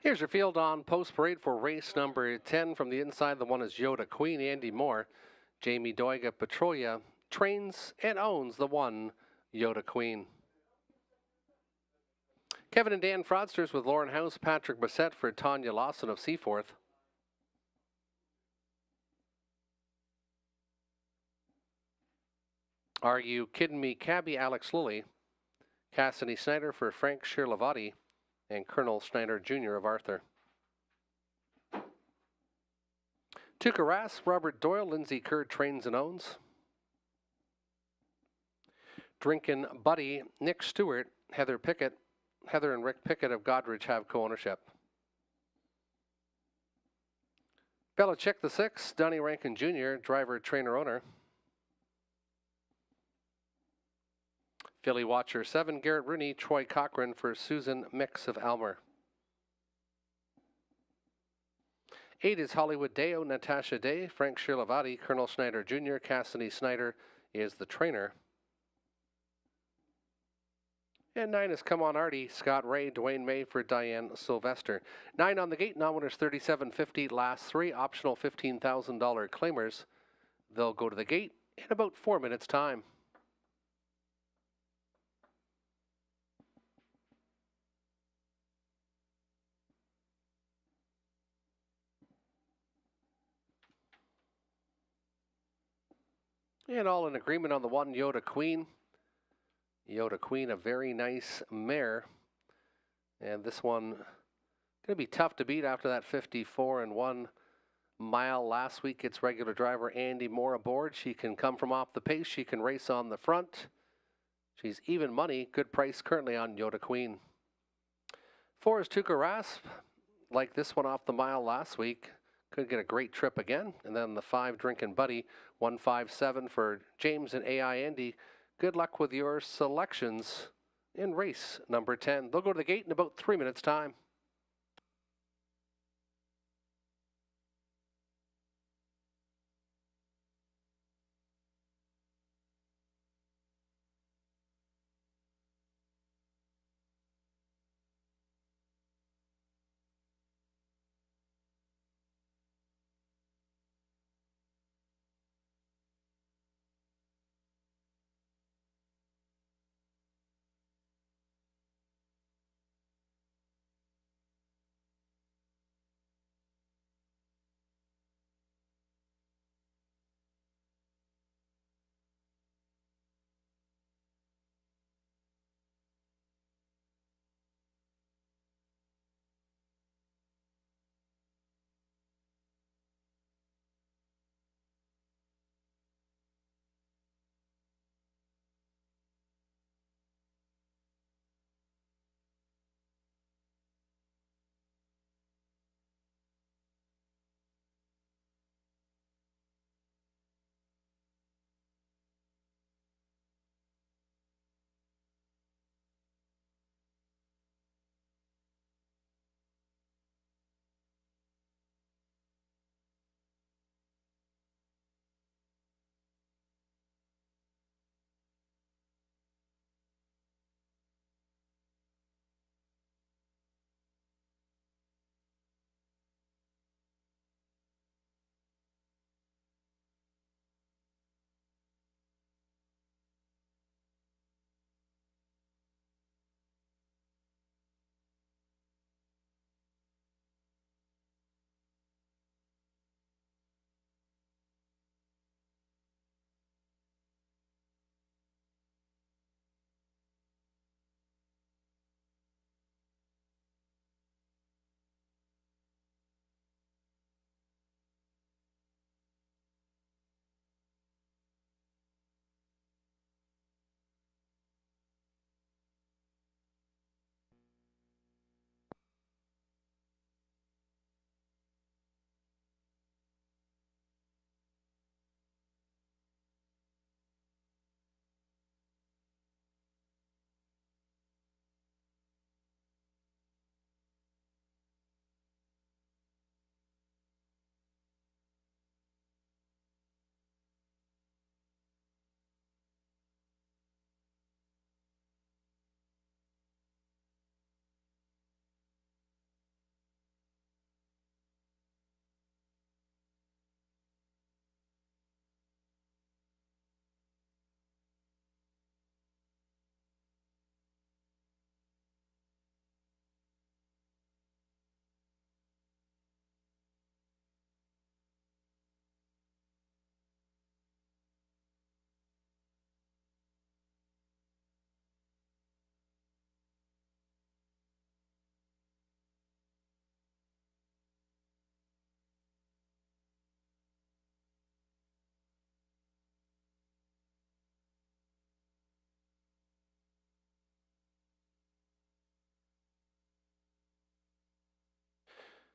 Here's your field on post parade for race number 10. From the inside, the one is Yoda Queen. Andy Moore, Jamie Doiga Petrolia trains and owns the one Yoda Queen. Kevin and Dan Fraudsters with Lauren House, Patrick Bassett for Tanya Lawson of Seaforth. Are You Kidding Me? Cabby Alex Lilly, Cassidy Snyder for Frank Shirlavati, and Colonel Schneider Jr. of Arthur. Tuca Rass, Robert Doyle, Lindsay Kerr trains and owns. Drinkin' Buddy, Nick Stewart, Heather and Rick Pickett of Godridge have co-ownership. Belichick the 6, Donnie Rankin Jr., driver, trainer, owner. Philly Watcher 7, Garrett Rooney, Troy Cochran for Susan Mix of Almer. 8 is Hollywood Deo, Natasha Day, Frank Shirlavati, Colonel Schneider Jr., Cassidy Snyder is the trainer. And 9 is Come On Artie, Scott Ray, Dwayne May for Diane Sylvester. 9 on the gate, non-winners $37.50, last 3, optional $15,000 claimers. They'll go to the gate in about 4 minutes' time. And all in agreement on the one Yoda Queen. Yoda Queen, a very nice mare. And this one going to be tough to beat after that 54-1 mile last week. It's regular driver Andy Moore aboard. She can come from off the pace. She can race on the front. She's even money. Good price currently on Yoda Queen. 4 is Tuca Rasp. Like this one off the mile last week. Could get a great trip again. And then the 5, Drinkin' Buddy, 157 for James and AI Andy. Good luck with your selections in race number 10. They'll go to the gate in about 3 minutes' time.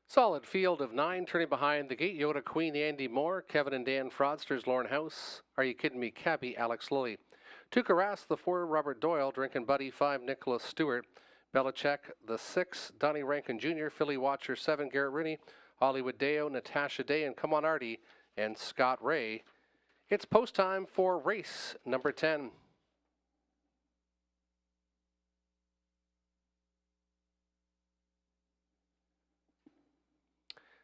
Solid field of 9 turning behind the gate. Yoda Queen, Andy Moore, Kevin and Dan Fraudsters, Lauren House. Are You Kidding Me? Cabby, Alex Lilly. Tuca Rass, the 4, Robert Doyle. Drinking Buddy, 5, Nicholas Stewart. Belichick, the 6, Donnie Rankin Jr., Philly Watcher, 7, Garrett Rooney. Hollywood Deo, Natasha Day, and Come On Artie, and Scott Ray. It's post time for race number 10.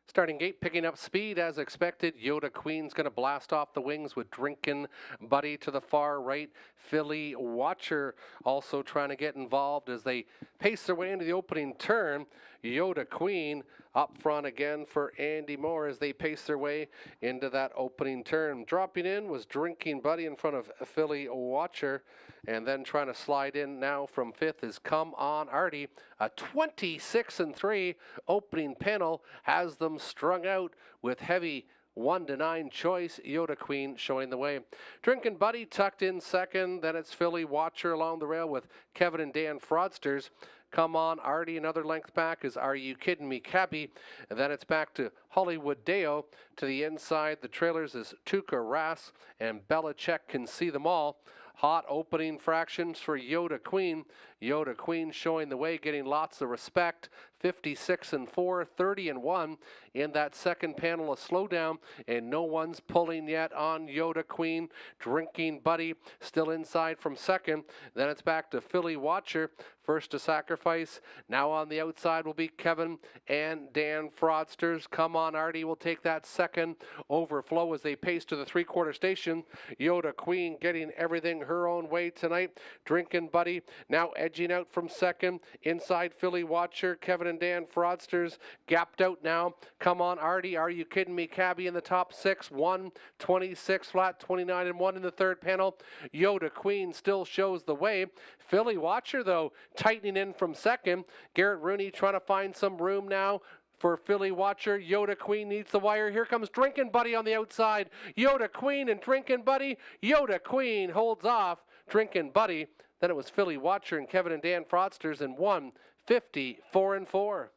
Starting gate, picking up speed as expected. Yoda Queen's going to blast off the wings with Drinkin' Buddy to the far right. Philly Watcher also trying to get involved as they pace their way into the opening turn. Yoda Queen up front again for Andy Moore as they pace their way into that opening turn. Dropping in was Drinking Buddy in front of Philly Watcher. And then trying to slide in now from 5th is Come On Artie. A 26-3 opening panel has them strung out with heavy 1-9 choice. Yoda Queen showing the way. Drinkin' Buddy tucked in second. Then it's Philly Watcher along the rail with Kevin and Dan Fraudsters. Come On Artie, another length back is Are You Kidding Me? Cabby. And then it's back to Hollywood Deo. To the inside, the trailers is Tuca Rass, and Belichick Can See Them All. Hot opening fractions for Yoda Queen. Yoda Queen showing the way, getting lots of respect. 56-4, 30-1 in that second panel. A slowdown, and no one's pulling yet on Yoda Queen. Drinking Buddy still inside from second. Then it's back to Philly Watcher, first to sacrifice. Now on the outside will be Kevin and Dan Fraudsters. Come On Artie will take that second overflow as they pace to the three-quarter station. Yoda Queen getting everything her own way tonight. Drinking Buddy now edging out from second. Inside Philly Watcher, Kevin and Dan Fraudsters gapped out now. Come On Artie, Are You Kidding Me? Cabby in the top 6. 1:26 flat, 29-1 in the third panel. Yoda Queen still shows the way. Philly Watcher, though, tightening in from second. Garrett Rooney trying to find some room now for Philly Watcher. Yoda Queen needs the wire. Here comes Drinkin' Buddy on the outside. Yoda Queen and Drinkin' Buddy. Yoda Queen holds off Drinkin' Buddy. Then it was Philly Watcher and Kevin and Dan Fraudsters in 1:54-4.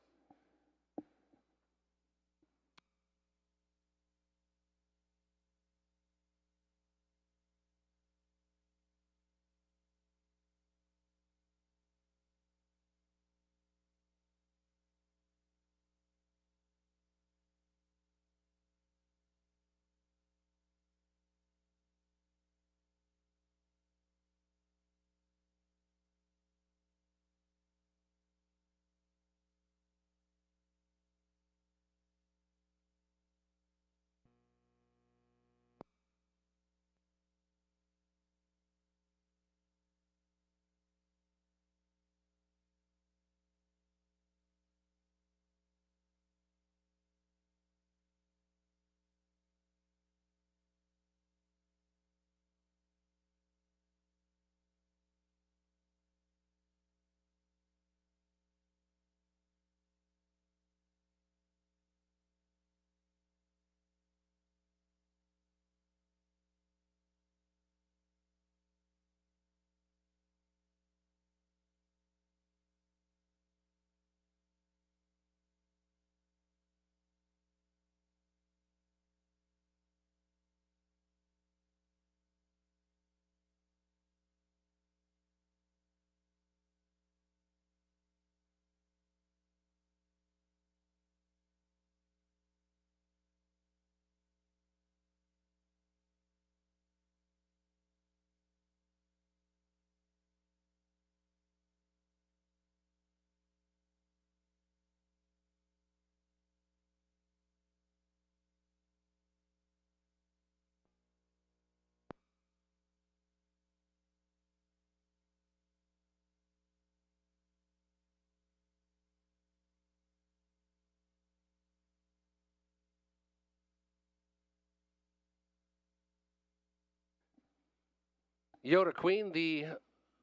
Yoda Queen, the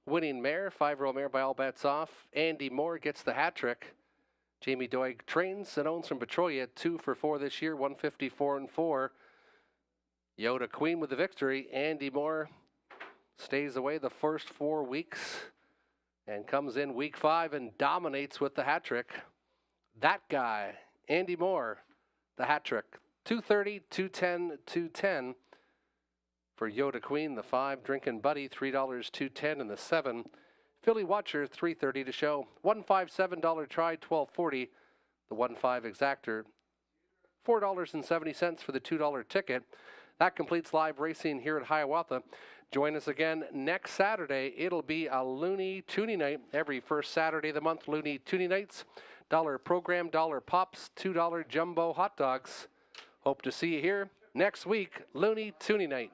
winning mare, 5-year-old mare by all bets off. Andy Moore gets the hat trick. Jamie Doig trains and owns from Petrolia, 2 for 4 this year, 1:54-4. Yoda Queen with the victory. Andy Moore stays away the first 4 weeks and comes in week 5 and dominates with the hat trick. That guy Andy Moore, the hat trick. 230, 210, 210. For Yoda Queen, the 5. Drinkin' Buddy, $3, 210, and the 7. Philly Watcher, $3.30 to show. $157 try, $12.40. The 1.5 exactor, $4.70 for the $2 ticket. That completes live racing here at Hiawatha. Join us again next Saturday. It'll be a Looney Toonie night. Every first Saturday of the month, Looney Toonie nights. $1 program, $1 pops, $2 jumbo hot dogs. Hope to see you here next week, Looney Toonie night.